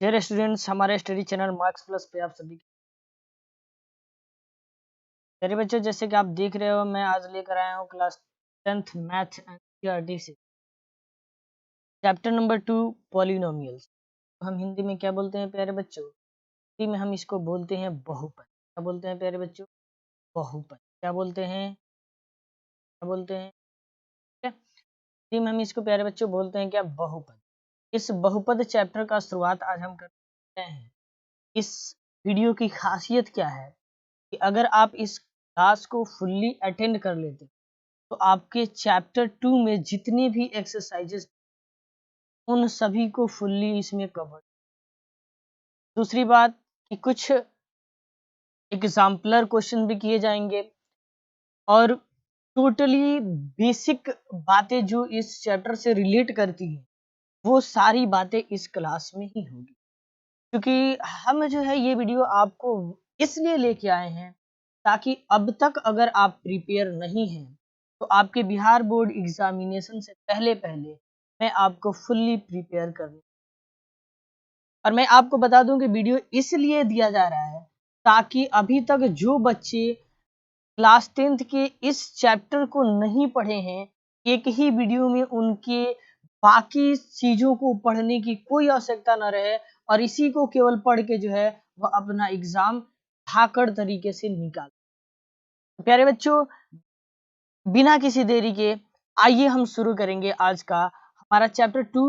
Dear students, हमारे study channel marks plus पे आप सभी मेरे बच्चों, जैसे कि आप देख रहे हो, मैं आज लेकर आया हूँ क्लास 10th मैथ एनसीईआरटी से चैप्टर नंबर 2 पॉलिनोमियल्स। हम हिंदी में क्या बोलते हैं प्यारे बच्चों? हिंदी में हम इसको बोलते हैं बहुपद। क्या बोलते हैं प्यारे बच्चों? बहुपद। क्या बोलते हैं? क्या बोलते हैं? क्या हिंदी में हम इसको प्यारे बच्चों बोलते हैं क्या? बहुपद। इस बहुपद चैप्टर का शुरुआत आज हम करते हैं। इस वीडियो की खासियत क्या है कि अगर आप इस क्लास को फुल्ली अटेंड कर लेते तो आपके चैप्टर 2 में जितने भी एक्सरसाइजेस उन सभी को फुल्ली इसमें कवर। दूसरी बात कि कुछ एग्जाम्पलर क्वेश्चन भी किए जाएंगे और टोटली बेसिक बातें जो इस चैप्टर से रिलेट करती हैं वो सारी बातें इस क्लास में ही होगी। क्योंकि हम जो है ये वीडियो आपको इसलिए लेके आए हैं ताकि अब तक अगर आप प्रिपेयर नहीं हैं तो आपके बिहार बोर्ड एग्जामिनेशन से पहले पहले मैं आपको फुल्ली प्रिपेयर कर। और मैं आपको बता दूं कि वीडियो इसलिए दिया जा रहा है ताकि अभी तक जो बच्चे क्लास 10th के इस चैप्टर को नहीं पढ़े हैं, एक ही वीडियो में उनके बाकी चीजों को पढ़ने की कोई आवश्यकता न रहे और इसी को केवल पढ़ के जो है वह अपना एग्जाम धाकड़ तरीके से निकाल। प्यारे बच्चों, बिना किसी देरी के आइए हम शुरू करेंगे आज का हमारा चैप्टर 2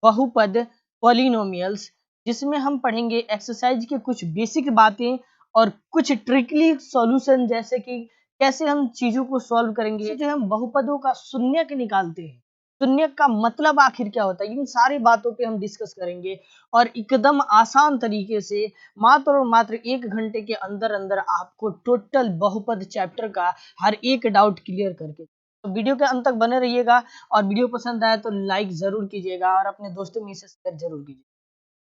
बहुपद पॉलिनोमियल्स, जिसमें हम पढ़ेंगे एक्सरसाइज के कुछ बेसिक बातें और कुछ ट्रिकली सॉल्यूशन, जैसे कि कैसे हम चीजों को सॉल्व करेंगे, जो हम बहुपदों का शून्यक निकालते हैं, शून्यक का मतलब आखिर क्या होता है, इन सारी बातों पे हम डिस्कस करेंगे और एकदम आसान तरीके से मात्र और मात्र 1 घंटे के अंदर अंदर आपको टोटल बहुपद चैप्टर का हर एक डाउट क्लियर करके। तो वीडियो के अंत तक बने रहिएगा और वीडियो पसंद आए तो लाइक जरूर कीजिएगा और अपने दोस्तों में इसे शेयर जरूर कीजिएगा।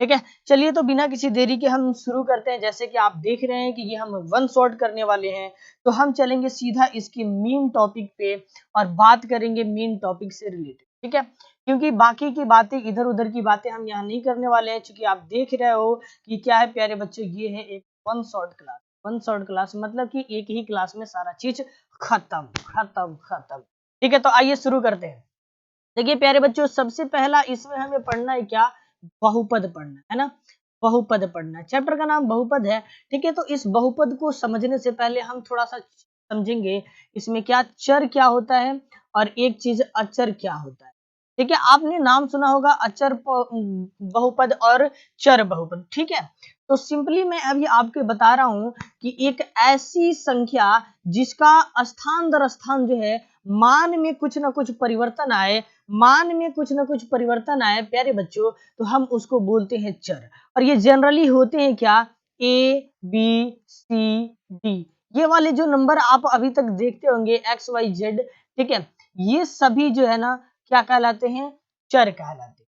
ठीक है, चलिए तो बिना किसी देरी के हम शुरू करते हैं। जैसे कि आप देख रहे हैं कि ये हम वन शॉट करने वाले हैं, तो हम चलेंगे सीधा इसके मेन टॉपिक पे और बात करेंगे मेन टॉपिक से रिलेटेड। ठीक है, क्योंकि बाकी की बातें, इधर उधर की बातें हम यहाँ नहीं करने वाले हैं, क्योंकि आप देख रहे हो कि क्या है प्यारे बच्चों, ये है एक one shot class. One shot class मतलब कि एक ही क्लास में सारा चीज खत्म खत्म खत्म। ठीक है, तो आइए शुरू करते हैं। देखिए प्यारे बच्चों, सबसे पहला इसमें हमें पढ़ना है क्या? बहुपद पढ़ना है ना। बहुपद पढ़ना, चैप्टर का नाम बहुपद है। ठीक है, तो इस बहुपद को समझने से पहले हम थोड़ा सा समझेंगे इसमें क्या चर क्या होता है और एक चीज अचर क्या होता है। ठीक है, आपने नाम सुना होगा अचर बहुपद और चर बहुपद। ठीक है, तो सिंपली मैं अभी आपको बता रहा हूं कि एक ऐसी संख्या जिसका स्थान दर स्थान जो है मान में कुछ ना कुछ परिवर्तन आए, मान में कुछ ना कुछ परिवर्तन आए प्यारे बच्चों, तो हम उसको बोलते हैं चर। और ये जनरली होते हैं क्या? ए बी सी डी, ये वाले जो नंबर आप अभी तक देखते होंगे एक्स वाई जेड। ठीक है, ये सभी जो है ना क्या कहलाते हैं? चर कहलाते हैं,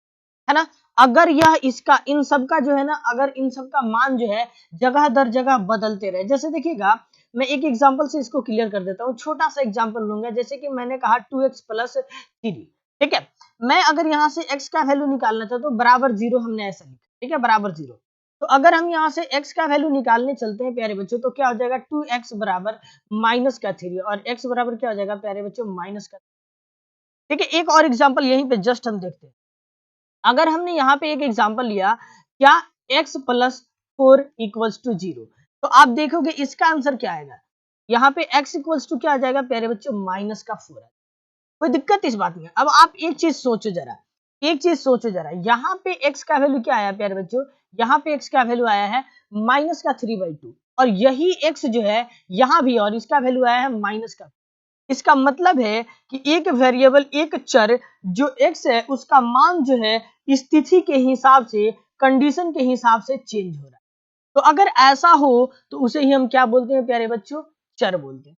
है ना। अगर यह इसका इन सब का जो है ना, अगर इन सब का मान जो है जगह दर जगह बदलते रहे, जैसे देखिएगा मैं एक एग्जांपल से इसको क्लियर कर देता हूँ। छोटा सा एग्जांपल लूंगा, जैसे कि मैंने कहा 2x प्लस 3। ठीक है, मैं अगर यहाँ से x का वैल्यू निकालना चाहता हूँ बराबर 0, हमने ऐसा लिखा। ठीक है, बराबर 0। तो अगर हम यहाँ से x का वैल्यू निकालने चलते हैं प्यारे बच्चों, तो क्या हो जाएगा? 2x बराबर माइनस का 3 और x बराबर क्या हो जाएगा प्यारे बच्चों? माइनस का। ठीक है, एक और एग्जाम्पल यहीं पे जस्ट हम देखते हैं। अगर हमने यहाँ पे एक एग्जाम्पल लिया, क्या x प्लस 4 इक्वल्स टू 0, तो आप देखोगे इसका आंसर क्या आएगा? यहाँ पे x इक्वल्स टू क्या आ जाएगा प्यारे बच्चों? माइनस का 4। कोई दिक्कत इस बात में? अब आप एक चीज सोचो जरा, एक चीज सोचो जरा, यहाँ पे x का वैल्यू क्या आया प्यारे बच्चों? यहाँ पे x का वैल्यू आया है माइनस का 3/2 और यही x जो है यहाँ भी, और इसका वैल्यू आया है माइनस का। इसका मतलब है कि एक वेरिएबल, एक चर जो x है, उसका मान जो है स्थिति के हिसाब से, कंडीशन के हिसाब से चेंज हो रहा है। तो अगर ऐसा हो तो उसे ही हम क्या बोलते हैं प्यारे बच्चों? चर बोलते हैं।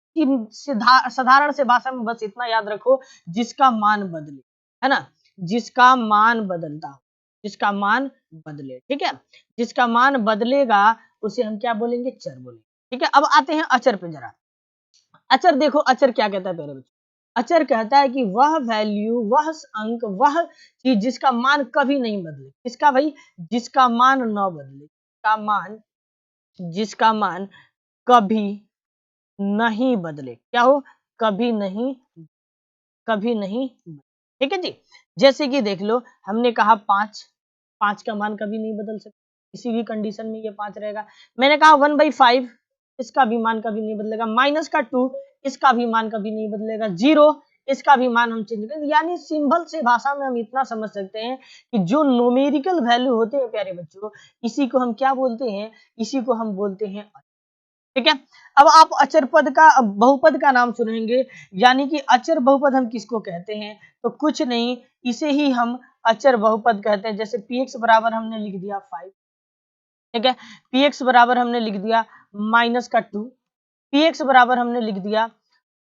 साधारण से भाषा में बस इतना याद रखो, जिसका मान बदले, है ना, जिसका मान बदलता हो, जिसका मान बदले। ठीक है, जिसका मान बदलेगा उसे हम क्या बोलेंगे? चर बोलेंगे। ठीक है, अब आते हैं अचर पे जरा। अचर देखो, अचर क्या कहता है प्यारे बच्चों? अचर कहता है कि वह वैल्यू, वह अंक, वह चीज जिसका मान कभी नहीं बदले। किसका भाई? जिसका मान न बदले, जिसका मान कभी नहीं बदले। क्या हो? कभी नहीं, कभी नहीं। ठीक है जी। जैसे कि देख लो, हमने कहा 5, 5 का मान कभी नहीं बदल सकता, किसी भी कंडीशन में ये 5 रहेगा। मैंने कहा 1/5, इसका भी मान कभी नहीं बदलेगा। माइनस का 2, इसका भी मान कभी नहीं बदलेगा। 0, इसका भी मान हम चेंज करेंगे। यानी सिंबल से भाषा में हम इतना समझ सकते हैं कि जो न्यूमेरिकल वैल्यू होते हैं प्यारे बच्चों, इसी को हम क्या बोलते हैं? इसी को हम बोलते हैं। ठीक है। अब आप अचर पद का, बहुपद का नाम सुनेंगे, यानी कि अचर बहुपद हम किसको कहते हैं? तो कुछ नहीं, इसे ही हम अचर बहुपद कहते हैं। जैसे px बराबर हमने लिख दिया 5, ठीक है। px बराबर हमने लिख दिया माइनस का 2, px बराबर हमने लिख दिया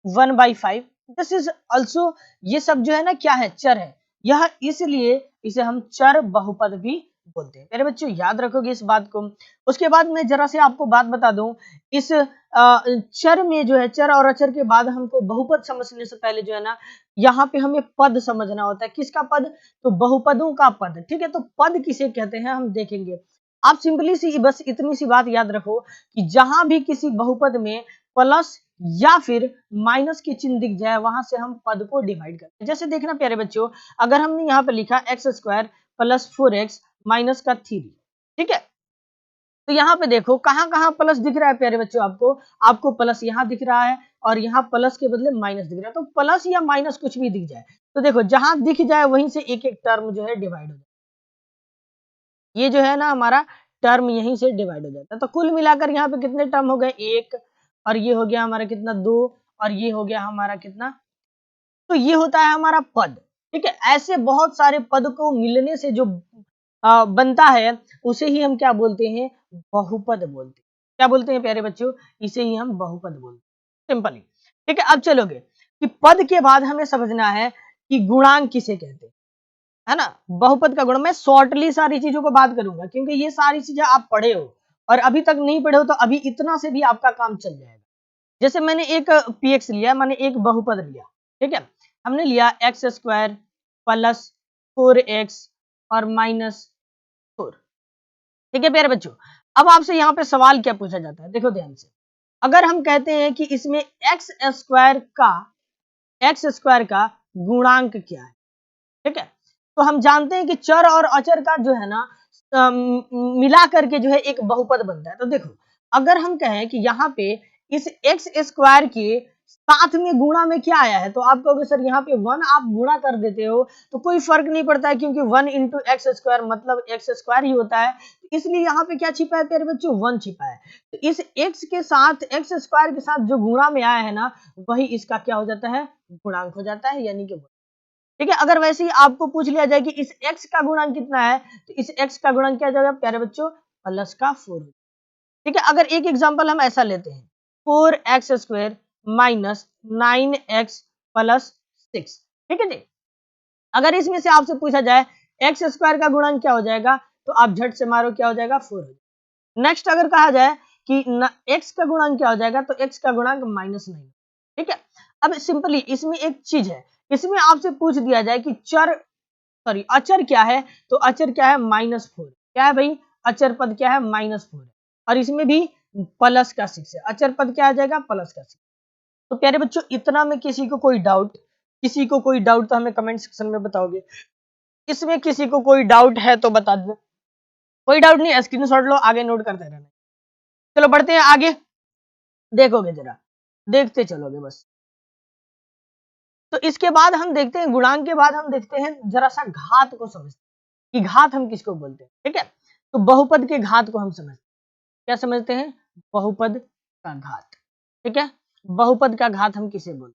1/5। दिस इज ऑल्सो, ये सब जो है ना क्या है? चर है। यह इसलिए इसे हम चर बहुपद भी बोलते हैं। मेरे बच्चों याद रखोगे इस बात को। उसके बाद मैं जरा से आपको बात बता दूं, इस चर में जो है, चर और अचर के बाद हमको बहुपद समझने से पहले जो है ना, यहाँ पे हमें पद समझना होता है। किसका पद? तो बहुपदों का पद। ठीक है। तो पद किसे कहते हैं हम देखेंगे। आप सिंपली सी बस इतनी सी बात याद रखो कि जहां भी किसी बहुपद में प्लस या फिर माइनस की चिन्ह दिख जाए, वहां से हम पद को डिवाइड करते हैं। जैसे देखना प्यारे बच्चों, अगर हमने यहाँ पे लिखा x² + 4x - का 3, ठीक है। तो यहाँ पे देखो कहाँ कहाँ प्लस दिख रहा है प्यारे बच्चों आपको? आपको प्लस यहाँ दिख रहा है और यहाँ प्लस के बदले माइनस दिख रहा है। तो प्लस या माइनस कुछ भी दिख जाए, तो देखो जहां दिख जाए वहीं से एक एक टर्म जो है डिवाइड हो जाए। ये जो है ना हमारा टर्म यहीं से डिवाइड हो जाता है। तो कुल मिलाकर यहाँ पे कितने टर्म हो गए? 1, और ये हो गया हमारा कितना? 2, और ये हो गया हमारा कितना? तो ये होता है हमारा पद। ठीक है। ऐसे बहुत सारे पद को मिलने से जो बनता है, उसे ही हम क्या बोलते हैं? बहुपद बोलते हैं। क्या बोलते हैं प्यारे बच्चों? इसे ही हम बहुपद बोलते हैं, सिंपली। ठीक है। अब चलोगे कि पद के बाद हमें समझना है कि गुणांक किसे कहते हैं, है ना। बहुपद का गुण, मैं शॉर्टली सारी चीजों को बात करूंगा क्योंकि ये सारी चीजें आप पढ़े हो, और अभी तक नहीं पढ़े हो तो अभी इतना से भी आपका काम चल जाएगा। जैसे मैंने एक px लिया, मैंने एक बहुपद लिया, ठीक है। हमने लिया x² + 4x और -4, ठीक है प्यारे बच्चों। अब आपसे यहाँ पे सवाल क्या पूछा जाता है, देखो ध्यान से। अगर हम कहते हैं कि इसमें x² का गुणांक क्या है, ठीक है, तो हम जानते हैं कि चर और अचर का जो है ना मिला करके जो है एक बहुपद बनता है। तो देखो, अगर हम कहें कि यहाँ पे इस x² के साथ में गुणा में क्या आया है, तो आप कहोगे सर यहाँ पे 1 आप गुणा कर देते हो तो कोई फर्क नहीं पड़ता है, क्योंकि 1 × x² मतलब x² ही होता है। इसलिए यहाँ पे क्या छिपा है प्यारे बच्चों? 1 छिपा है। तो इस x के साथ, x² के साथ जो गुणा में आया है ना, वही इसका क्या हो जाता है? गुणांक हो जाता है, यानी कि। ठीक है। अगर वैसे ही आपको पूछ लिया जाए कि इस x का गुणांक कितना है, तो इस x का गुणांक क्या जाएगा प्यारे बच्चों? +4। ठीक है। अगर एक एग्जांपल हम ऐसा लेते हैं, 4x² - 9x + 6, ठीक है जी। अगर इसमें से आपसे पूछा जाए x² का गुणांक क्या हो जाएगा, तो आप झट से मारो, क्या हो जाएगा? 4 हो जाएगा। नेक्स्ट अगर कहा जाए कि x का गुणांक क्या हो जाएगा, तो x का गुणांक -9। ठीक है। अब सिंपली इसमें एक चीज है, इसमें आपसे पूछ दिया जाए कि अचर क्या है, तो अचर क्या है? -4। क्या है भाई? अचर पद क्या है? -4 है, और इसमें भी +6 है। अचर पद क्या आ जाएगा? +6। तो प्यारे बच्चों, इतना में किसी को कोई डाउट, तो हमें कमेंट सेक्शन में बताओगे। इसमें किसी को कोई डाउट है तो बता दो। कोई डाउट नहीं, स्क्रीनशॉट लो, आगे नोट करते रहना। चलो बढ़ते हैं आगे, देखोगे जरा, देखते चलोगे बस। तो इसके बाद हम देखते हैं, गुणांक के बाद हम देखते हैं जरा सा घात को समझते हैं कि घात हम किसको बोलते हैं। ठीक है। तो बहुपद के घात को हम समझते हैं। क्या समझते हैं? बहुपद का घात। ठीक है। बहुपद का घात हम किसे बोलते हैं?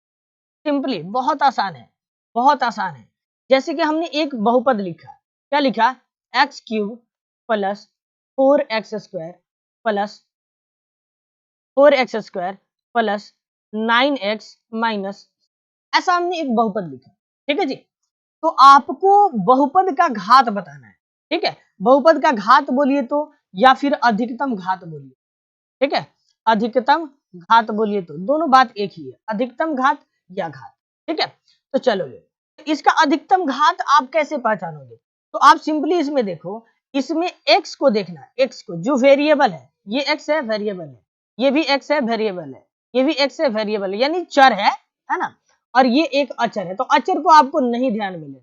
सिंपली बहुत आसान है, बहुत आसान है। जैसे कि हमने एक बहुपद लिखा, क्या लिखा? x³ + 4x² + 9x - ऐसा हमने एक बहुपद लिखा। ठीक है जी। तो आपको बहुपद का घात बताना है। ठीक है। बहुपद का घात बोलिए तो, या फिर अधिकतम घात बोलिए। ठीक है। अधिकतम घात बोलिए तो, दोनों बात एक ही है, अधिकतम घात या घात। ठीक है। तो चलो इसका अधिकतम घात आप कैसे पहचानोगे? तो आप सिंपली इसमें देखो, इसमें x को देखना, x को जो वेरिएबल है, ये x है वेरिएबल है, ये भी x है वेरिएबल है, ये भी x है वेरिएबल है, यानी चर है ना, और ये एक अचर है। तो अचर को आपको नहीं ध्यान में लेना,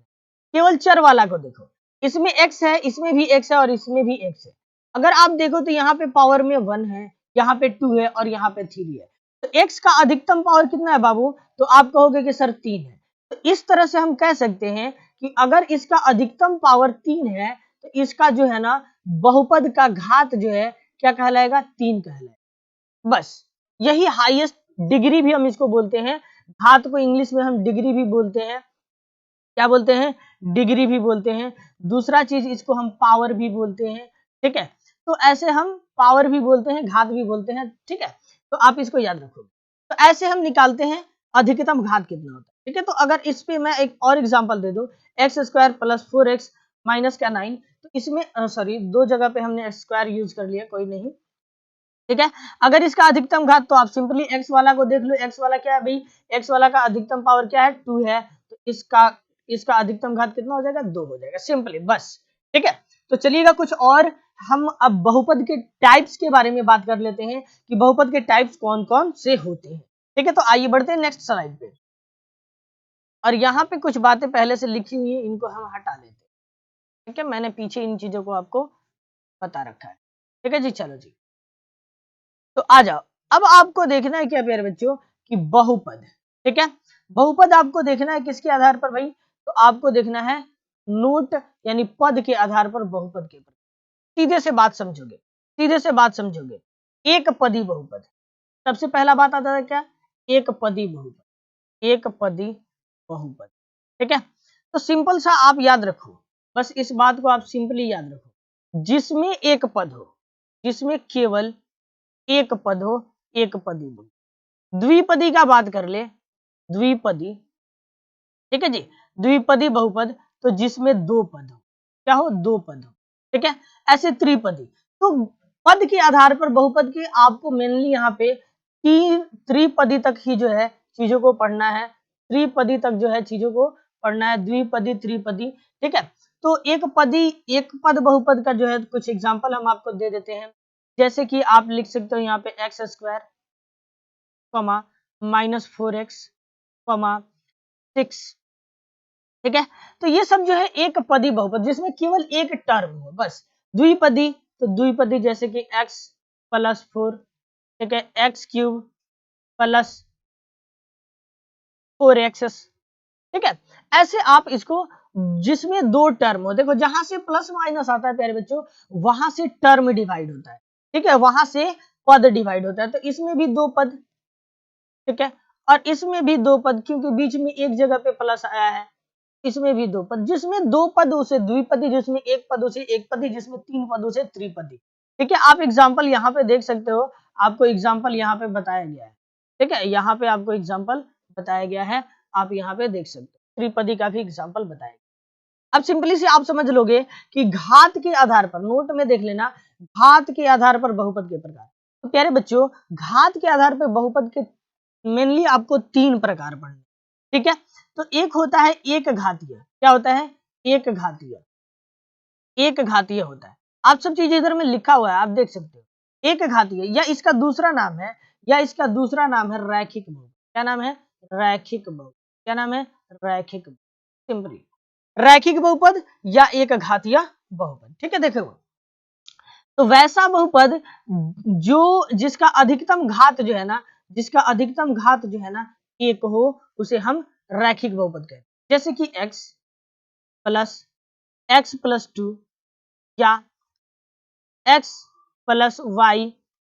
केवल चर वाला को देखो। इसमें x है, इसमें भी x है और इसमें भी x है। अगर आप देखो तो यहाँ पे पावर में 1 है, यहाँ पे 2 है और यहाँ पे 3 है। तो x का अधिकतम पावर कितना है बाबू? तो आप कहोगे कि सर 3 है। तो इस तरह से हम कह सकते हैं कि अगर इसका अधिकतम पावर 3 है तो इसका जो है ना बहुपद का घात जो है क्या कहलाएगा? 3 कहलाएगा। बस यही हाईएस्ट डिग्री भी हम इसको बोलते हैं। घात को इंग्लिश में हम डिग्री भी बोलते हैं। क्या बोलते हैं? डिग्री भी बोलते हैं। दूसरा चीज इसको हम पावर भी बोलते हैं। ठीक है, तो ऐसे हम पावर भी बोलते हैं, घात भी बोलते हैं। ठीक है, तो आप इसको याद रखो। तो ऐसे हम निकालते हैं अधिकतम घात कितना होता है। ठीक है, तो अगर इस पे मैं एक और एग्जांपल दे दूं, x square plus 4x minus का 9, तो इसमें सॉरी दो जगह पे हमने एक्स स्क्वायर यूज कर लिया, कोई नहीं। ठीक है, अगर इसका अधिकतम घात तो आप सिंपली x वाला को देख लो। x वाला क्या है भाई? x वाला का अधिकतम पावर क्या है? 2 है। तो इसका अधिकतम घात कितना हो जाएगा? 2 हो जाएगा, सिंपली बस। ठीक है, तो चलिएगा कुछ और हम अब बहुपद के टाइप्स के बारे में बात कर लेते हैं कि बहुपद के टाइप्स कौन कौन से होते हैं। ठीक है, तो आइए बढ़ते हैं नेक्स्ट स्लाइड पे। और यहाँ पे कुछ बातें पहले से लिखी हुई है, इनको हम हटा लेते हैं। ठीक है, मैंने पीछे इन चीजों को आपको बता रखा है। ठीक है जी, चलो जी, तो आ जाओ। अब आपको देखना है क्या प्यारे बच्चों कि बहुपद। ठीक है, बहुपद आपको देखना है किसके आधार पर भाई? तो आपको देखना है नोट यानी पद के आधार पर बहुपद के ऊपर। सीधे से बात समझोगे, सीधे से बात समझोगे। एक पदी बहुपद, सबसे पहला बात आता है क्या? एक पदी बहुपद, एक पदी बहुपद। ठीक है, तो सिंपल सा आप याद रखो, बस इस बात को आप सिंपली याद रखो। जिसमें एक पद हो, जिसमें केवल एक पद हो, एक पदी बहुपद। द्विपदी का बात कर ले, द्विपदी। ठीक है जी, द्विपदी बहुपद तो जिसमें दो पद हो, क्या हो? दो पद हो। ठीक है, ऐसे त्रिपदी। तो पद के आधार पर बहुपद के आपको मेनली यहाँ पे त्रिपदी तक ही जो है चीजों को पढ़ना है। त्रिपदी तक जो है चीजों को पढ़ना है, द्विपदी त्रिपदी। ठीक है, तो एक पदी एक पद बहुपद का जो है कुछ एग्जाम्पल हम आपको दे देते हैं। जैसे कि आप लिख सकते हो यहाँ पे x square comma minus 4x comma 6। ठीक है, तो ये सब जो है एक पदी बहुपद जिसमें केवल एक टर्म हो बस। द्विपदी तो द्विपदी जैसे कि x प्लस 4, ठीक है, एक्स क्यूब प्लस 4x। ठीक है, ऐसे आप इसको जिसमें दो टर्म हो, देखो जहां से प्लस माइनस आता है प्यारे बच्चों वहां से टर्म डिवाइड होता है। ठीक है, वहां से पद डिवाइड होता है। तो इसमें भी दो पद, ठीक है, और इसमें भी दो पद क्योंकि बीच में एक जगह पे प्लस आया है। इसमें भी दो पद, जिसमें दो पद उसे द्विपदी, जिसमें एक पद उसे एक पदी, जिसमें तीन पद उसे त्रिपदी। ठीक है, आप एग्जाम्पल यहाँ पे देख सकते हो, आपको एग्जाम्पल यहाँ पे बताया गया है। ठीक है, यहाँ पे आपको एग्जाम्पल बताया गया है, आप यहाँ पे देख सकते हो त्रिपदी का भी एग्जाम्पल बताया गया। अब सिंपली से आप समझ लोगे कि घात के आधार पर, नोट में देख लेना, घात के आधार पर बहुपद के प्रकार। तो प्यारे बच्चों घात के आधार पर बहुपद के मेनली आपको तीन प्रकार पढ़ने। ठीक है, तो एक होता है एक घातीय। क्या होता है? एक घातीय, एक घातीय होता है। आप सब चीजें इधर में लिखा हुआ है, आप देख सकते हो। एक घातीय या इसका दूसरा नाम है, या इसका दूसरा नाम है रैखिक बहुपद। क्या नाम है? रैखिक बहुपद। क्या नाम है? रैखिक बहुपद। सिंपली रैखिक बहुपद या एक घातीय बहुपद। ठीक है, देखो तो वैसा बहुपद जो जिसका अधिकतम घात जो है ना, जिसका अधिकतम घात जो है ना एक हो, उसे हम रैखिक बहुपद कहते हैं। जैसे कि x प्लस 2 या x प्लस वाई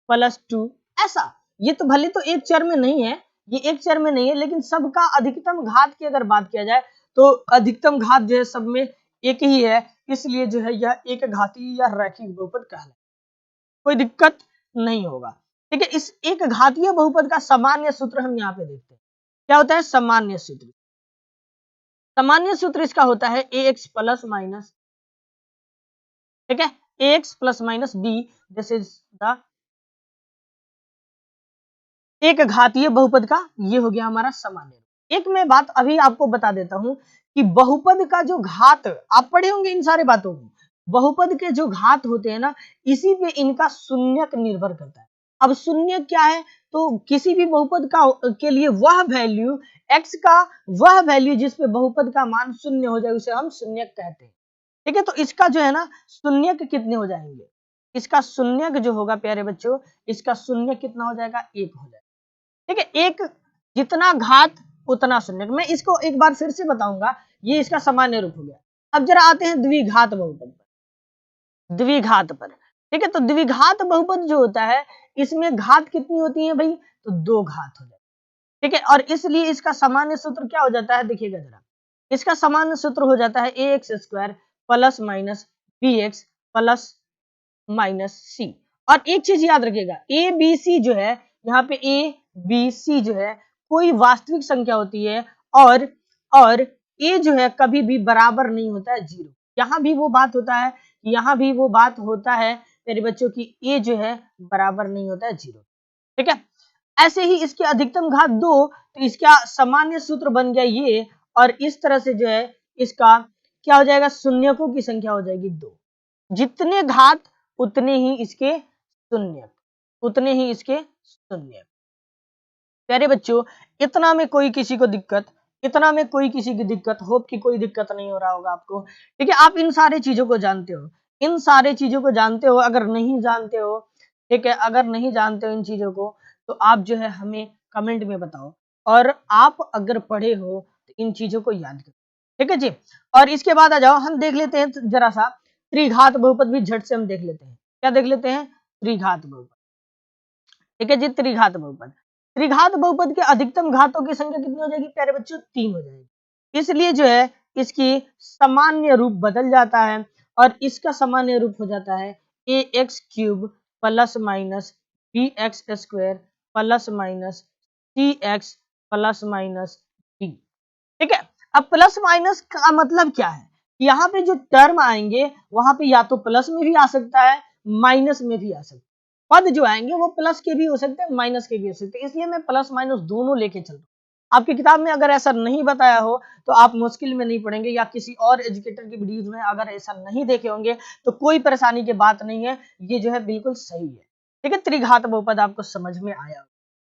प्लस 2, ऐसा। ये तो भले तो एक चर में नहीं है, ये एक चर में नहीं है, लेकिन सबका अधिकतम घात की अगर बात किया जाए तो अधिकतम घात जो है सब में एक ही है, इसलिए जो है यह एक घातीय या रैखिक बहुपद कहलाता है। कोई दिक्कत नहीं होगा। ठीक है, इस एक घातीय बहुपद का सामान्य सूत्र हम यहाँ पे देखते हैं। क्या होता है सामान्य सूत्र? सामान्य सूत्र इसका होता है ax प्लस माइनस, ठीक है, ax plus minus b, this is the एक घातीय बहुपद का ये हो गया हमारा सामान्य। एक मैं बात अभी आपको बता देता हूं कि बहुपद का जो घात, आप पढ़े होंगे इन सारे बातों को, बहुपद के जो घात होते हैं ना, इसी पे इनका शून्यक निर्भर करता है। अब शून्य क्या है, तो किसी भी बहुपद का के लिए वह वैल्यू x का, वह वैल्यू जिस पे बहुपद का मान शून्य हो जाए उसे हम शून्यक कहते हैं। ठीक है, तो इसका जो है ना शून्यक कितने हो जाएंगे, इसका शून्यक जो होगा प्यारे बच्चों, इसका शून्य कितना हो जाएगा, 1 हो जाएगा। ठीक है, एक जितना घात उतना शून्यक। मैं इसको एक बार फिर से बताऊंगा, ये इसका सामान्य रूप हो गया। अब जरा आते हैं द्विघात बहुपद पर, द्विघात पर। ठीक है, तो द्विघात बहुपद जो होता है, इसमें घात कितनी होती है भाई, तो 2 घात हो जाए। ठीक है, और इसलिए इसका सामान्य सूत्र क्या हो जाता है, देखिएगा जरा, इसका सामान्य सूत्र हो जाता है ax square plus minus bx plus minus c. और एक चीज याद रखिएगा, ए बी सी जो है, यहाँ पे ए बी सी जो है कोई वास्तविक संख्या होती है, और ए जो है कभी भी बराबर नहीं होता है 0। यहाँ भी वो बात होता है, यहाँ भी वो बात होता है मेरे बच्चों की, ए जो है बराबर नहीं होता है 0। ठीक है, ऐसे ही इसके अधिकतम घात 2, तो इसका सामान्य सूत्र बन गया ये, और इस तरह से जो है इसका क्या हो जाएगा, शून्यकों की संख्या हो जाएगी 2। जितने घात उतने ही इसके शून्य, उतने ही इसके शून्य। प्यारे बच्चों, इतना में कोई किसी को दिक्कत, इतना में कोई किसी की दिक्कत, होप कि कोई दिक्कत नहीं हो रहा होगा आपको। ठीक है, आप इन सारे चीजों को जानते हो, इन सारे चीजों को जानते हो। अगर नहीं जानते हो, ठीक है, अगर नहीं जानते हो इन चीजों को, तो आप जो है हमें कमेंट में बताओ, और आप अगर पढ़े हो तो इन चीजों को याद करो। ठीक है जी, और इसके बाद आ जाओ, हम देख लेते हैं जरा सा त्रिघात बहुपद भी झट से हम देख लेते हैं। क्या देख लेते हैं, त्रिघात बहुपद। ठीक है जी, त्रिघात बहुपद, त्रिघात बहुपद के अधिकतम घातों की संख्या कितनी हो जाएगी प्यारे बच्चों, 3 हो जाएगी। इसलिए जो है इसकी सामान्य रूप बदल जाता है, और इसका सामान्य रूप हो जाता है a x cube plus minus B x square plus minus c x plus minus d. ठीक है, अब प्लस माइनस का मतलब क्या है, यहाँ पे जो टर्म आएंगे वहां पे या तो प्लस में भी आ सकता है, माइनस में भी आ सकता है। पद जो आएंगे वो प्लस के भी हो सकते हैं, माइनस के भी हो सकते हैं, इसलिए मैं प्लस माइनस दोनों लेके चल रहा हूँ। आपकी किताब में अगर ऐसा नहीं बताया हो तो आप मुश्किल में नहीं पढ़ेंगे, या किसी और एजुकेटर की वीडियोज में अगर ऐसा नहीं देखे होंगे तो कोई परेशानी की बात नहीं है, ये जो है बिल्कुल सही है। ठीक है, त्रिघात बहुपद आपको समझ में आया।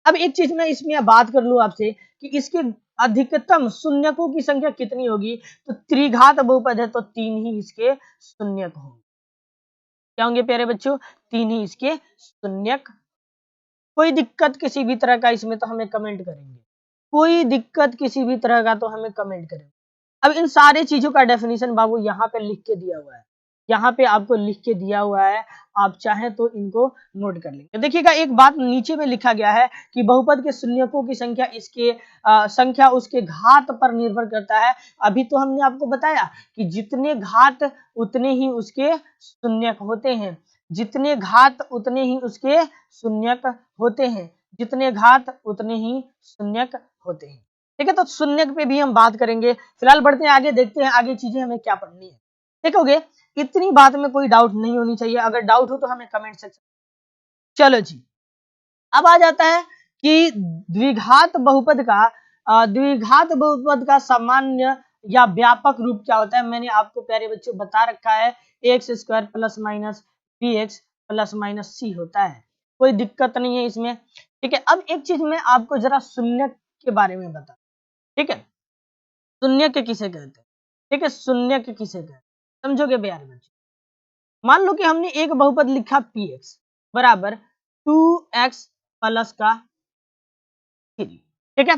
अब एक चीज मैं इसमें बात कर लूं आपसे कि इसके अधिकतम शून्यकों की संख्या कितनी होगी, तो त्रिघात बहुपद है तो 3 ही इसके शून्यक होंगे। क्या होंगे प्यारे बच्चों, 3 ही इसके शून्यक। कोई दिक्कत किसी भी तरह का इसमें तो हमें कमेंट करेंगे, कोई दिक्कत किसी भी तरह का तो हमें कमेंट करेंगे। अब इन सारे चीजों का डेफिनेशन बाबू यहाँ पे लिख के दिया हुआ है, यहाँ पे आपको लिख के दिया हुआ है, आप चाहें तो इनको नोट कर लेंगे। देखिएगा एक बात नीचे में लिखा गया है कि बहुपद के शून्यकों की संख्या इसके संख्या उसके घात पर निर्भर करता है। अभी तो हमने आपको बताया कि जितने घात उतने ही उसके शून्यक होते हैं, जितने घात उतने ही उसके शून्यक होते हैं, जितने घात उतने ही शून्यक होते हैं। ठीक है, तो शून्यक पे भी हम बात करेंगे। फिलहाल बढ़ते हैं आगे, देखते हैं आगे चीजें हमें क्या पढ़नी है। देखोगे इतनी बात में कोई डाउट नहीं होनी चाहिए, अगर डाउट हो तो हमें कमेंट सेक्शन। चलो जी, अब आ जाता है कि द्विघात बहुपद का सामान्य या व्यापक रूप क्या होता है। मैंने आपको प्यारे बच्चों बता रखा है, x square plus minus B x plus minus c होता है, कोई दिक्कत नहीं है इसमें। ठीक है, अब एक चीज मैं आपको जरा शून्य के बारे में बता। ठीक है, शून्य के किसे कहते हैं, ठीक है, शून्य के किसे कहते हैं समझोगे प्यारे बच्चों। मान लो कि हमने एक बहुपद लिखा पी एक्स बराबर 2x प्लस का 3। ठीक है,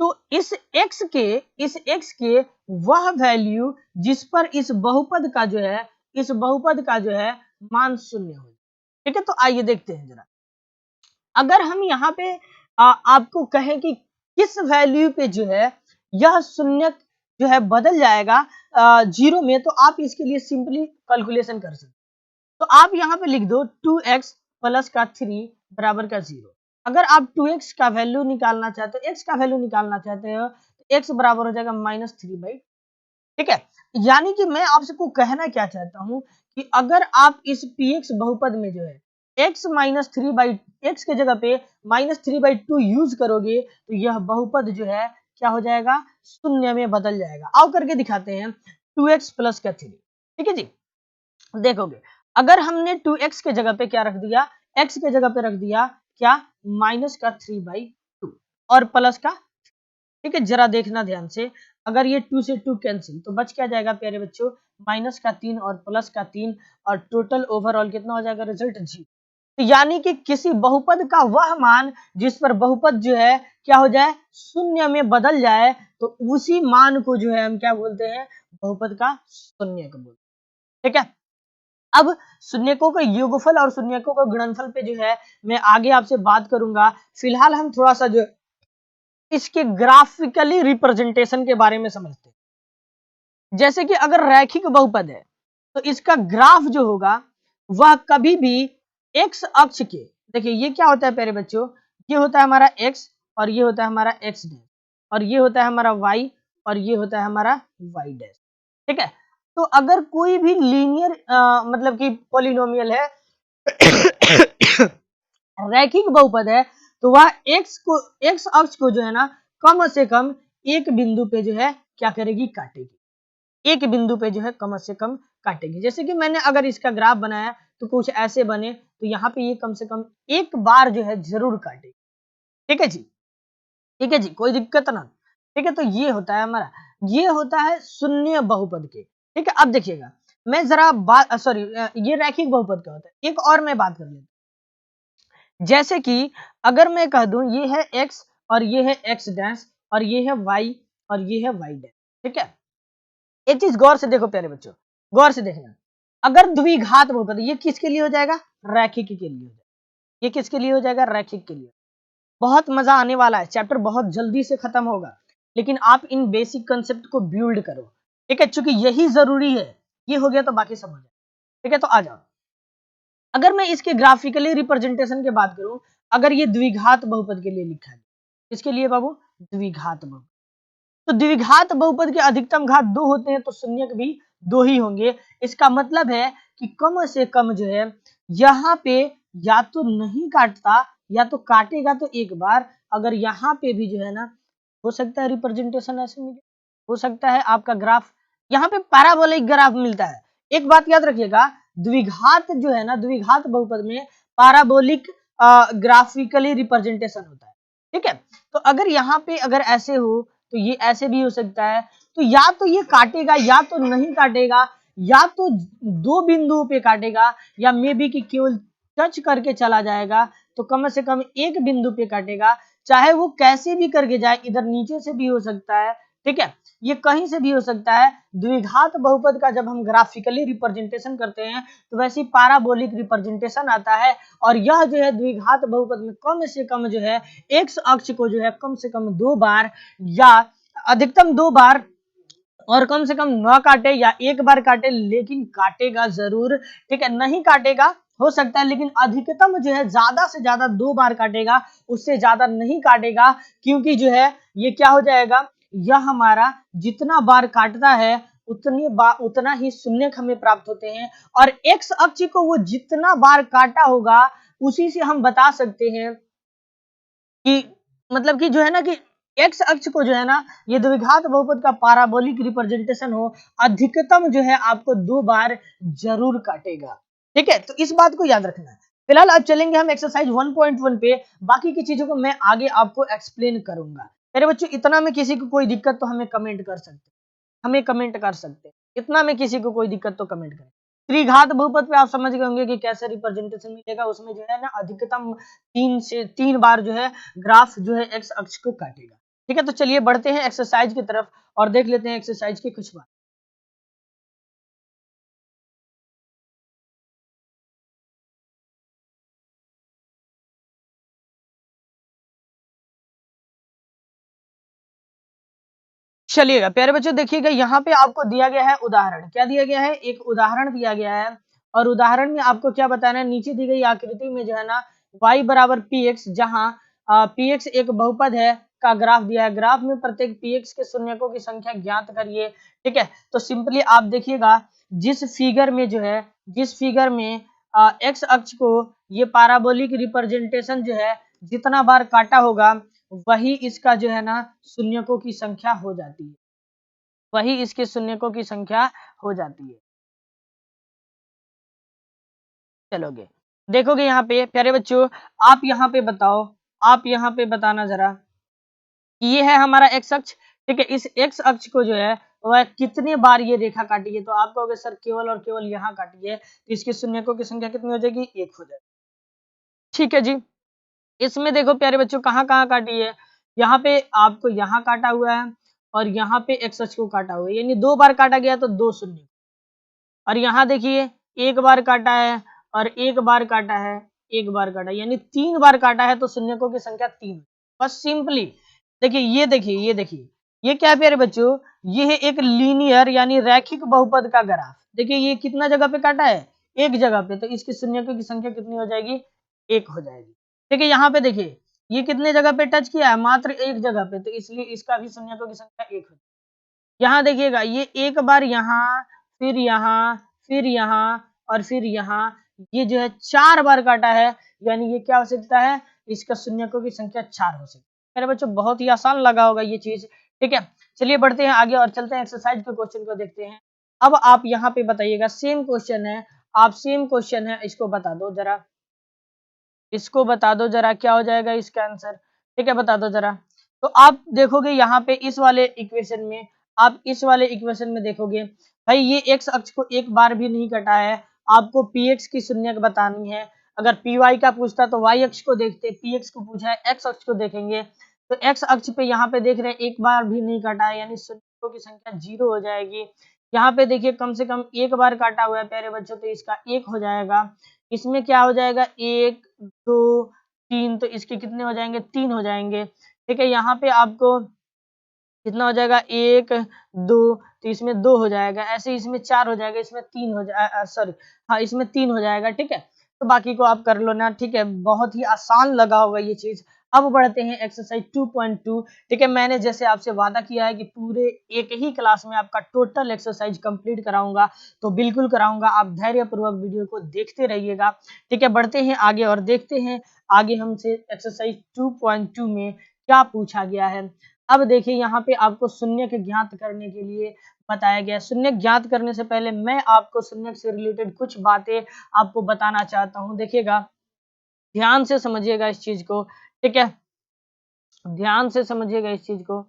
तो इस x के वह वैल्यू जिस पर इस बहुपद का जो है, इस बहुपद का जो है मान 0 हो। ठीक है, तो आइए देखते हैं जरा, अगर हम यहाँ पे आपको कहें कि किस वैल्यू पे जो है यह शून्य जो है बदल जाएगा 0 में, तो आप इसके लिए सिंपली कैलकुलेशन कर सकते। तो आप यहाँ पे लिख दो 2x प्लस का 3 बराबर का 0। अगर आप 2x का वैल्यू निकालना चाहते हो, x का वैल्यू निकालना चाहते हो, तो x बराबर हो जाएगा -3/। ठीक है, यानी कि मैं आपको कहना क्या चाहता हूं कि अगर आप इस px बहुपद में जो है x -3/, x के जगह पे -3/2 यूज करोगे, तो यह बहुपद जो है क्या हो जाएगा, शून्य में बदल जाएगा। आओ करके दिखाते हैं 2x प्लस का 3। ठीक है जी, देखोगे अगर हमने 2x के जगह पे क्या रख दिया, x के जगह पे रख दिया क्या, माइनस का 3/2 और प्लस का, ठीक है जरा देखना ध्यान से, अगर ये 2 से 2 कैंसिल तो बच क्या जाएगा प्यारे बच्चों, माइनस का 3 और प्लस का 3 और टोटल ओवरऑल कितना हो जाएगा, रिजल्ट 0। तो यानी कि किसी बहुपद का वह मान जिस पर बहुपद जो है क्या हो जाए, शून्य में बदल जाए, तो उसी मान को जो है हम क्या बोलते हैं, बहुपद का शून्यक बोलते हैं। ठीक है, अब शून्यकों का योगफल और शून्यकों का गुणनफल पे जो है मैं आगे आपसे बात करूंगा। फिलहाल हम थोड़ा सा जो इसके ग्राफिकली रिप्रेजेंटेशन के बारे में समझते हैं। जैसे कि अगर रैखिक बहुपद है तो इसका ग्राफ जो होगा वह कभी भी एक्स अक्ष के, देखिए ये क्या होता है प्यारे बच्चों, ये होता है हमारा एक्स और ये होता है हमारा एक्स डैश और ये होता है हमारा वाई और ये होता है हमारा वाई डैश। ठीक है, तो अगर कोई भी लीनियर मतलब कि पॉलिनोमियल है रैखिक बहुपद है तो वह एक्स अक्ष को जो है ना कम से कम एक बिंदु पे जो है क्या करेगी, काटेगी, एक बिंदु पे जो है कम से कम काटेगी। जैसे कि मैंने अगर इसका ग्राफ बनाया तो कुछ ऐसे बने, तो यहाँ पे ये कम से कम एक बार जो है जरूर काटेगी। ठीक है जी, ठीक है जी, कोई दिक्कत ना। ठीक है, तो ये होता है हमारा, ये होता है शून्य बहुपद के। ठीक है, अब देखिएगा मैं जरा बात, सॉरी ये रैखिक बहुपद का होता है। एक और मैं बात कर लेता हूं, जैसे कि अगर मैं कह दूं ये है x और ये है x डैश और ये है y और ये है y डैश। ठीक है, एक चीज गौर से देखो प्यारे बच्चों, गौर से देखना, अगर द्विघात बहुपद ये किसके लिए हो जाएगा, रैखिक के लिए हो जाएगा। ये किसके लिए हो जाएगा, रैखिक के लिए। बहुत मजा आने वाला है, चैप्टर बहुत जल्दी से खत्म होगा, लेकिन आप इन बेसिक कंसेप्ट को बिल्ड करो। ठीक है, चूंकि यही जरूरी है, ये हो गया तो बाकी सब हो जाए। ठीक है, तो आ जाओ, अगर मैं इसके ग्राफिकली रिप्रेजेंटेशन की बात करूं, अगर ये द्विघात बहुपद के लिए लिखा है, इसके लिए बाबू द्विघात बहुपद, तो द्विघात बहुपद के अधिकतम घात 2 होते हैं तो शून्यक भी 2 ही होंगे। इसका मतलब है कि कम से कम जो है यहाँ पे या तो नहीं काटता या तो काटेगा तो एक बार, अगर यहाँ पे भी जो है ना हो सकता है रिप्रेजेंटेशन ऐसे मिले, हो सकता है आपका ग्राफ यहाँ पे पैराबोलिक ग्राफ मिलता है। एक बात याद रखिएगा, द्विघात जो है ना, द्विघात बहुपद में पैराबोलिक ग्राफिकली रिप्रेजेंटेशन होता है। ठीक है, तो अगर यहाँ पे अगर ऐसे हो तो ये ऐसे भी हो सकता है, तो या तो ये काटेगा या तो नहीं काटेगा, या तो दो बिंदुओं पे काटेगा या मे बी कि केवल टच करके चला जाएगा, तो कम से कम एक बिंदु पे काटेगा, चाहे वो कैसे भी करके जाए, इधर नीचे से भी हो सकता है। ठीक है, ये कहीं से भी हो सकता है। द्विघात बहुपद का जब हम ग्राफिकली रिप्रेजेंटेशन करते हैं तो वैसे पैराबोलिक रिप्रेजेंटेशन आता है, और यह जो है द्विघात बहुपद में कम से कम जो है एक्स अक्ष को जो है कम से कम 2 बार या अधिकतम 2 बार और कम से कम न काटे या एक बार काटे, लेकिन काटेगा जरूर। ठीक है, नहीं काटेगा हो सकता है, लेकिन अधिकतम जो है ज्यादा से ज्यादा 2 बार काटेगा, उससे ज्यादा नहीं काटेगा, क्योंकि जो है ये क्या हो जाएगा, यह हमारा जितना बार काटता है उतना ही शून्यक हमें प्राप्त होते हैं, और एक्स अक्ष को वो जितना बार काटा होगा उसी से हम बता सकते हैं कि मतलब कि जो है ना कि एक्स अक्ष को जो है ना ये द्विघात बहुपद का पैराबोलिक रिप्रेजेंटेशन हो, अधिकतम जो है आपको 2 बार जरूर काटेगा। ठीक है, तो इस बात को याद रखना है। फिलहाल अब चलेंगे हम एक्सरसाइज 1.1 पे, बाकी की चीजों को मैं आगे आपको एक्सप्लेन करूंगा। मेरे बच्चों इतना में किसी को कोई दिक्कत तो हमें कमेंट कर सकते, हमें कमेंट कर सकते, इतना में किसी को कोई दिक्कत तो कमेंट करें। त्रिघात बहुपद पे आप समझ गए होंगे कि कैसे रिप्रेजेंटेशन मिलेगा, उसमें जो है ना अधिकतम 3 बार जो है ग्राफ जो है एक्स अक्ष को काटेगा। ठीक है, तो चलिए बढ़ते हैं एक्सरसाइज की तरफ और देख लेते हैं एक्सरसाइज की कुछ बात। चलिएगा प्यारे बच्चों, देखिएगा यहाँ पे आपको दिया गया है उदाहरण, क्या दिया गया है, एक उदाहरण दिया गया है, और उदाहरण में आपको क्या बताना है, नीचे दी गई आकृति में जो है ना y बराबर px, जहाँ px एक बहुपद है का ग्राफ दिया है, ग्राफ में प्रत्येक px के शून्यकों की संख्या ज्ञात करिए। ठीक है, तो सिंपली आप देखिएगा जिस फिगर में जो है, जिस फिगर में x अक्ष को ये पैराबोलिक रिप्रेजेंटेशन जो है जितना बार काटा होगा वही इसका जो है ना शून्यकों की संख्या हो जाती है, वही इसके शून्यकों की संख्या हो जाती है। चलोगे देखोगे यहाँ पे प्यारे बच्चों, आप यहाँ पे बताओ, आप यहाँ पे बताना जरा, ये है हमारा एक्स अक्ष, ठीक है। इस एक्स अक्ष को जो है वह कितने बार ये रेखा काटी है, तो आप कहोगे सर केवल और केवल यहाँ काटी है, तो इसके शून्यकों की संख्या कितनी हो जाएगी, 1 हो जाएगी, ठीक है जी। इसमें देखो प्यारे बच्चों कहाँ कहाँ काटी है, यहाँ पे आपको यहाँ काटा हुआ है और यहाँ पे एक्स अक्ष को काटा हुआ है, यानी 2 बार काटा गया तो 2 शून्य, और यहाँ देखिए 1 बार काटा है और 1 बार काटा है, 1 बार काटा, यानी 3 बार काटा है, तो शून्यकों की संख्या 3। बस सिंपली देखिए, ये देखिए, ये देखिए, ये क्या है प्यारे बच्चों, ये है एक लीनियर यानी रैखिक बहुपद का ग्राफ। देखिए ये कितना जगह पे काटा है, एक जगह पे, तो इसकी शून्यकों की संख्या कितनी हो जाएगी, 1 हो जाएगी। देखिए यहाँ पे देखिए, ये कितने जगह पे टच किया है, मात्र एक जगह पे, तो इसलिए इसका भी शून्यकों की संख्या 1 हो जाएगी। यहाँ देखिएगा, ये एक बार यहाँ, फिर यहाँ, फिर यहाँ और फिर यहाँ, ये जो है 4 बार काटा है, यानी ये क्या हो सकता है, इसका शून्यकों की संख्या 4 हो सकती है। मेरे बच्चों बहुत ही आसान लगा होगा ये चीज, ठीक है। चलिए बढ़ते हैं आगे और चलते हैं एक्सरसाइज के क्वेश्चन को देखते हैं। अब आप यहाँ पे बताइएगा, सेम क्वेश्चन है, आप सेम क्वेश्चन है, इसको बता दो जरा, इसको बता दो जरा, क्या हो जाएगा इसका आंसर, ठीक है, बता दो जरा। तो आप देखोगे यहाँ पे इस वाले इक्वेशन में, आप इस वाले इक्वेशन में देखोगे भाई, ये एक्स अक्ष को एक बार भी नहीं कटा है, आपको पी एक्स की शून्यक बतानी है। अगर पी वाई का पूछता तो वाई अक्ष को देखते, पी एक्स को पूछा है एक्स अक्ष को देखेंगे, तो एक्स अक्ष पे यहाँ पे देख रहे हैं एक बार भी नहीं काटा है, यानी शून्यकों की संख्या 0 हो जाएगी। यहाँ पे देखिए कम से कम एक बार काटा हुआ है प्यारे बच्चों, तो इसका 1 हो जाएगा। इसमें क्या हो जाएगा, 1 2 3, तो इसके कितने हो जाएंगे, 3 हो जाएंगे, ठीक है। यहाँ पे आपको कितना हो जाएगा, 1 2, तो इसमें 2 हो जाएगा, ऐसे इसमें 4 हो जाएगा, इसमें 3 हो जाएगा, सॉरी हाँ इसमें 3 हो जाएगा, ठीक है। तो बाकी को आप कर लो ना, ठीक है, बहुत ही आसान लगा होगा ये चीज। अब बढ़ते हैं एक्सरसाइज 2.2, ठीक है। मैंने जैसे आपसे वादा किया है कि पूरे एक ही क्लास में आपका टोटल एक्सरसाइज कंप्लीट कराऊंगा, तो बिल्कुल कराऊंगा, आप धैर्यपूर्वक वीडियो को देखते रहिएगा, ठीक है। बढ़ते हैं आगे और देखते हैं आगे हमसे एक्सरसाइज 2.2 में क्या पूछा गया है। अब देखिए यहाँ पे आपको शून्यक ज्ञात करने के लिए बताया गया है। शून्यक ज्ञात करने से पहले मैं आपको शून्यक से रिलेटेड कुछ बातें आपको बताना चाहता हूँ। देखिएगा, ध्यान से समझिएगा इस चीज को, ठीक है, ध्यान से समझिएगा इस चीज को।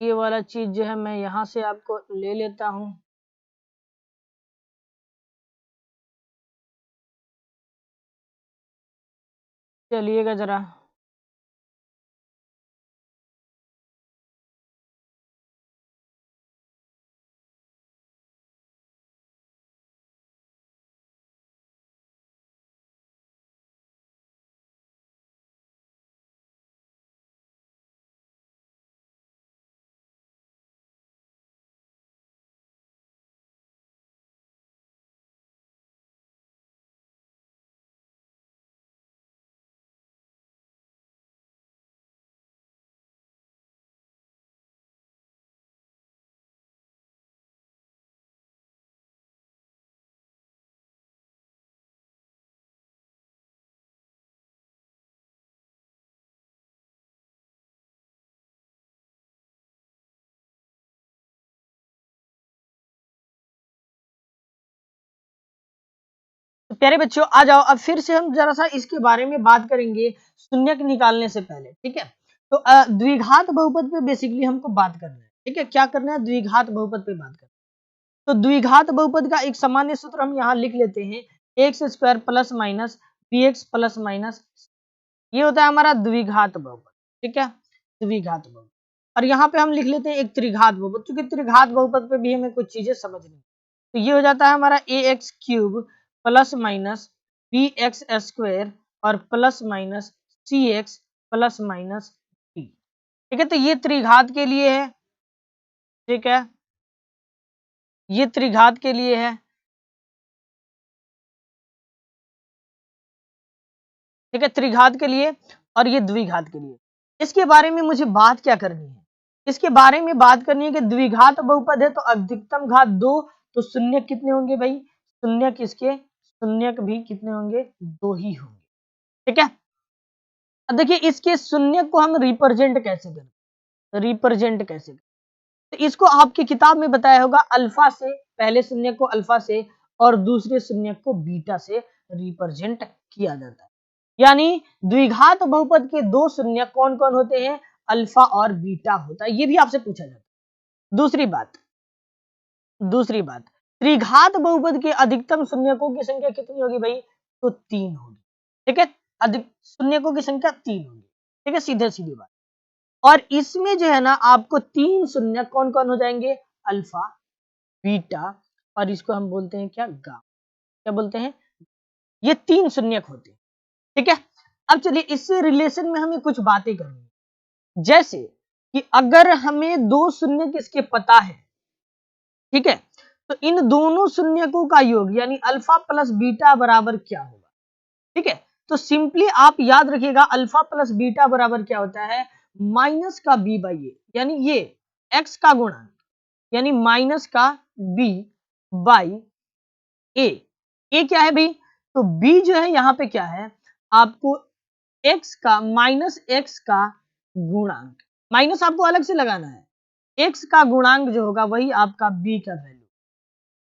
ये वाला चीज जो है मैं यहाँ से आपको ले लेता हूँ। चलिएगा जरा, तो प्यारे बच्चों आ जाओ, अब फिर से हम जरा सा इसके बारे में बात करेंगे शून्यक निकालने से पहले, ठीक है। तो द्विघात बहुपद पे बेसिकली हमको बात करना है, ठीक है, क्या करना है, द्विघात बहुपद पे बात करना है। तो द्विघात बहुपद का एक सामान्य सूत्र हम यहाँ लिख लेते हैं, X square plus minus B x plus minus, ये होता है हमारा द्विघात बहुपद, ठीक है, द्विघात बहुपद। और यहाँ पे हम लिख लेते हैं एक त्रिघात बहुपद, क्योंकि त्रिघात बहुपद पे भी हमें कुछ चीजें समझनी, तो ये हो जाता है हमारा a x cube plus minus B x square और plus minus c x plus minus d, ठीक है। तो ये त्रिघात के लिए है, ठीक है, ये त्रिघात के लिए है, ठीक है, त्रिघात के लिए, और ये द्विघात के लिए। इसके बारे में मुझे बात क्या करनी है, इसके बारे में बात करनी है कि द्विघात बहुपद है तो अधिकतम घात 2, तो शून्य कितने होंगे भाई, शून्य किसके, शून्यक भी कितने होंगे, 2 ही होंगे, ठीक है। अब देखिए इसके शून्य को हम रिप्रेजेंट कैसे करें, तो इसको आपकी किताब में बताया होगा अल्फा से, पहले शून्य को अल्फा से और दूसरे शून्य को बीटा से रिप्रेजेंट किया जाता है। यानी द्विघात बहुपद के दो शून्य कौन कौन होते हैं, अल्फा और बीटा होता है, ये भी आपसे पूछा जाता है। दूसरी बात त्रिघात बहुपद के अधिकतम शून्यकों की संख्या कितनी होगी भाई, तो 3 होगी। ठीक है, अधिक शून्यकों की संख्या 3 होगी। ठीक है, सीधे सीधी बात। और इसमें जो है ना आपको 3 शून्य कौन कौन हो जाएंगे, अल्फा, बीटा और इसको हम बोलते हैं क्या, गामा। क्या बोलते हैं, ये 3 शून्यक होते हैं। ठीक है, अब चलिए इससे रिलेशन में हमें कुछ बातें करनी, जैसे कि अगर हमें दो शून्य किसके पता है, ठीक है, तो इन दोनों शून्यकों का योग यानी अल्फा प्लस बीटा बराबर क्या होगा। ठीक है, तो सिंपली आप याद रखिएगा अल्फा प्लस बीटा बराबर क्या होता है, माइनस का बी बाई ए, यानी ये एक्स का गुणा यानी माइनस का बी बाई ए। ए क्या है भाई, तो बी जो है यहां पे क्या है, आपको एक्स का माइनस एक्स का गुणांक, माइनस आपको अलग से लगाना है, एक्स का गुणांक जो होगा वही आपका बी का वैल्यू,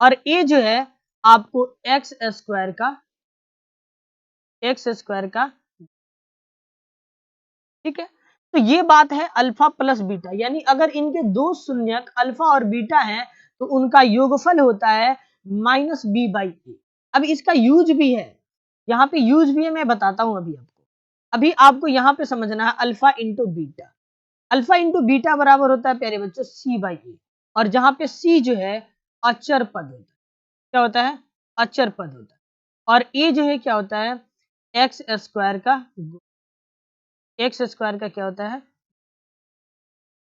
और ए जो है आपको एक्स स्क्वायर का। ठीक है, तो ये बात है अल्फा प्लस बीटा, यानी अगर इनके दो शून्यक अल्फा और बीटा है तो उनका योगफल होता है माइनस बी बाई ए। अब इसका यूज भी है, यहाँ पे यूज भी है, मैं बताता हूं अभी आपको यहाँ पे समझना है alpha into beta. Alpha into beta बराबर होता है प्यारे बच्चों सी बाई ए, और जहां पे सी जो है अचर पद होता है, क्या होता है, अचर पद होता है, और ए जो है क्या होता है, एक्स स्क्वायर का, एक्स स्क्वायर का क्या होता है।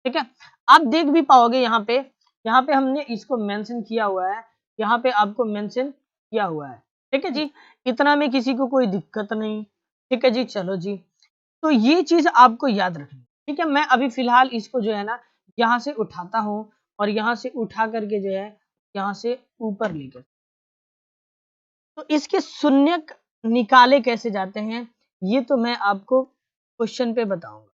ठीक है, आप देख भी पाओगे यहाँ पे हमने इसको मेंशन किया हुआ है, यहाँ पे आपको मेंशन किया हुआ है। ठीक है जी, इतना में किसी को कोई दिक्कत नहीं। ठीक है जी, चलो जी, तो ये चीज आपको याद रखनी। ठीक है, मैं अभी फिलहाल इसको जो है ना यहाँ से उठाता हूँ और यहाँ से उठा करके जो है यहाँ से ऊपर लेकर, तो इसके शून्यक निकाले कैसे जाते हैं ये तो मैं आपको क्वेश्चन पे बताऊंगा।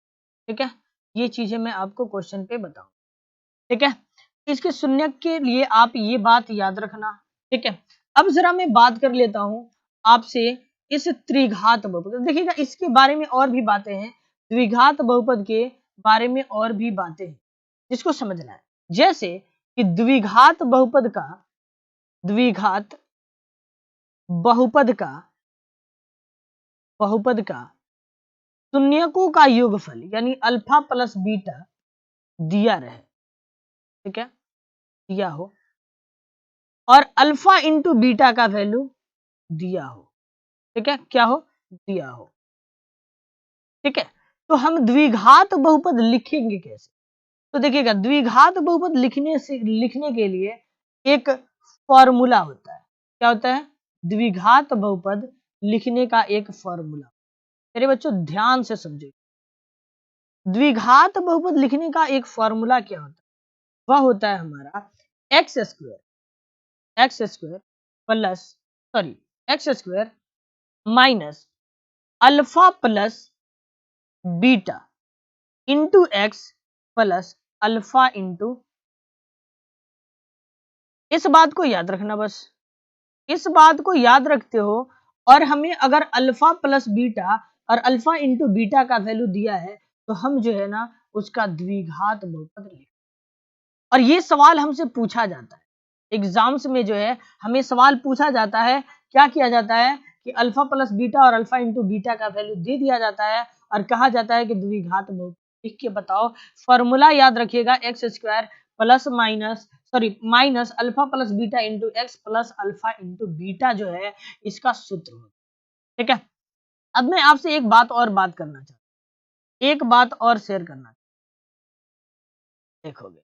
ठीक है, ये चीजें मैं आपको क्वेश्चन पे बताऊंगा। ठीक है, इसके शून्यक के लिए आप ये बात याद रखना। ठीक है, अब जरा मैं बात कर लेता हूं आपसे इस त्रिघात बहुपद, देखिएगा इसके बारे में और भी बातें हैं, द्विघात बहुपद के बारे में और भी बातें हैं जिसको समझना है। जैसे कि द्विघात बहुपद का शून्यकों का योगफल यानी अल्फा प्लस बीटा दिया रहे, ठीक है, दिया हो, और अल्फा इंटू बीटा का वैल्यू दिया हो। ठीक है, क्या हो, दिया हो। ठीक है, तो हम द्विघात बहुपद लिखेंगे कैसे, तो देखिएगा द्विघात बहुपद लिखने के लिए एक फॉर्मूला होता है। क्या होता है, द्विघात बहुपद लिखने का एक फॉर्मूला। मेरे बच्चों ध्यान से समझिए, द्विघात बहुपद लिखने का एक फॉर्मूला क्या होता है, वह होता है हमारा x square plus x square minus alpha plus beta into x plus alpha into, इस बात को याद रखना, बस इस बात को याद रखते हो। और हमें अगर अल्फा प्लस बीटा और अल्फा इंटू बीटा का वैल्यू दिया है तो हम जो है ना उसका द्विघात बहुपद लिख, और ये सवाल हमसे पूछा जाता है एग्जाम्स में, जो है हमें सवाल पूछा जाता है, क्या किया जाता है कि अल्फा प्लस बीटा और अल्फा इंटू बीटा का वैल्यू दे दिया जाता है और कहा जाता है कि द्विघात बहुपद लिख के बताओ। फॉर्मूला याद रखिएगा, x square plus minus alpha plus beta into x plus alpha into beta जो है इसका सूत्र हो। ठीक है, अब मैं आपसे एक बात और बात करना चाहता हूं, एक बात और शेयर करना देखोगे,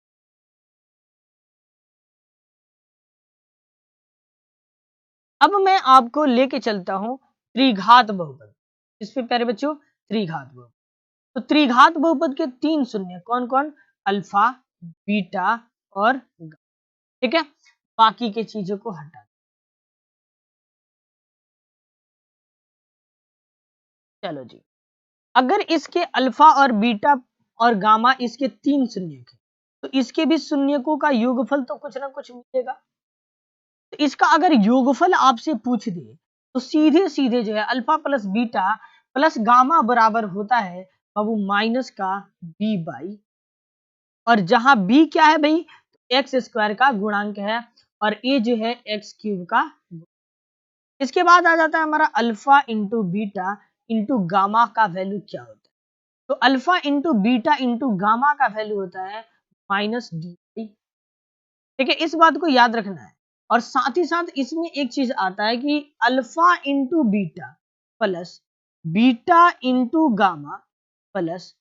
अब मैं आपको लेके चलता हूं त्रिघात बहुपद। इस पे प्यारे बच्चों त्रिघात बहुपद, तो त्रिघात बहुपद के 3 शून्य कौन कौन, अल्फा, बीटा और गामा। ठीक है, बाकी के चीजों को हटा, चलो जी, अगर इसके अल्फा और बीटा और गामा इसके 3 शून्यक है तो इसके भी शून्यकों का योगफल तो कुछ ना कुछ मिलेगा। तो इसका अगर योगफल आपसे पूछ दे तो सीधे सीधे जो है alpha plus beta plus gamma बराबर होता है बाबू माइनस का बी बाई, और जहां बी क्या है भाई, एक्स स्क्वायर का गुणांक है और ए जो है एक्स क्यूब का। इसके बाद आ जाता है हमारा alpha into beta into gamma का वैल्यू क्या होता है। तो alpha into beta into gamma का वैल्यू होता है माइनस डी। ठीक है, इस बात को याद रखना है। और साथ ही साथ इसमें एक चीज आता है कि alpha into beta plus beta into gamma plus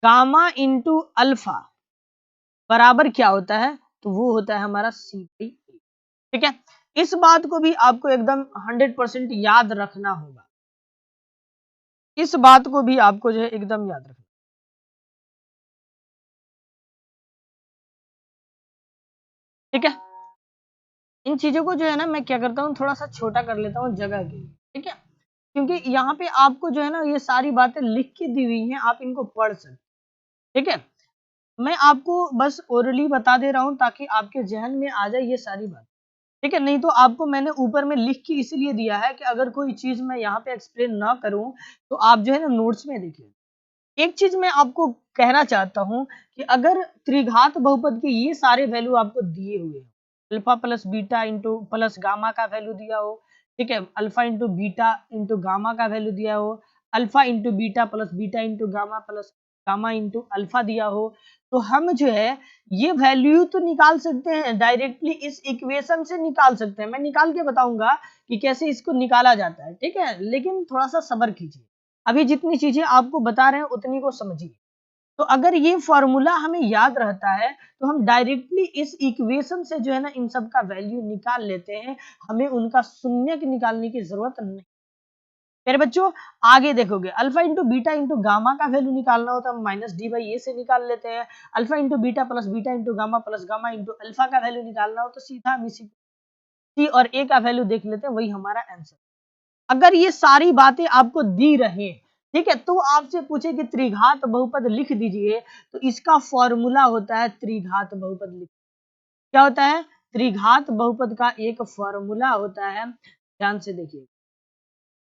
gamma into alpha बराबर क्या होता है, तो वो होता है हमारा सी बाई ए। ठीक है, इस बात को भी आपको एकदम 100% याद रखना होगा। इस बात को भी आपको जो है एकदम याद रखना। ठीक है, इन चीजों को जो है ना मैं क्या करता हूँ थोड़ा सा छोटा कर लेता हूँ जगह के लिए। ठीक है, क्योंकि यहाँ पे आपको जो है ना ये सारी बातें लिख के दी हुई हैं, आप इनको पढ़ सकते। ठीक है, मैं आपको बस ओरली बता दे रहा हूँ ताकि आपके जहन में आ जाए ये सारी बात। ठीक है, नहीं तो आपको मैंने ऊपर में लिख के इसलिए दिया है कि अगर कोई चीज मैं यहाँ पे एक्सप्लेन ना करूँ तो आप जो है ना नोट्स में देखिए। एक चीज मैं आपको कहना चाहता हूं कि अगर त्रिघात बहुपद के ये सारे वैल्यू आपको दिए हुए हैं, alpha plus beta into plus gamma का वैल्यू दिया हो, ठीक है, alpha into beta into gamma का वैल्यू दिया हो, alpha into beta plus beta into gamma plus gamma into alpha दिया हो, तो हम जो है ये वैल्यू तो निकाल सकते हैं, डायरेक्टली इस इक्वेशन से निकाल सकते हैं। मैं निकाल के बताऊंगा कि कैसे इसको निकाला जाता है। ठीक है, लेकिन थोड़ा सा सब्र कीजिए, अभी जितनी चीजें आपको बता रहे हैं उतनी को समझिए। तो अगर ये फॉर्मूला हमें याद रहता है तो हम डायरेक्टली इस इक्वेशन से जो है ना इन सब का वैल्यू निकाल लेते हैं, हमें उनका शून्यक निकालने की जरूरत नहीं। मेरे बच्चों आगे देखोगे, alpha into beta into gamma का वैल्यू निकालना हो तो हम माइनस डी बाई ए से निकाल लेते हैं। Alpha into beta plus beta into gamma plus gamma into alpha का वैल्यू निकालना हो तो सीधा हम इसी सी और ए का वैल्यू देख लेते हैं, वही हमारा आंसर। अगर ये सारी बातें आपको दी रहे, ठीक है, तो आपसे पूछे कि त्रिघात बहुपद लिख दीजिए, तो इसका फॉर्मूला होता है त्रिघात बहुपद लिख। क्या होता है, त्रिघात बहुपद का एक फॉर्मूला होता है, ध्यान से देखिए।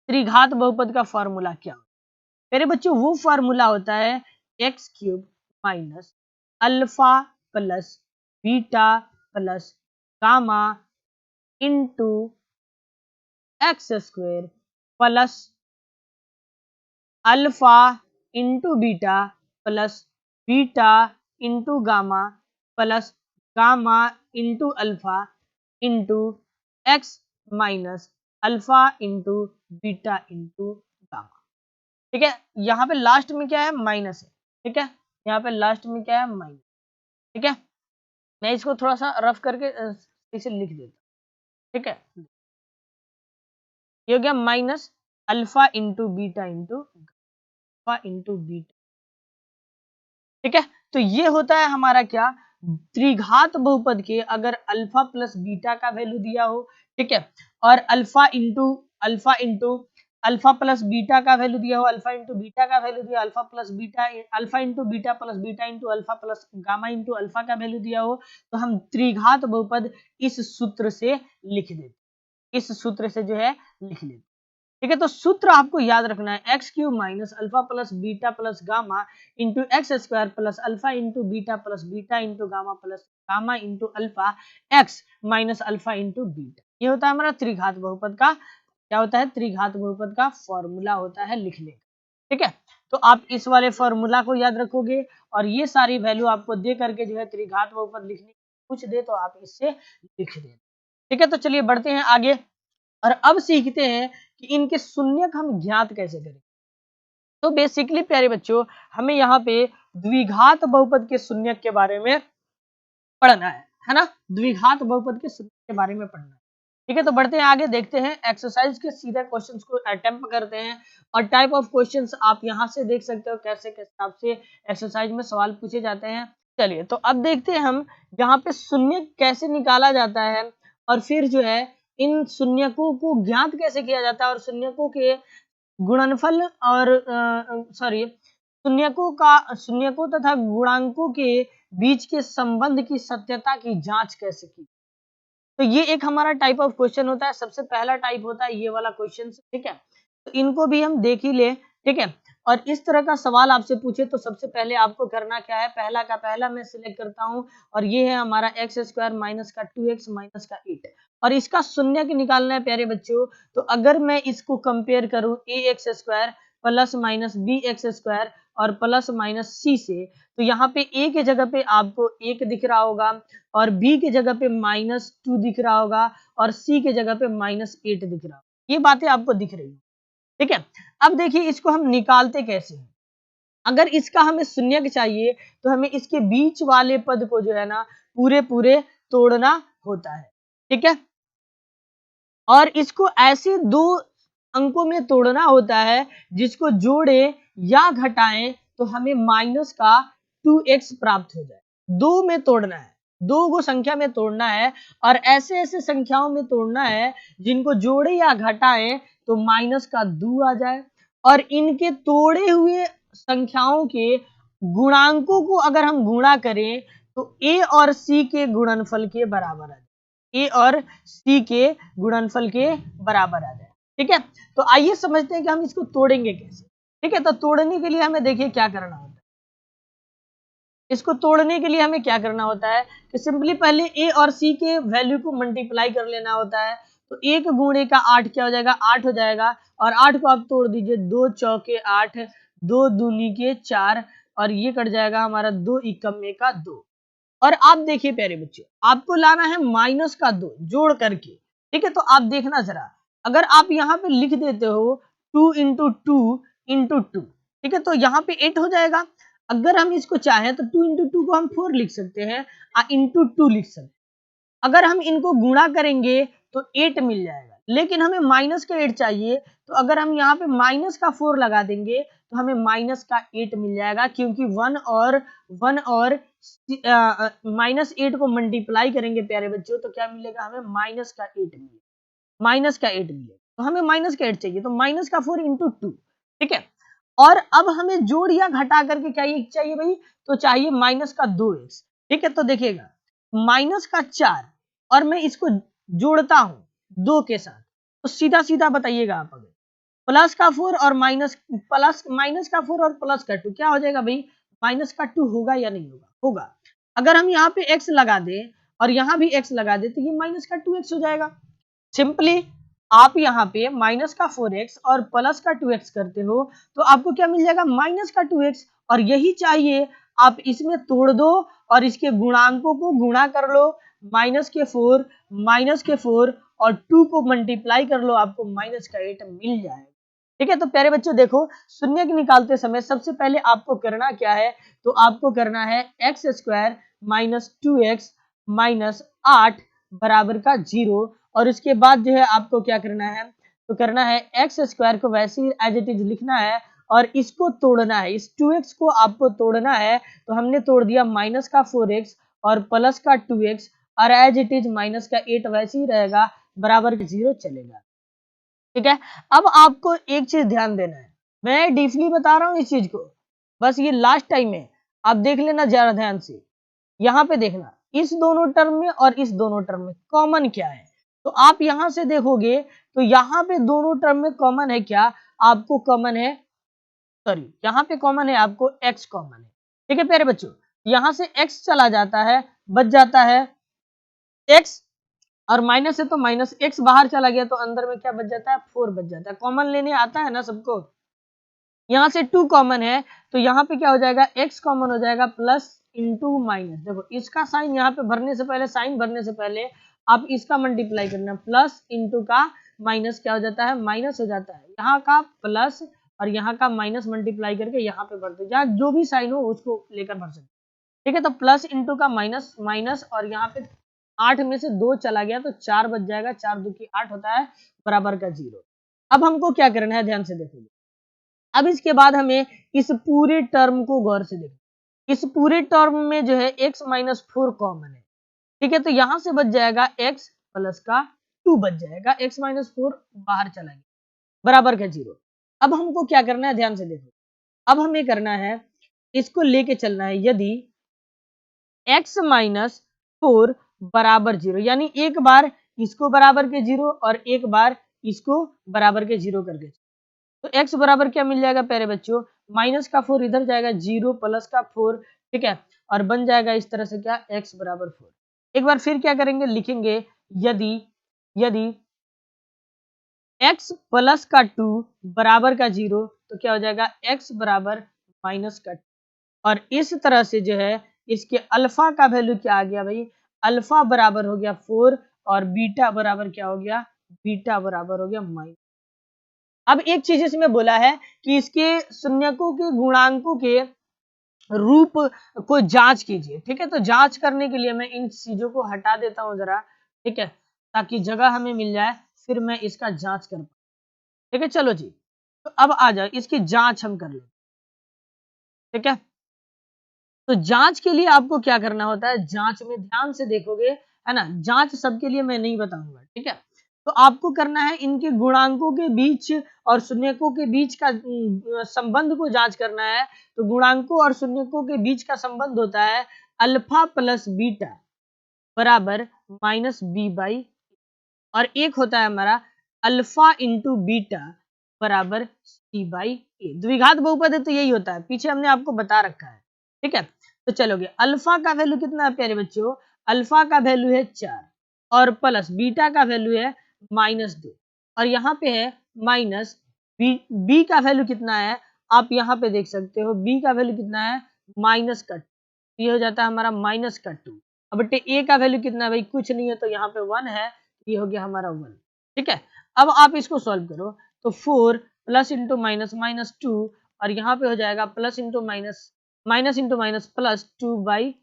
त्रिघात बहुपद का फॉर्मूला क्या होता है मेरे बच्चों, वो फॉर्मूला होता है x cube minus alpha plus beta plus gamma into x square plus alpha into beta plus beta into gamma plus gamma into alpha into x minus alpha into beta into gamma. ठीक है, यहाँ पे last में क्या है, minus है। ठीक है, यहाँ पे लास्ट में क्या है, माइनस। ठीक है, मैं इसको थोड़ा सा रफ करके इसे लिख देता हूँ। ठीक है, ये हो गया minus alpha into beta into into beta. ठीक है, तो ये होता है हमारा क्या, त्रिघात बहुपद के अगर अल्फा प्लस बीटा का वैल्यू दिया हो, ठीक है, और alpha into alpha plus beta का वैल्यू दिया हो, अल्फा इंटू बीटा का वैल्यू दिया, alpha plus beta alpha into beta plus beta into alpha plus gamma into alpha का वैल्यू दिया हो, तो हम त्रिघात बहुपद इस सूत्र से लिख देते, इस सूत्र से जो है लिख लेते। ठीक है, तो सूत्र आपको याद रखना है x cube minus alpha plus beta plus gamma into x square plus alpha into beta into gamma into alpha x minus alpha into beta. ये होता है हमारा त्रिघात बहुपद का, क्या होता है, त्रिघात बहुपद का फॉर्मूला होता है लिखने का। ठीक है, तो आप इस वाले फॉर्मूला को याद रखोगे और ये सारी वैल्यू आपको दे करके जो है त्रिघात बहुपद लिखने कुछ दे तो आप इससे लिख दें। ठीक है, तो चलिए बढ़ते हैं आगे और अब सीखते हैं कि इनके शून्यक हम ज्ञात कैसे करें। तो बेसिकली प्यारे बच्चों हमें यहाँ पे द्विघात बहुपद के शून्यक के बारे में पढ़ना है ना, द्विघात बहुपद के शून्यक के बारे में पढ़ना है। ठीक है, तो बढ़ते हैं आगे, देखते हैं एक्सरसाइज के सीधे क्वेश्चंस को अटेम्प्ट करते हैं और टाइप ऑफ क्वेश्चंस आप यहाँ से देख सकते हो कैसे किस हिसाब से एक्सरसाइज में सवाल पूछे जाते हैं। चलिए तो अब देखते हैं हम यहाँ पे शून्यक कैसे निकाला जाता है और फिर जो है इन शून्यकों को ज्ञात कैसे किया जाता है और शून्यकों के गुणनफल और शून्यकों तथा गुणांकों के बीच के संबंध की सत्यता की जांच कैसे की। तो ये एक हमारा टाइप ऑफ क्वेश्चन होता है। सबसे पहला टाइप होता है ये वाला क्वेश्चन, ठीक है। तो इनको भी हम देख ही ले, ठीक है। और इस तरह का सवाल आपसे पूछे तो सबसे पहले आपको करना क्या है, पहला का पहला मैं सिलेक्ट करता हूं और ये है हमारा एक्स स्क्वायर माइनस का 2x माइनस का 8 और इसका शून्य की निकालना है प्यारे बच्चों। तो अगर मैं इसको कंपेयर करूं a x square plus minus B x square और प्लस माइनस सी से, तो यहाँ पे ए के जगह पे आपको 1 दिख रहा होगा और बी के जगह पे -2 दिख रहा होगा और सी के जगह पे -8 दिख रहा होगा। ये बातें आपको दिख रही है, ठीक है। अब देखिए इसको हम निकालते कैसे हैं। अगर इसका हमें शून्य चाहिए तो हमें इसके बीच वाले पद को जो है ना पूरे पूरे तोड़ना होता है, ठीक है। और इसको ऐसे दो अंकों में तोड़ना होता है जिसको जोड़े या घटाएं तो हमें माइनस का 2x प्राप्त हो जाए। दो में तोड़ना है, दो गो संख्या में तोड़ना है और ऐसे ऐसे संख्याओं में तोड़ना है जिनको जोड़े या घटाएं तो माइनस का 2 आ जाए और इनके तोड़े हुए संख्याओं के गुणांकों को अगर हम गुणा करें तो a और c के गुणनफल के बराबर आ जाए, ए और सी के गुणनफल के बराबर आ जाए, ठीक है। तो आइए समझते हैं कि हम इसको तोड़ेंगे कैसे, ठीक है। तो तोड़ने के लिए हमें देखिए क्या करना होता है। इसको तोड़ने के लिए हमें क्या करना होता है कि सिंपली पहले ए और सी के वैल्यू को मल्टीप्लाई कर लेना होता है। तो 1 गुणे का 8 क्या हो जाएगा, 8 हो जाएगा और 8 को आप तोड़ दीजिए, 2 चौके 8, 2 दूनी के 4 और ये कट जाएगा हमारा 2 इक्कम का 2। और आप देखिए प्यारे बच्चों, आपको लाना है माइनस का 2 जोड़ करके, ठीक है। तो आप देखना जरा, अगर आप यहाँ पे लिख देते हो 2 इंटू 2 इंटू 2, ठीक है, तो यहाँ पे 8 हो जाएगा। अगर हम इसको चाहें तो 2 इंटू 2 को हम 4 लिख सकते हैं, इंटू 2 लिख सकते हैं। अगर हम इनको गुणा करेंगे तो 8 मिल जाएगा, लेकिन हमें माइनस का 8 चाहिए। तो अगर हम यहाँ पे माइनस का 4 लगा देंगे तो हमें माइनस का 8 मिल जाएगा, क्योंकि 1 और -8 को मल्टीप्लाई करेंगे प्यारे बच्चों तो क्या मिलेगा, हमें माइनस का 8 मिलेगा, माइनस का 8 मिलेगा। तो हमें माइनस का 8 चाहिए, तो माइनस का 4 इंटू 2, ठीक है। और अब हमें जोड़ या घटा करके क्या चाहिए भाई, तो चाहिए माइनस का 2x, ठीक है। तो देखिएगा माइनस का 4 और मैं इसको जोड़ता हूं 2 के साथ, तो सीधा सीधा बताइएगा आप, अगर प्लस का 4 और माइनस का 4 और प्लस का 2 क्या हो जाएगा भाई, माइनस का 2 होगा या नहीं होगा, होगा। अगर हम यहाँ पे x लगा दें और यहाँ भी x लगा दें तो ये माइनस का 2x हो जाएगा। सिंपली आप यहाँ पे माइनस का 4x और प्लस का 2x करते हो तो आपको क्या मिल जाएगा, माइनस का 2x। और यही चाहिए, आप इसमें तोड़ दो और इसके गुणांकों को गुणा कर लो, माइनस के 4 और 2 को मल्टीप्लाई कर लो, आपको माइनस का 8 मिल जाएगा, ठीक है। तो प्यारे बच्चों देखो, शून्य की निकालते समय सबसे पहले आपको करना क्या है, तो आपको करना है x square minus 2x minus 8 बराबर का 0 और उसके बाद जो है आपको क्या करना है, तो करना है एक्स स्क्वायर को वैसे ही एज इट इज लिखना है और इसको तोड़ना है, इस 2x को आपको तोड़ना है। तो हमने तोड़ दिया माइनस का 4x और प्लस का 2x और एज इट इज माइनस का 8 वैसे ही रहेगा, बराबर का 0 चलेगा, ठीक है। अब आपको एक चीज ध्यान देना है, मैं डीपली बता रहा हूं इस चीज को, बस ये लास्ट टाइम है, आप देख लेना जरा ध्यान से। यहाँ पे देखना, इस दोनों टर्म में और इस दोनों टर्म में कॉमन क्या है, तो आप यहां से देखोगे तो यहाँ पे दोनों टर्म में कॉमन है क्या, आपको कॉमन है, सॉरी यहाँ पे कॉमन है आपको x कॉमन है, ठीक है प्यारे बच्चों। यहाँ से x चला जाता है, बच जाता है x और माइनस है तो माइनस, x बाहर चला गया तो अंदर में क्या बच जाता है, 4 बच जाता है। कॉमन लेने आता है ना सबको, यहाँ से 2 कॉमन है तो यहाँ पे क्या हो जाएगा, x कॉमन हो जाएगा प्लस इंटू माइनस। देखो इसका साइन यहाँ पे भरने से पहले, साइन भरने से पहले आप इसका मल्टीप्लाई करना, प्लस इंटू का माइनस क्या हो जाता है, माइनस हो जाता है। यहाँ का प्लस और यहाँ का माइनस मल्टीप्लाई करके यहाँ पे भर दो, जहाँ जो भी साइन हो उसको लेकर भर सकते, ठीक है। तो प्लस इंटू का माइनस माइनस और यहाँ पे 8 में से 2 चला गया तो 4 बच जाएगा, 4 2 की 8 होता है, बराबर का 0। अब हमको क्या करना है, ध्यान से देखोगे, अब इसके बाद हमें इस पूरे टर्म को गौर से देखो। इस पूरे टर्म में जो है x माइनस 4 कॉमन है, ठीक है। तो यहां से बच जाएगा x प्लस का 2 बच जाएगा, x माइनस 4 बाहर चला गया, बराबर का 0। अब हमको क्या करना है, ध्यान से देखो, अब हमें करना है, इसको लेके चलना है, यदि x माइनस 4 बराबर 0, यानी एक बार इसको बराबर के 0 और एक बार इसको बराबर के 0 करके, तो x बराबर क्या मिल जाएगा प्यारे बच्चों, माइनस का 4 इधर जाएगा, 0 प्लस का 4, ठीक है, और बन जाएगा इस तरह से क्या, x बराबर 4। एक बार फिर क्या करेंगे, लिखेंगे, यदि यदि x प्लस का 2 बराबर का 0, तो क्या हो जाएगा, x बराबर माइनस का 2। और इस तरह से जो है इसके अल्फा का वैल्यू क्या आ गया भाई, अल्फा बराबर हो गया 4 और बीटा बराबर क्या हो गया, बीटा बराबर हो गया माइनस। अब एक चीज इसमें बोला है कि इसके शून्यकों के गुणांकों के रूप को जांच कीजिए, ठीक है। तो जांच करने के लिए मैं इन चीजों को हटा देता हूं जरा, ठीक है, ताकि जगह हमें मिल जाए, फिर मैं इसका जांच कर पाऊं, ठीक है। चलो जी, तो अब आ जाओ, इसकी जांच हम कर लें, ठीक है। तो जांच के लिए आपको क्या करना होता है, जांच में ध्यान से देखोगे, है ना, जांच सबके लिए मैं नहीं बताऊंगा, ठीक है। तो आपको करना है इनके गुणांकों के बीच और शून्यकों के बीच का संबंध को जांच करना है। तो गुणांकों और शून्यकों के बीच का संबंध होता है अल्फा प्लस बीटा बराबर माइनस बी बाई, और एक होता है हमारा अल्फा इंटू बीटा बराबर सी बाई ए। द्विघात बहुपद है तो यही होता है, पीछे हमने आपको बता रखा है, ठीक है। तो चलोगे, अल्फा का वैल्यू कितना है प्यारे बच्चों, अल्फा का वैल्यू है 4 और प्लस बीटा का वैल्यू है -2, और यहाँ पे है माइनस बी का वैल्यू कितना है, आप यहाँ पे देख सकते हो, बी का वैल्यू कितना है, माइनस का 2, ये हो जाता है हमारा माइनस का 2। अब बेटे ए का वैल्यू कितना है भाई, कुछ नहीं है, तो यहाँ पे 1 है, ये हो गया हमारा 1, ठीक है। अब आप इसको सॉल्व करो, तो 4 प्लस इंटू माइनस माइनस 2, और यहाँ पे हो जाएगा plus into minus minus into minus plus 2 by,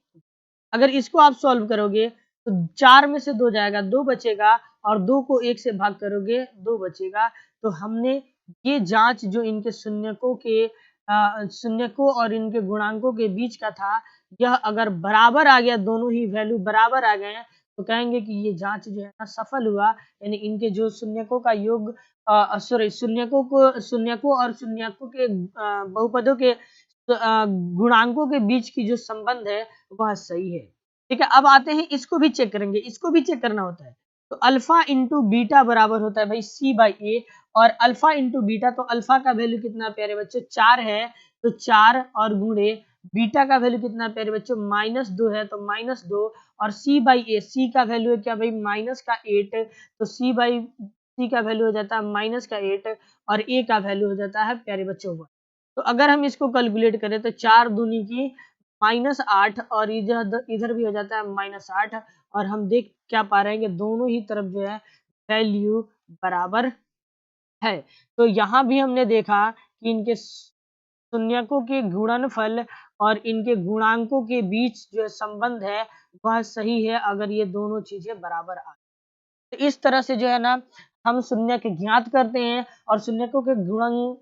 अगर इसको आप सॉल्व करोगे तो 4 में से 2 जाएगा, 2 बचेगा, और 2 को 1 से भाग करोगे 2 बचेगा। तो हमने ये जांच जो इनके शून्यकों और इनके गुणांकों के बीच का था, यह अगर बराबर आ गया, दोनों ही वैल्यू बराबर आ गए हैं, तो कहेंगे कि ये जांच जो है ना सफल हुआ, यानी इनके जो शून्यकों का योग, सॉरी, शून्यकों और शून्यकों के बहुपदों के गुणांकों के बीच की जो संबंध है वह सही है, ठीक है। अब आते हैं, इसको भी चेक करेंगे, इसको भी चेक करना होता है। तो अल्फा इंटू बीटा बराबर होता है भाई सी बाई ए, और अल्फा इंटू बीटा, तो अल्फा का वैल्यू कितना प्यारे बच्चों, 4 है, तो 4 और गुणे बीटा का वैल्यू कितना प्यारे बच्चों, -2 है, तो -2, और सी बाई ए, सी का वैल्यू है क्या भाई, माइनस का 8, तो सी का वैल्यू हो जाता है माइनस का 8, और ए का वैल्यू हो जाता है प्यारे बच्चों 1। तो अगर हम इसको कैलकुलेट करें तो 4 दूनी की -8, और इधर इधर भी हो जाता है -8, और हम देख क्या पा रहे हैं कि दोनों ही तरफ जो है वैल्यू बराबर है। तो यहाँ भी हमने देखा कि इनके शून्यकों के गुणनफल और इनके गुणांकों के बीच जो संबंध है वह सही है, अगर ये दोनों चीजें बराबर आ। तो इस तरह से जो है ना हम शून्य के ज्ञात करते हैं और शून्यकों के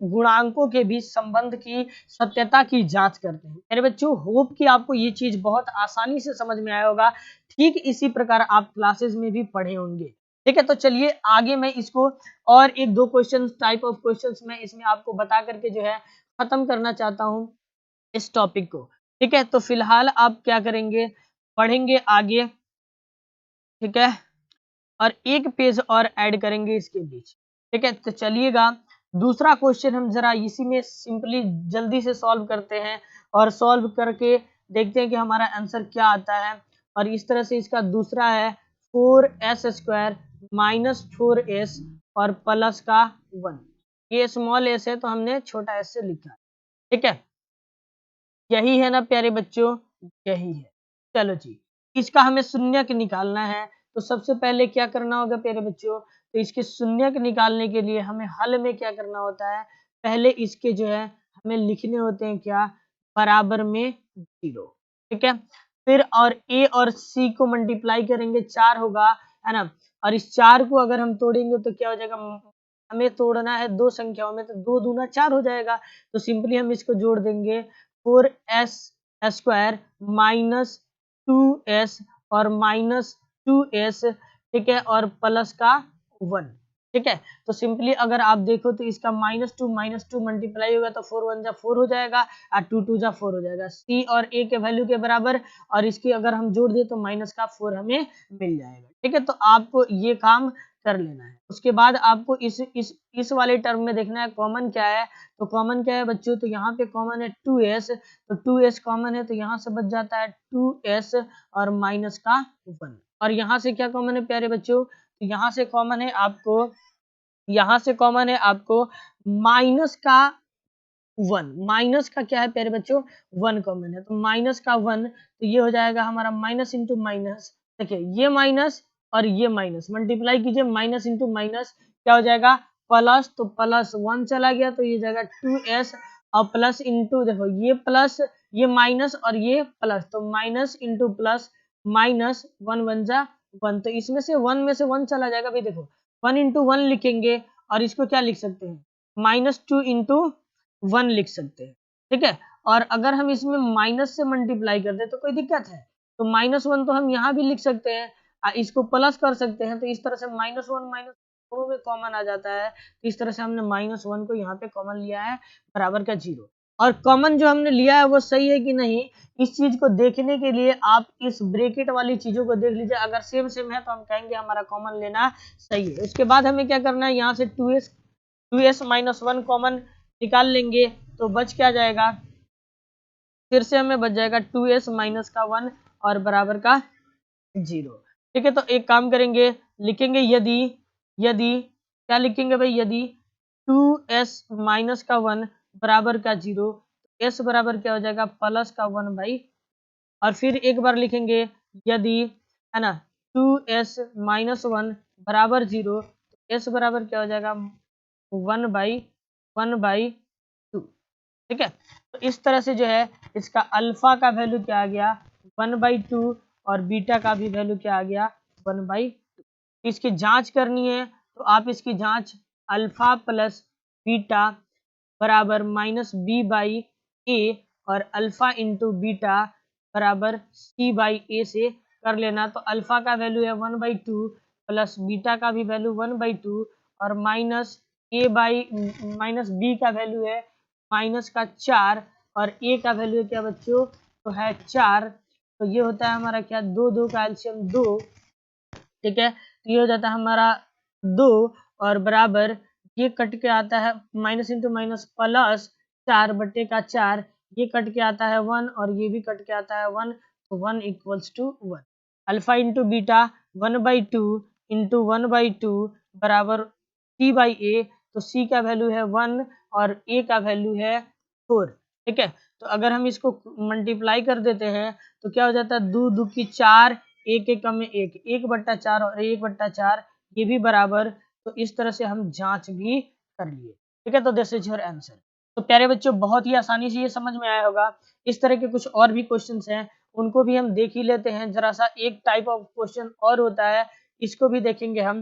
गुणांकों के बीच संबंध की सत्यता की जांच करते हैं। मेरे बच्चों, होप कि आपको ये चीज बहुत आसानी से समझ में आया होगा। ठीक इसी प्रकार आप क्लासेस में भी पढ़े होंगे, ठीक है। तो चलिए आगे मैं इसको और एक दो क्वेश्चन, टाइप ऑफ क्वेश्चंस में इसमें आपको बता करके जो है खत्म करना चाहता हूँ इस टॉपिक को, ठीक है। तो फिलहाल आप क्या करेंगे, पढ़ेंगे आगे, ठीक है, और एक पेज और ऐड करेंगे इसके बीच, ठीक है। तो चलिएगा दूसरा क्वेश्चन हम जरा इसी में सिंपली जल्दी से सॉल्व करते हैं, और सॉल्व करके देखते हैं कि हमारा आंसर क्या आता है। और इस तरह से इसका दूसरा है 4s² माइनस 4s और प्लस का 1, ये स्मॉल एस है तो हमने छोटा एस से लिखा, ठीक है। यही है ना प्यारे बच्चों, यही है। चलो जी, इसका हमें शून्यक निकालना है, तो सबसे पहले क्या करना होगा प्यारे बच्चों, तो इसके शून्यक निकालने के लिए हमें हल में क्या करना होता है, पहले इसके जो है हमें लिखने होते हैं क्या, बराबर में 0, ठीक है। फिर और a और c को मल्टीप्लाई करेंगे, 4 होगा, है ना, और इस 4 को अगर हम तोड़ेंगे तो क्या हो जाएगा, हमें तोड़ना है दो संख्याओं में, तो 2 दूना 4 हो जाएगा। तो सिंपली हम इसको जोड़ देंगे, 4s² माइनस 2s और -2s, ठीक है, और प्लस का 1, ठीक है। तो सिंपली अगर आप देखो तो इसका -2 मल्टीप्लाई होगा तो 4 1 जा 4 हो जाएगा और 2 2 जा 4 हो जाएगा, सी और ए के वैल्यू के बराबर, और इसकी अगर हम जोड़ दें तो माइनस का 4 हमें मिल जाएगा। ठीक है, तो आपको ये काम कर लेना है। उसके बाद आपको इस वाले टर्म में देखना है कॉमन क्या है। तो कॉमन क्या है बच्चों, तो यहाँ पे कॉमन है 2s, तो 2s कॉमन है तो यहाँ से बच जाता है 2s और माइनस का 1। और यहाँ से क्या कॉमन है प्यारे बच्चों, तो यहाँ से कॉमन है आपको, यहाँ से कॉमन है आपको माइनस का 1। माइनस का क्या है प्यारे बच्चों, 1 कॉमन है, तो माइनस का 1, तो ये हो जाएगा हमारा माइनस इंटू माइनस। देखिए ये माइनस और ये माइनस मल्टीप्लाई कीजिए, माइनस इंटू माइनस क्या हो जाएगा प्लस, तो प्लस 1 चला गया तो ये जाएगा 2s, और प्लस इंटू देखो ये प्लस, ये माइनस और ये प्लस, तो माइनस इंटू प्लस, माइनस 1 1 जा 1, तो इसमें से 1 में से 1 चला जाएगा भाई। देखो 1 इंटू 1 लिखेंगे और इसको क्या लिख सकते हैं, -2 इंटू 1 लिख सकते हैं। ठीक है, और अगर हम इसमें माइनस से मल्टीप्लाई कर दे तो कोई दिक्कत है, तो -1 तो हम यहाँ भी लिख सकते हैं, इसको प्लस कर सकते हैं, तो इस तरह से -1 माइनस दोनों में कॉमन आ जाता है, तो इस तरह से हमने -1 को यहाँ पे कॉमन लिया है बराबर का 0। और कॉमन जो हमने लिया है वो सही है कि नहीं, इस चीज को देखने के लिए आप इस ब्रैकेट वाली चीजों को देख लीजिए, अगर सेम सेम है तो हम कहेंगे हमारा कॉमन लेना सही है। उसके बाद हमें क्या करना है, यहाँ से 2s माइनस 1 कॉमन निकाल लेंगे तो बच क्या जाएगा, फिर से हमें बच जाएगा 2s माइनस का 1 और बराबर का 0। ठीक है, तो एक काम करेंगे, लिखेंगे यदि, यदि क्या लिखेंगे भाई, यदि 2s माइनस का 1 बराबर का 0, s बराबर क्या हो जाएगा प्लस का 1 भाई, और फिर एक बार लिखेंगे यदि, है ना, 2s माइनस 1 बराबर 0, s बराबर क्या हो जाएगा 1/2। ठीक है, तो इस तरह से जो है इसका अल्फा का वैल्यू क्या आ गया 1/2, और बीटा का भी वैल्यू क्या आ गया 1/2। इसकी जांच करनी है तो आप इसकी जांच अल्फा प्लस बीटा बराबर -b/a और अल्फा इंटू बीटा बराबर c/a से कर लेना। तो अल्फा का वैल्यू है 1/2 प्लस बीटा का भी वैल्यू 1/2 और माइनस b का वैल्यू है माइनस का 4 और a का वैल्यू है क्या बच्चों, तो है 4। तो ये होता है हमारा क्या 2 2 का एलसीएम 2। ठीक है, तो ये हो जाता है हमारा 2 और बराबर, ये कट के आता है माइनस इंटू माइनस प्लस 4/4, ये कट के आता है 1 और ये भी कट के आता है 1, तो 1 = 1। अल्फा इंटू बीटा 1/2 इंटू 1/2 बराबर c/a, तो c का वैल्यू है 1 और a का वैल्यू है 4। ठीक है, तो अगर हम इसको मल्टीप्लाई कर देते हैं तो क्या हो जाता है 2 2 की 4, 1 1 में 1, 1/4 और 1/4 ये भी बराबर। तो इस तरह से हम जांच भी कर लिए। ठीक है, तो दिस इज योर आंसर। तो प्यारे बच्चों बहुत ही आसानी से ये समझ में आया होगा। इस तरह के कुछ और भी क्वेश्चंस हैं, उनको भी हम देख ही लेते हैं। जरा सा एक टाइप ऑफ क्वेश्चन और होता है, इसको भी देखेंगे हम।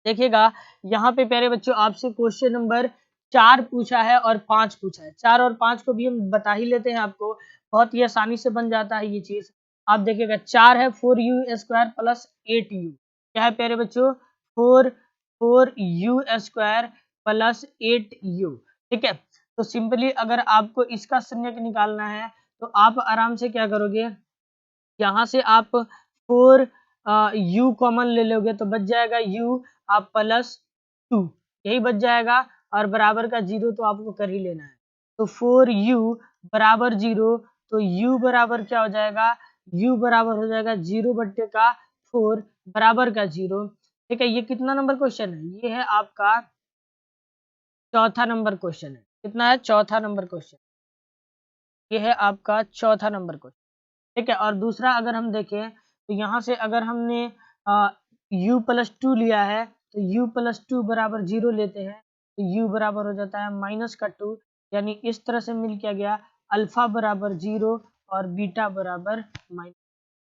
देखिएगा यहाँ पे प्यारे बच्चों आपसे क्वेश्चन नंबर 4 पूछा है और 5 पूछा है। 4 और 5 को भी हम बता ही लेते हैं आपको, बहुत ही आसानी से बन जाता है ये चीज। आप देखिएगा 4 है 4u² प्लस 8u, क्या है प्यारे बच्चों 4u² प्लस 8u। ठीक है, तो सिंपली अगर आपको इसका शून्यक निकालना है तो आप आराम से क्या करोगे, यहाँ से आप 4 u कॉमन ले लोगे तो बच जाएगा u आप प्लस 2, यही बच जाएगा, और बराबर का 0 तो आपको कर ही लेना है। तो 4u बराबर 0, तो u बराबर क्या हो जाएगा, u बराबर हो जाएगा 0/4 बराबर का 0। ठीक है, ये कितना नंबर क्वेश्चन है, ये है आपका चौथा नंबर क्वेश्चन है। कितना है, चौथा नंबर क्वेश्चन, ये है आपका चौथा नंबर क्वेश्चन। ठीक है, और दूसरा अगर हम देखें तो यहाँ से अगर हमने u प्लस 2 लिया है तो u प्लस 2 बराबर 0 लेते हैं तो u बराबर हो जाता है माइनस का 2, यानी इस तरह से मिल क्या गया अल्फा बराबर 0 और बीटा बराबर माइनस।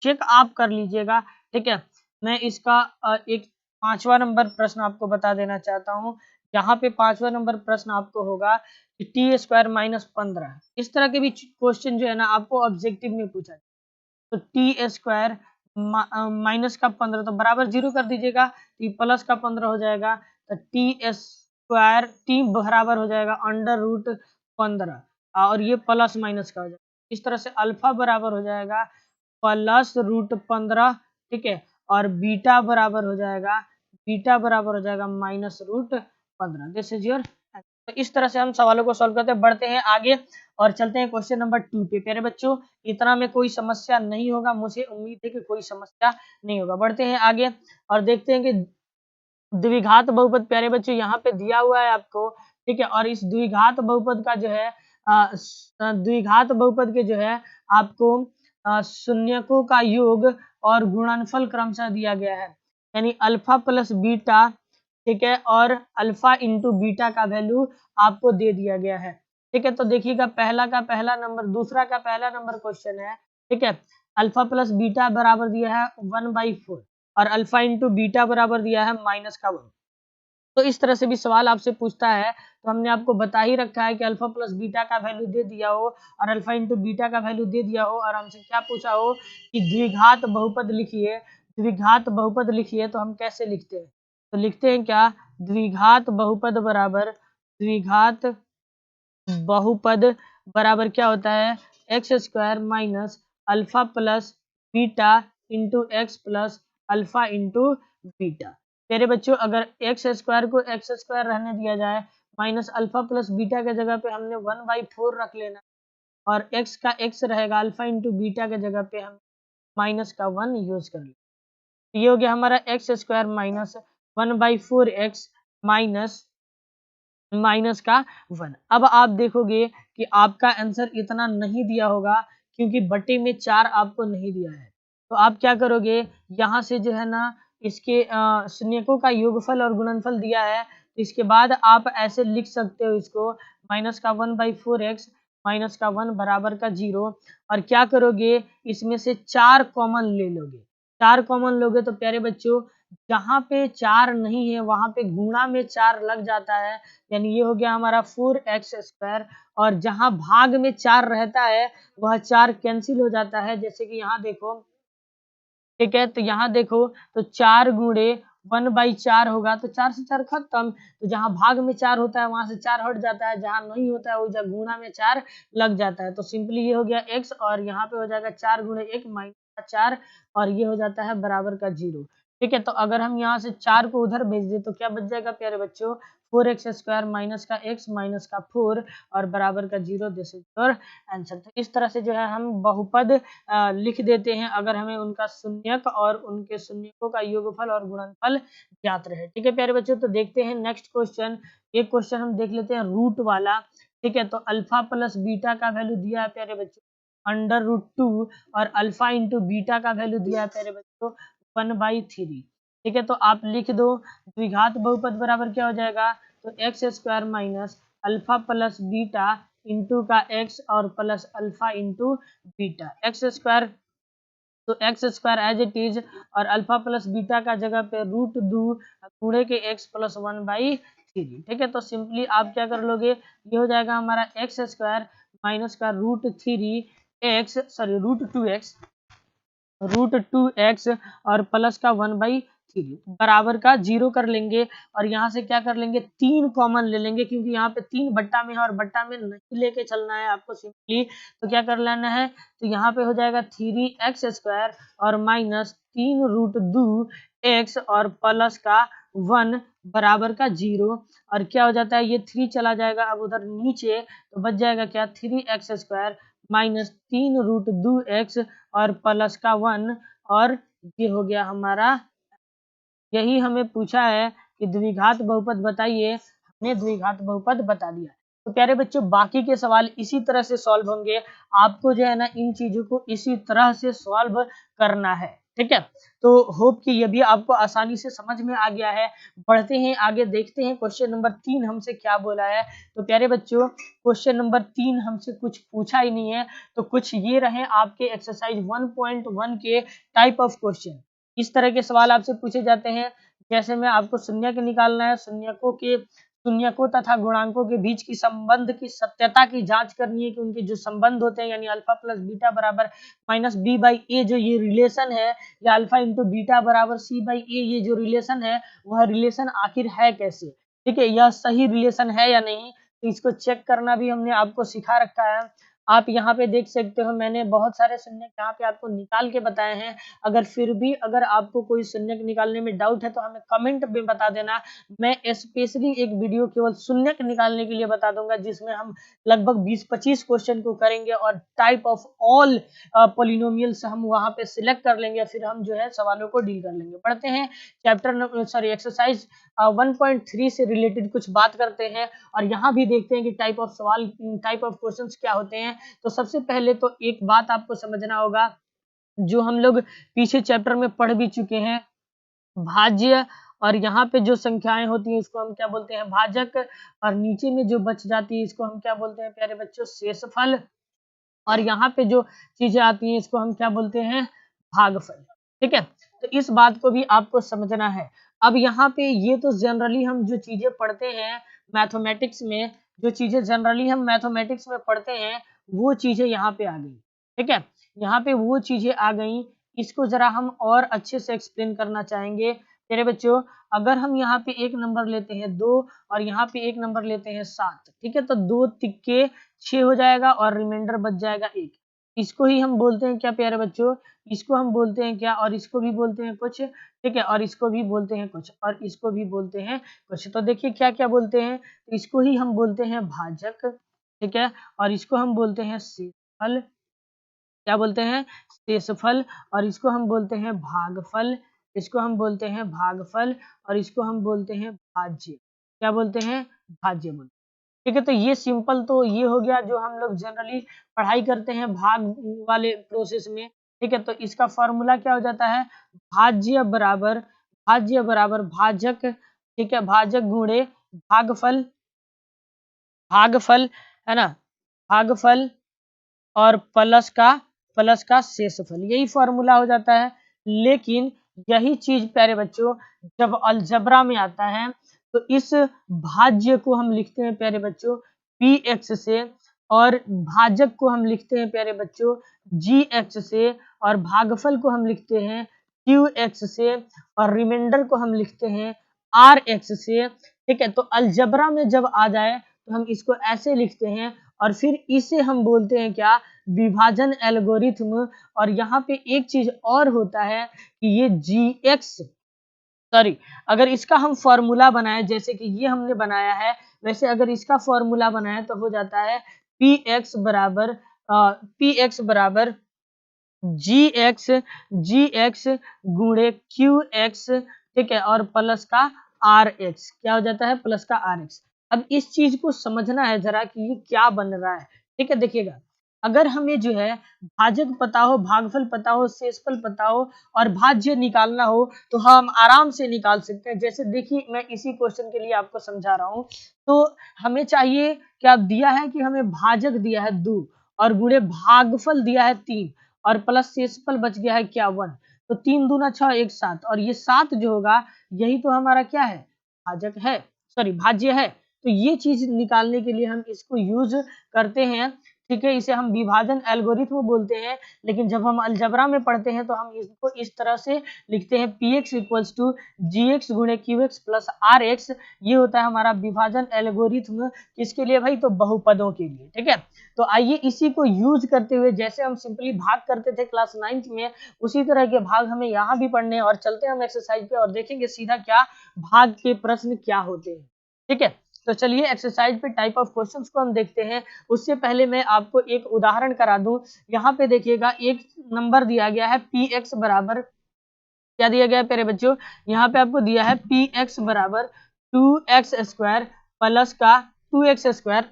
चेक आप कर लीजिएगा। ठीक है, मैं इसका एक 5वां नंबर प्रश्न आपको बता देना चाहता हूँ। यहाँ पे 5वां नंबर प्रश्न आपको होगा कि t² - 15, इस तरह के भी क्वेश्चन जो है ना आपको ऑब्जेक्टिव में पूछा है। तो t² माइनस का 15 तो बराबर 0 कर दीजिएगा, तो प्लस का 15 हो जाएगा। तो t² t बराबर हो जाएगा √15 और ये प्लस माइनस का हो जाएगा। इस तरह से अल्फा बराबर हो जाएगा +√15, ठीक है, और बीटा बराबर हो जाएगा -√15। This is your. तो इस तरह से हम सवालों को सॉल्व करते हैं। बढ़ते हैं आगे और चलते हैं क्वेश्चन नंबर 2 पे। प्यारे बच्चों, इतना में कोई समस्या नहीं होगा, मुझे उम्मीद है कि कोई समस्या नहीं होगा। बढ़ते हैं आगे और देखते हैं कि द्विघात बहुपद, प्यारे बच्चों, यहाँ पे दिया हुआ है आपको, ठीक है, और इस द्विघात बहुपद का जो है द्विघात बहुपद के जो है आपको शून्यकों का योग और गुणनफल क्रमशः दिया गया है, यानी अल्फा प्लस बीटा, ठीक है, और अल्फा इंटू बीटा का वैल्यू आपको दे दिया गया है, ठीक है। तो देखिएगा, पहला का पहला नंबर, दूसरा का पहला नंबर क्वेश्चन है, ठीक है। अल्फा प्लस बीटा बराबर दिया है 1/4 और अल्फा इंटू बीटा बराबर दिया है -1। तो इस तरह से भी सवाल आपसे पूछता है, तो हमने आपको बता ही रखा है कि अल्फा प्लस बीटा का वैल्यू दे दिया हो और अल्फा इंटू बीटा का वैल्यू दे दिया हो और हमसे क्या पूछा हो कि द्विघात बहुपद लिखिए। द्विघात बहुपद लिखिए तो हम कैसे लिखते हैं? तो लिखते हैं क्या, द्विघात बहुपद बराबर, द्विघात बहुपद बराबर क्या होता है, x² minus alpha plus beta into x plus alpha into beta. मेरे बच्चों, अगर x² को x² रहने दिया जाए, माइनस अल्फा प्लस बीटा के जगह पे हमने 1/4 रख लेना और x का x रहेगा, अल्फा इंटू बीटा के जगह पे हम -1 यूज कर ले। ये हो गया हमारा x² माइनस 1/4x माइनस का 1। अब आप देखोगे कि आपका आंसर इतना नहीं दिया होगा क्योंकि बटे में 4 आपको नहीं दिया है। तो आप क्या करोगे, यहाँ से जो है ना इसके शून्यकों का योगफल और गुणनफल दिया है, तो इसके बाद आप ऐसे लिख सकते हो इसको, -1/4x -1 बराबर का 0, और क्या करोगे, इसमें से 4 कॉमन ले लोगे। 4 कॉमन लोगे तो प्यारे बच्चों, जहाँ पे 4 नहीं है वहां पे गुणा में 4 लग जाता है, यानी ये हो गया हमारा 4x², और जहां भाग में 4 रहता है वह 4 कैंसिल हो जाता है। जैसे कि यहाँ देखो, ठीक है, तो यहाँ देखो, तो 4 गुणे 1/4 होगा, तो 4 से 4 खत्म। तो जहां भाग में 4 होता है वहां से 4 हट जाता है, जहां नहीं होता है वो गुणा में 4 लग जाता है। तो सिंपली ये हो गया x, और यहाँ पे हो जाएगा 4 गुणे 1 -4, और ये हो जाता है बराबर का 0, ठीक है। तो अगर हम यहाँ से 4 को उधर भेज दें तो क्या बच जाएगा प्यारे बच्चों, 4x² माइनस का x माइनस का 4 और बराबर का 0। This is your answer. तो इस तरह से जो है हम बहुपद लिख देते हैं अगर हमें उनका शून्यक और उनके शून्यकों का योगफल और गुणनफल ज्ञात रहे, ठीक है प्यारे बच्चों। तो देखते हैं नेक्स्ट क्वेश्चन। एक क्वेश्चन हम देख लेते हैं रूट वाला, ठीक है। तो अल्फा प्लस बीटा का वैल्यू दिया है प्यारे बच्चों √2 और अल्फा इंटू बीटा का वैल्यू दिया है प्यारे बच्चों 1/3, ठीक है। तो आप लिख दो, द्विघात बहुपद बराबर क्या हो जाएगा, तो x² minus alpha plus beta into का x और plus alpha into beta. x², तो x² एज इट इज, और अल्फा प्लस बीटा का जगह पे √2 गुणे के x प्लस 1/3, ठीक है। तो सिंपली आप क्या कर लोगे, ये हो जाएगा हमारा x² माइनस का √2x और प्लस का 1/3 बराबर का 0 कर लेंगे, और यहाँ से क्या कर लेंगे, 3 कॉमन ले लेंगे क्योंकि यहाँ पे 3 बट्टा में है और बट्टा में नहीं लेके चलना है आपको सिंपली। तो क्या कर लेना है, तो यहाँ पे हो जाएगा 3x² और माइनस 3√2x और प्लस का 1 बराबर का 0, और क्या हो जाता है, ये 3 चला जाएगा अब उधर नीचे, तो बच जाएगा क्या, 3x² माइनस 3√2x और प्लस का 1, और ये हो गया हमारा, यही हमें पूछा है कि द्विघात बहुपद बताइए, हमने द्विघात बहुपद बता दिया। तो प्यारे बच्चों, बाकी के सवाल इसी तरह से सॉल्व होंगे, आपको जो है ना इन चीजों को इसी तरह से सॉल्व करना है, ठीक है। तो होप कि ये भी आपको आसानी से समझ में आ गया है। बढ़ते हैं आगे, देखते हैं क्वेश्चन नंबर 3 हमसे क्या बोला है। तो प्यारे बच्चों, क्वेश्चन नंबर 3 हमसे कुछ पूछा ही नहीं है, तो कुछ ये रहे आपके एक्सरसाइज 1.1 के टाइप ऑफ क्वेश्चन। इस तरह के सवाल आपसे पूछे जाते हैं, जैसे में आपको शून्यक निकालना है, शून्यकों के शून्यकों तथा गुणांकों के बीच की संबंध की सत्यता की जांच करनी है कि उनके जो संबंध होते हैं यानी अल्फा प्लस बीटा बराबर माइनस बी बाई ए जो ये रिलेशन है, या अल्फा इंटू बीटा बराबर सी बाई ए ये जो रिलेशन है, वह रिलेशन आखिर है कैसे, ठीक है, यह सही रिलेशन है या नहीं, तो इसको चेक करना भी हमने आपको सिखा रखा है। आप यहाँ पे देख सकते हो मैंने बहुत सारे शून्यक यहाँ पे आपको निकाल के बताए हैं। अगर फिर भी अगर आपको कोई शून्यक निकालने में डाउट है तो हमें कमेंट में बता देना। मैं स्पेशली एक वीडियो केवल शून्यक निकालने के लिए बता दूंगा जिसमें हम लगभग 20-25 क्वेश्चन को करेंगे और टाइप ऑफ ऑल पॉलिनोमियल्स हम वहां पे सिलेक्ट कर लेंगे, फिर हम जो है सवालों को डील कर लेंगे। पढ़ते हैं एक्सरसाइज 1.3 से रिलेटेड कुछ बात करते हैं और यहाँ भी देखते हैं कि टाइप ऑफ क्वेश्चंस क्या होते हैं। तो सबसे पहले तो एक बात आपको समझना होगा जो हम लोग पीछे चैप्टर में पढ़ भी चुके हैं, भाज्य और यहाँ पे जो संख्याएं होती हैं इसको हम क्या बोलते हैं, भाजक, और नीचे में जो बच जाती है इसको हम क्या बोलते हैं प्यारे बच्चों, शेषफल, और यहाँ पे जो चीजें आती हैं इसको हम क्या बोलते हैं, भागफल। ठीक है, तो इस बात को भी आपको समझना है। अब यहाँ पे ये तो जनरली हम जो चीजें पढ़ते हैं मैथमेटिक्स में, जो चीजें जनरली हम मैथमेटिक्स में पढ़ते हैं वो चीजें यहाँ पे आ गई। ठीक है, यहाँ पे वो चीजें आ गई, इसको जरा हम और अच्छे से एक्सप्लेन करना चाहेंगे मेरे बच्चों। अगर हम यहाँ पे एक नंबर लेते हैं 2 और यहाँ पे एक नंबर लेते हैं 7, ठीक है, तो 2 तिक्के 6 हो जाएगा और रिमाइंडर बच जाएगा 1। इसको ही हम बोलते हैं क्या प्यारे बच्चों, इसको हम बोलते हैं क्या, और इसको भी बोलते हैं कुछ, ठीक है, और इसको भी बोलते हैं कुछ, और इसको भी बोलते हैं कुछ। तो देखिए क्या क्या बोलते हैं, तो इसको ही हम बोलते हैं भाजक, ठीक है, और इसको हम बोलते हैं शेषफल, क्या बोलते हैं, शेषफल, और इसको हम बोलते हैं भागफल, इसको हम बोलते हैं भागफल, और इसको हम बोलते हैं भाज्य, क्या बोलते हैं, भाज्य बोलते हैं। ठीक है, तो ये सिंपल तो ये हो गया जो हम लोग जनरली पढ़ाई करते हैं भाग वाले प्रोसेस में। ठीक है, तो इसका फॉर्मूला क्या हो जाता है, भाज्य बराबर भाजक, ठीक है, भाजक गुणे भागफल, भागफल है ना, भागफल और प्लस का शेषफल, यही फॉर्मूला हो जाता है। लेकिन यही चीज प्यारे बच्चों जब अलजबरा में आता है तो इस भाज्य को हम लिखते हैं प्यारे बच्चों px से, और भाजक को हम लिखते हैं प्यारे बच्चों gx से, और भागफल को हम लिखते हैं qx से, और रिमाइंडर को हम लिखते हैं rx से। ठीक है, तो अलजबरा में जब आ जाए तो हम इसको ऐसे लिखते हैं, और फिर इसे हम बोलते हैं क्या, विभाजन एल्गोरिथम। और यहाँ पे एक चीज और होता है कि ये अगर इसका हम फॉर्मूला बनाए जैसे कि ये हमने बनाया है, वैसे अगर इसका फॉर्मूला बनाए तो हो जाता है px बराबर gx गुणे qx, ठीक है, और प्लस का rx, क्या हो जाता है, प्लस का rx। अब इस चीज को समझना है जरा कि ये क्या बन रहा है। ठीक है, देखिएगा, अगर हमें जो है भाजक पता हो, भागफल पता हो, शेषफल पता हो और भाज्य निकालना हो तो हम आराम से निकाल सकते हैं। जैसे देखिए मैं इसी क्वेश्चन के लिए आपको समझा रहा हूँ। तो हमें चाहिए क्या दिया है कि हमें भाजक दिया है 2 और गुणे भागफल दिया है 3 और प्लस शेषफल बच गया है क्या 1। तो 3 दूना 6 1 7, और ये 7 जो होगा यही तो हमारा क्या है, भाजक है, भाज्य है। तो ये चीज निकालने के लिए हम इसको यूज करते हैं। ठीक है, इसे हम विभाजन एल्गोरिथम बोलते हैं। लेकिन जब हम अलजबरा में पढ़ते हैं तो हम इसको इस तरह से लिखते हैं px इक्वल्स टू gx गुणे qx प्लस rx। ये होता है हमारा विभाजन एल्गोरिथम, किसके लिए भाई, तो बहुपदों के लिए। ठीक है, तो आइए इसी को यूज करते हुए जैसे हम सिंपली भाग करते थे क्लास 9th में, उसी तरह के भाग हमें यहाँ भी पढ़ने हैं। और चलते हैं हम एक्सरसाइज पे और देखेंगे सीधा क्या भाग के प्रश्न क्या होते हैं। ठीक है, तो चलिए एक्सरसाइज पे टाइप ऑफ क्वेश्चंस को हम देखते हैं। उससे पहले मैं आपको एक उदाहरण करा दूं। यहाँ पे देखिएगा एक नंबर दिया गया है px बराबर, क्या दिया गया है प्यारे बच्चों, यहाँ पे आपको दिया है px बराबर 2x स्क्वायर प्लस का 2x स्क्वायर,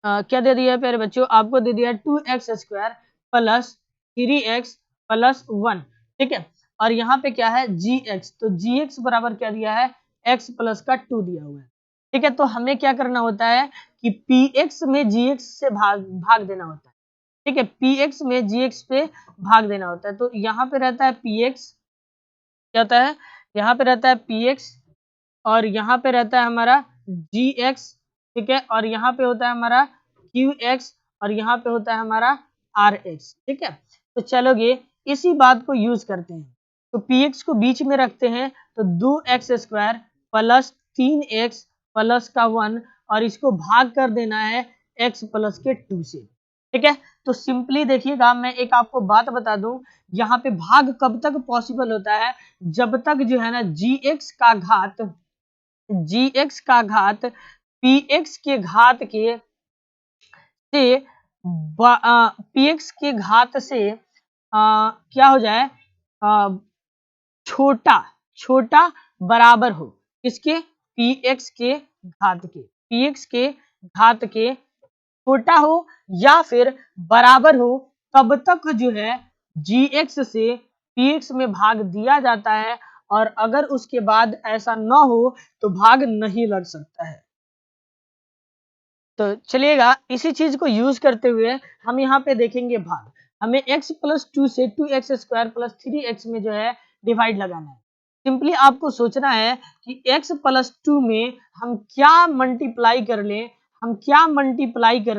क्या दे दिया है प्यारे बच्चों, आपको दे दिया है 2x square plus 3x plus 1। ठीक है, और यहाँ पे क्या है gx, तो gx बराबर क्या दिया है, x प्लस का 2 दिया हुआ है। ठीक है, तो हमें क्या करना होता है कि px में gx से भाग देना होता है। ठीक है, px में gx पे भाग देना होता है। तो यहाँ पे रहता है px, क्या होता है, यहाँ पे रहता है px और यहाँ पे रहता है हमारा gx, ठीक है, और यहाँ पे होता है हमारा qx, और यहाँ पे होता है हमारा rx, ठीक है। तो चलोगे इसी बात को यूज करते हैं, तो px को बीच में रखते हैं, तो 2x² प्लस 3x प्लस का 1, और इसको भाग कर देना है x प्लस के 2 से, ठीक है। तो सिंपली देखिएगा, मैं एक आपको बात बता दूं, यहाँ पे भाग कब तक पॉसिबल होता है, जब तक जो है ना gx का घात px के घात के से px के घात से क्या हो जाए, छोटा छोटा बराबर हो, किसके, px के घात के, px के घात के छोटा हो या फिर बराबर हो, तब तक जो है gx से px में भाग दिया जाता है, और अगर उसके बाद ऐसा न हो तो भाग नहीं लग सकता है। तो चलिएगा इसी चीज को यूज करते हुए हम यहाँ पे देखेंगे भाग, हमें x प्लस 2 से 2x² प्लस 3x में जो है डिवाइड लगाना है। सिंपली आपको सोचना है कि x प्लस 2 में हम क्या मल्टीप्लाई कर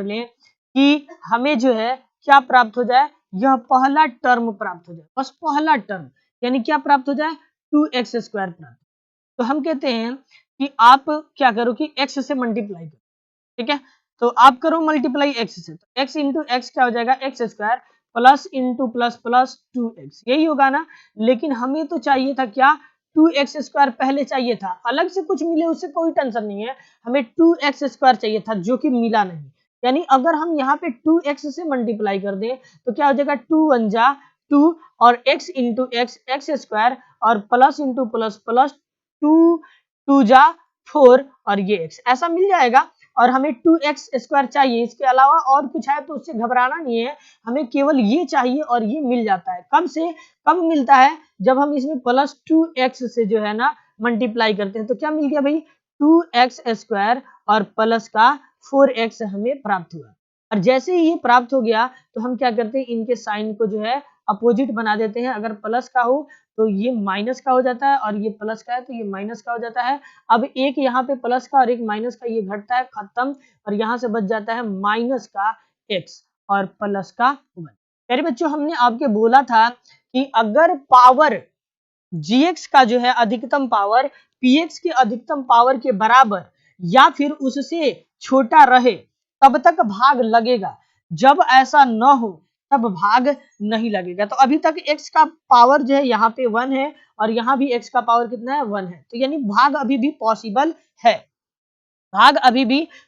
लें, कि हमें जो है क्या प्राप्त हो जाए, यह पहला टर्म प्राप्त हो जाए, बस पहला टर्म, यानी क्या प्राप्त हो जाए, 2x² प्राप्त। तो हम कहते हैं कि आप क्या करो कि x से मल्टीप्लाई करो, ठीक है। तो आप करो मल्टीप्लाई x से, तो x इंटू एक्स क्या हो जाएगा, x² plus into plus plus 2x, यही होगा ना। लेकिन हमें तो चाहिए था क्या, 2x² पहले चाहिए था, अलग से कुछ मिले उससे कोई टेंशन नहीं है, हमें 2x² चाहिए था जो कि मिला नहीं। यानी अगर हम यहाँ पे 2x से मल्टीप्लाई कर दें तो क्या हो जाएगा, 2 1 जा 2, और x इंटू x² और प्लस इंटू प्लस प्लस 2 2 जा 4, और ये x ऐसा मिल जाएगा। और हमें 2x² चाहिए, इसके अलावा और कुछ है तो उससे घबराना नहीं है, हमें केवल ये चाहिए और ये मिल जाता है। कब मिलता है, जब हम इसमें प्लस 2x से जो है ना मल्टीप्लाई करते हैं, तो क्या मिल गया भाई, 2x² और प्लस का 4x हमें प्राप्त हुआ। और जैसे ही ये प्राप्त हो गया तो हम क्या करते हैं, इनके साइन को जो है अपोजिट बना देते हैं, अगर प्लस का हो तो ये माइनस का हो जाता है, और ये प्लस का है तो ये माइनस का हो जाता है। अब एक यहाँ पे प्लस का और एक माइनस का, ये घटता है, खत्म, और यहाँ से बच जाता है माइनस का x और प्लस का 1। प्यारे बच्चों, हमने आपके बोला था कि अगर पावर gx का जो है अधिकतम पावर px के अधिकतम पावर के बराबर या फिर उससे छोटा रहे तब तक भाग लगेगा, जब ऐसा न हो तब भाग नहीं लगेगा। तो अभी तक x का पावर जो है यहाँ पे 1 है, और यहाँ भी x का पावर कितना है, 1 है, तो यानी भाग अभी भी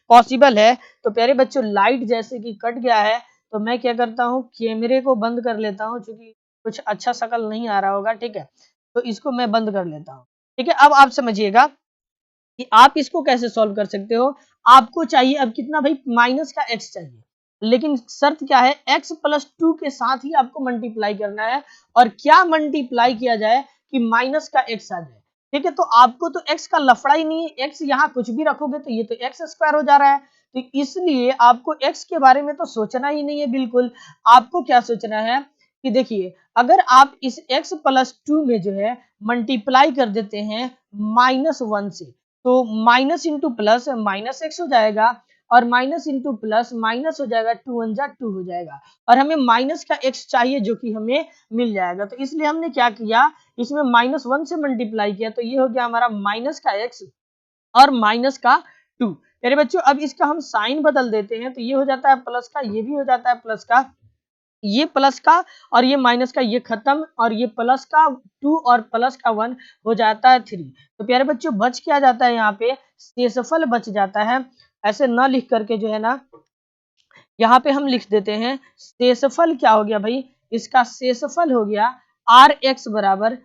पॉसिबल है, तो प्यारे बच्चों, लाइट जैसे कि कट गया है, तो मैं क्या करता हूँ, कैमरे को बंद कर लेता हूँ, क्योंकि कुछ अच्छा शक्ल नहीं आ रहा होगा, ठीक है, तो इसको मैं बंद कर लेता हूँ, ठीक है। अब आप समझिएगा कि आप इसको कैसे सॉल्व कर सकते हो। आपको चाहिए अब कितना भाई, माइनस का x चाहिए, लेकिन शर्त क्या है, x प्लस 2 के साथ ही आपको मल्टीप्लाई करना है, और क्या मल्टीप्लाई किया जाए कि माइनस का x आ जाए, ठीक है। तो आपको तो x का लफड़ा ही नहीं है, x यहाँ कुछ भी रखोगे तो ये तो x² हो जा रहा है, तो इसलिए आपको x के बारे में तो सोचना ही नहीं है बिल्कुल। आपको क्या सोचना है कि देखिए, अगर आप इस x प्लस 2 में जो है मल्टीप्लाई कर देते हैं -1 से, तो minus into plus minus x हो जाएगा, और माइनस इंटू प्लस माइनस हो जाएगा, 2 1 जा 2 हो जाएगा, और हमें माइनस का x चाहिए जो कि हमें मिल जाएगा। तो इसलिए हमने क्या किया, इसमें -1 से मल्टीप्लाई किया, तो ये हो गया हमारा माइनस का x और माइनस का 2। मेरे बच्चों, अब इसका हम साइन बदल देते हैं, तो ये हो जाता है प्लस का, ये भी हो जाता है प्लस का, ये प्लस का और ये माइनस का, ये खत्म, और ये प्लस का 2 और प्लस का 1 हो जाता है 3। तो प्यारे बच्चों, बच क्या जाता है, यहाँ पे शेषफल बच जाता है। ऐसे न लिख करके जो है ना, यहाँ पे हम लिख देते हैं शेषफल क्या हो गया भाई, इसका शेषफल हो गया आर एक्स बराबर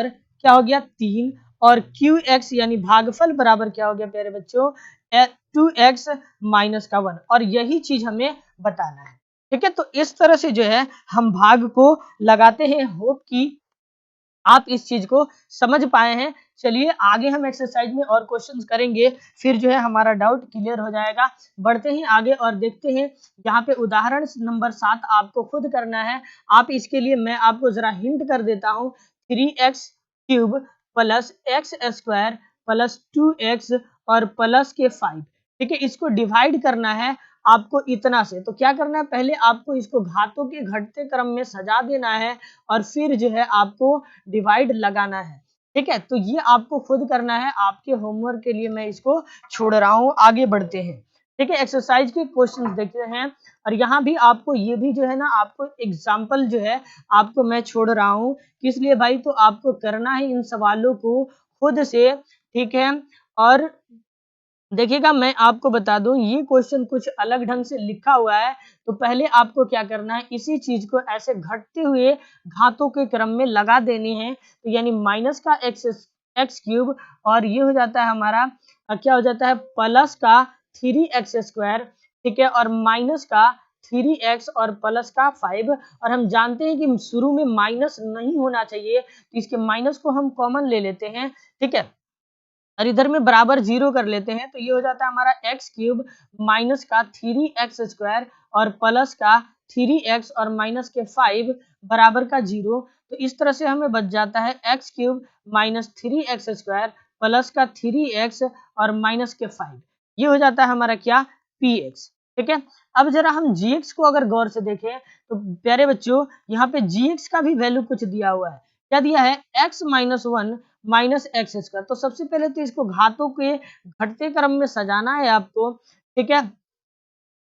क्या हो गया 3, और क्यू एक्स यानी भागफल बराबर क्या हो गया प्यारे बच्चों, 2x माइनस का 1, और यही चीज हमें बताना है, ठीक है। तो इस तरह से जो है हम भाग को लगाते हैं। होप कि आप इस चीज को समझ पाए हैं। चलिए आगे हम एक्सरसाइज में और क्वेश्चंस करेंगे, फिर जो है हमारा डाउट क्लियर हो जाएगा। बढ़ते हैं आगे और देखते हैं, यहाँ पे उदाहरण नंबर 7 आपको खुद करना है। आप इसके लिए मैं आपको जरा हिंट कर देता हूँ, 3x³ plus x square plus 2x और प्लस के 5। ठीक है, इसको डिवाइड करना है आपको इतना से। तो क्या करना है, पहले आपको इसको घातों के घटते क्रम में सजा देना है और फिर जो है आपको डिवाइड लगाना है। ठीक है, तो ये आपको खुद करना है, आपके होमवर्क के लिए मैं इसको छोड़ रहा हूँ। आगे बढ़ते हैं। ठीक है, एक्सरसाइज के क्वेश्चन देखते हैं और यहाँ भी आपको ये भी जो है ना, आपको एग्जाम्पल जो है आपको मैं छोड़ रहा हूँ। किस लिए भाई, तो आपको करना है इन सवालों को खुद से। ठीक है, और देखिएगा मैं आपको बता दूं, ये क्वेश्चन कुछ अलग ढंग से लिखा हुआ है। तो पहले आपको क्या करना है, इसी चीज को ऐसे घटते हुए घातों के क्रम में लगा देनी है। तो यानी माइनस का एक्स क्यूब और ये हो जाता है हमारा क्या हो जाता है, प्लस का 3x स्क्वायर। ठीक है, और माइनस का 3x और प्लस का 5। और हम जानते हैं कि शुरू में माइनस नहीं होना चाहिए, तो इसके माइनस को हम कॉमन ले लेते हैं। ठीक है, और इधर में बराबर 0 कर लेते हैं। तो ये हो जाता है हमारा एक्स क्यूब माइनस का 3x स्क्वायर और प्लस का 3x और माइनस के 5 बराबर का 0। तो इस तरह से हमें बच जाता है x cube minus 3x square plus का 3x और माइनस के 5। ये हो जाता है हमारा क्या, px। ठीक है, अब जरा हम gx को अगर गौर से देखें तो प्यारे बच्चों, यहाँ पे gx का भी वैल्यू कुछ दिया हुआ है। क्या दिया है, x minus 1 minus x square. तो सबसे पहले तो इसको घातों के घटते क्रम में सजाना है आपको। ठीक है,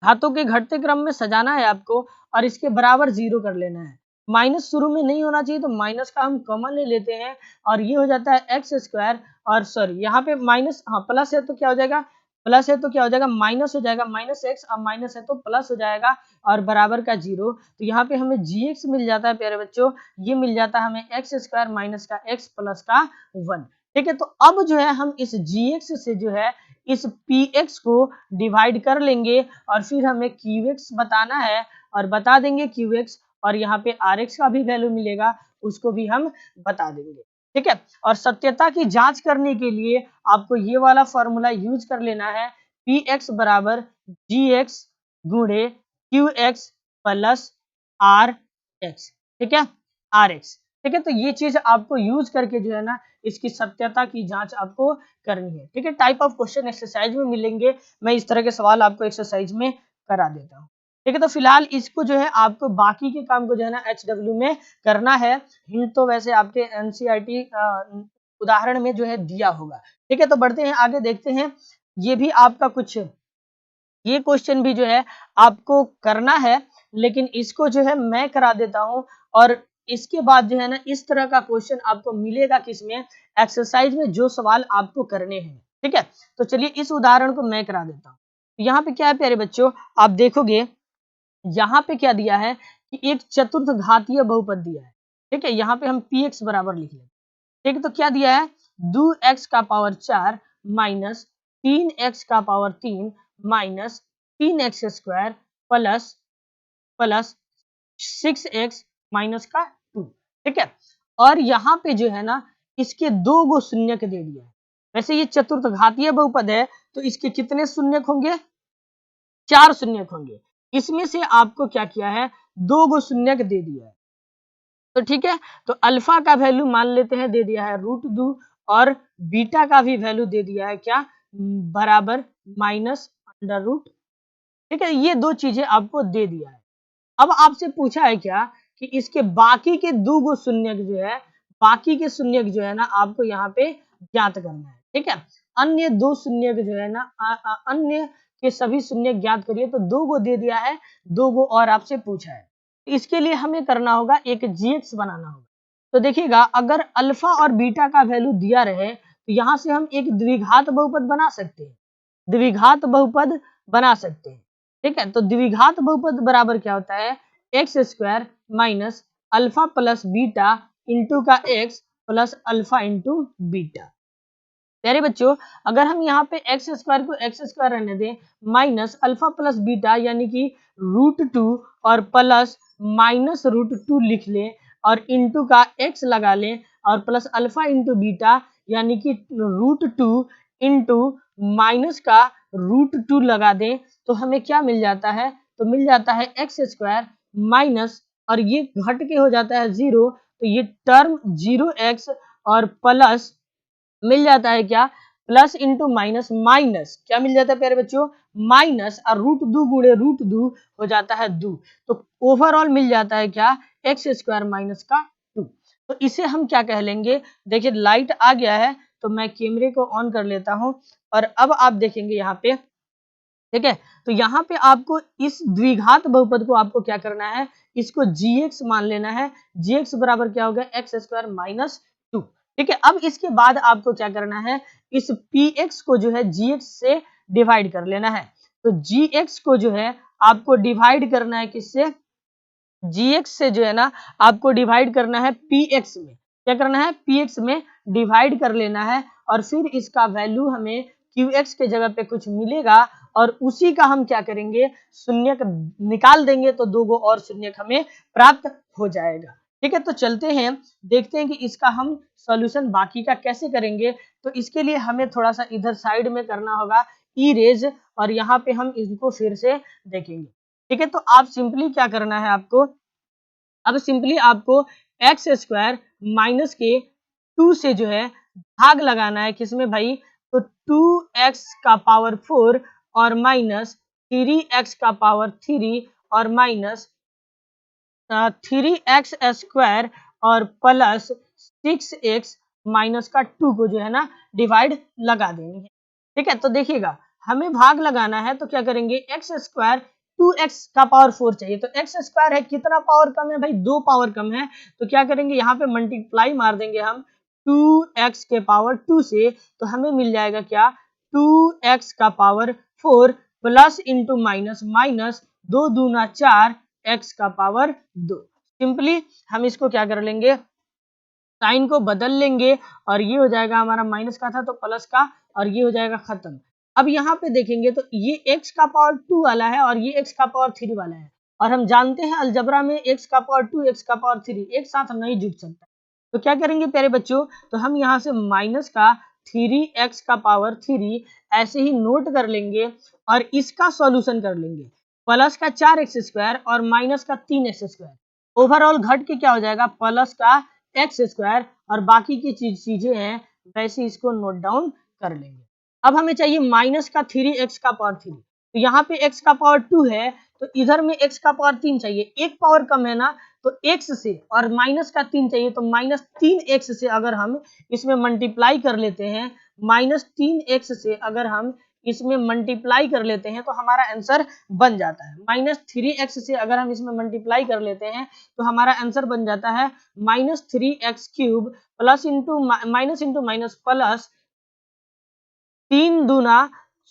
घातों के घटते क्रम में सजाना है आपको और इसके बराबर 0 कर लेना है। माइनस शुरू में नहीं होना चाहिए, तो माइनस का हम कॉमन ले लेते हैं और ये हो जाता है एक्स स्क्वायर। और सॉरी, यहाँ पे माइनस, हाँ प्लस है तो क्या हो जाएगा, प्लस है तो क्या हो जाएगा, माइनस हो जाएगा, माइनस एक्स, और माइनस है तो प्लस हो जाएगा और बराबर का 0। तो यहाँ पे हमें gx मिल जाता है प्यारे बच्चों, ये मिल जाता है हमें एक्स स्क्वायर माइनस का एक्स प्लस का 1। ठीक है, तो अब जो है हम इस gx से जो है इस px को डिवाइड कर लेंगे और फिर हमें qx बताना है और बता देंगे qx, और यहाँ पे rx का भी वैल्यू मिलेगा, उसको भी हम बता देंगे। ठीक है, और सत्यता की जांच करने के लिए आपको ये वाला फॉर्मूला यूज कर लेना है, px बराबर gx गुणे qx प्लस rx। ठीक है, rx। ठीक है, तो ये चीज आपको यूज करके जो है ना, इसकी सत्यता की जांच आपको करनी है। ठीक है, टाइप ऑफ क्वेश्चन एक्सरसाइज में मिलेंगे, मैं इस तरह के सवाल आपको एक्सरसाइज में करा देता हूँ। ठीक है, तो फिलहाल इसको जो है आपको बाकी के काम को जो है ना HW में करना है। हिंट तो वैसे आपके NCERT उदाहरण में जो है दिया होगा। ठीक है, तो बढ़ते हैं आगे, देखते हैं। ये भी आपका कुछ, ये क्वेश्चन भी जो है आपको करना है, लेकिन इसको जो है मैं करा देता हूं। और इसके बाद जो है ना, इस तरह का क्वेश्चन आपको मिलेगा किसमें, एक्सरसाइज में, जो सवाल आपको करने हैं। ठीक है, तो चलिए इस उदाहरण को मैं करा देता हूँ। यहाँ पे क्या है प्यारे बच्चों, आप देखोगे यहाँ पे क्या दिया है कि एक चतुर्थ घातीय बहुपद दिया है। ठीक है, यहाँ पे हम px बराबर लिख लें। ठीक है, तो क्या दिया है, 2x का पावर 4 माइनस 3x का power 3 minus 3x square plus plus 6x minus का 2। ठीक है, और यहाँ पे जो है ना, इसके 2 गो शून्यक दे दिया है। वैसे ये चतुर्थ घातीय बहुपद है, तो इसके कितने शून्यक होंगे, 4 शून्यक होंगे। इसमें से आपको क्या किया है, 2 गो शून्यक दे दिया है। तो ठीक है, तो अल्फा का वैल्यू मान लेते हैं दे दिया है √2 और बीटा का भी वैल्यू दे दिया है क्या, बराबर -√। ठीक है, ये दो चीजें आपको दे दिया है। अब आपसे पूछा है क्या कि इसके बाकी के 2 गो शून्यक जो है, बाकी के शून्यक जो है ना, आपको यहाँ पे ज्ञात करना है। ठीक है, अन्य 2 शून्यक जो है ना, अन्य के सभी शून्यक ज्ञात करिए। तो 2 गो दे दिया है, 2 गो और आपसे पूछा है। इसके लिए हमें करना होगा, एक gx बनाना होगा। तो देखिएगा, अगर अल्फा और बीटा का वैल्यू दिया रहे, तो यहाँ से हम एक द्विघात बहुपद बना सकते हैं, द्विघात बहुपद बना सकते हैं। ठीक है, तो द्विघात बहुपद बराबर क्या होता है, x square minus alpha plus beta into का x plus alpha into beta. प्यारे बच्चों, अगर हम यहाँ पे एक्स स्क्वायर को एक्स स्क्वायर रहने दें, माइनस अल्फा प्लस बीटा यानी कि √2 और प्लस -√2 लिख लें और इंटू का एक्स लगा लें और प्लस अल्फा इंटू बीटा यानी कि √2 इंटू माइनस का √2 लगा दें, तो हमें क्या मिल जाता है, तो मिल जाता है एक्स स्क्वायर माइनस, और ये घट के हो जाता है 0, तो ये टर्म 0x और प्लस मिल जाता है क्या, प्लस इंटू माइनस माइनस, क्या मिल जाता है प्यारे बच्चों, माइनस, और रूट दो गुणे रूट दो हो जाता है दो, तो ओवरऑल मिल जाता है क्या, एक्स स्क्वायर माइनस का 2। तो इसे हम क्या कह लेंगे, देखिए लाइट आ गया है तो मैं कैमरे को ऑन कर लेता हूं, और अब आप देखेंगे यहाँ पे, ठीक है, तो यहाँ पे आपको इस द्विघात बहुपद को आपको क्या करना है, इसको gx मान लेना है, gx बराबर क्या हो गया, एक्स स्क्वायर माइनस 2। ठीक है, अब इसके बाद आपको क्या करना है, इस px को जो है gx से डिवाइड कर लेना है, तो gx को जो है आपको डिवाइड करना है किससे, gx से जो है ना आपको डिवाइड करना है px में, क्या करना है, px में डिवाइड कर लेना है, और फिर इसका वैल्यू हमें qx के जगह पे कुछ मिलेगा, और उसी का हम क्या करेंगे, शून्यक निकाल देंगे, तो दो गो और शून्यक हमें प्राप्त हो जाएगा। ठीक है, तो चलते हैं, देखते हैं कि इसका हम सॉल्यूशन बाकी का कैसे करेंगे। तो इसके लिए हमें थोड़ा सा इधर साइड में करना होगा ई रेज, और यहाँ पे हम इनको फिर से देखेंगे। ठीक है, तो आप सिंपली क्या करना है आपको, अब सिंपली आपको एक्स स्क्वायर माइनस के 2 से जो है भाग लगाना है, किसमें भाई, तो 2x का पावर 4 और माइनस 3x का पावर 3 और माइनस 3x स्क्वायर और प्लस 6x माइनस का 2 को जो है ना डिवाइड लगा देंगे। ठीक है, तो देखिएगा हमें भाग लगाना है, तो क्या करेंगे, एक्स स्क्वायर 2x का पावर 4 चाहिए, तो एक्स स्क्वायर है, कितना पावर कम है भाई, 2 पावर कम है, तो क्या करेंगे, यहाँ पे मल्टीप्लाई मार देंगे हम 2x के पावर 2 से, तो हमें मिल जाएगा क्या, 2x का power 4 plus into minus minus 2 दूना 4 x का पावर 2। सिंपली हम इसको क्या कर लेंगे, साइन को बदल लेंगे, और ये हो जाएगा हमारा माइनस का था तो प्लस का, और ये हो जाएगा खत्म। अब यहाँ पे देखेंगे तो ये x का पावर 2 वाला है और ये x का पावर 3 वाला है, और हम जानते हैं अलजबरा में x का पावर 2 x का पावर 3 एक साथ नहीं जुड़ सकता, तो क्या करेंगे प्यारे बच्चों, तो हम यहाँ से माइनस का 3x का पावर 3 ऐसे ही नोट कर लेंगे, और इसका सॉल्यूशन कर लेंगे, प्लस का 4x स्क्वायर और माइनस का 3x स्क्वायर, ओवरऑल घट के क्या हो जाएगा, प्लस का एक्स स्क्वायर, और बाकी की चीजें हैं वैसे इसको नोट डाउन कर लेंगे। अब हमें चाहिए माइनस का 3x का पावर 3, तो यहाँ पे x का पावर 2 है, तो इधर में x का पावर 3 चाहिए, एक पावर कम है ना, तो x से, और माइनस का 3 चाहिए, तो माइनस 3x से अगर हम इसमें मल्टीप्लाई कर लेते हैं, माइनस 3x से अगर हम इसमें मल्टीप्लाई कर लेते हैं तो हमारा आंसर बन जाता है, माइनस 3x से अगर हम इसमें मल्टीप्लाई कर लेते हैं तो हमारा आंसर बन जाता है minus 3x cube plus into minus into minus plus 3 दूना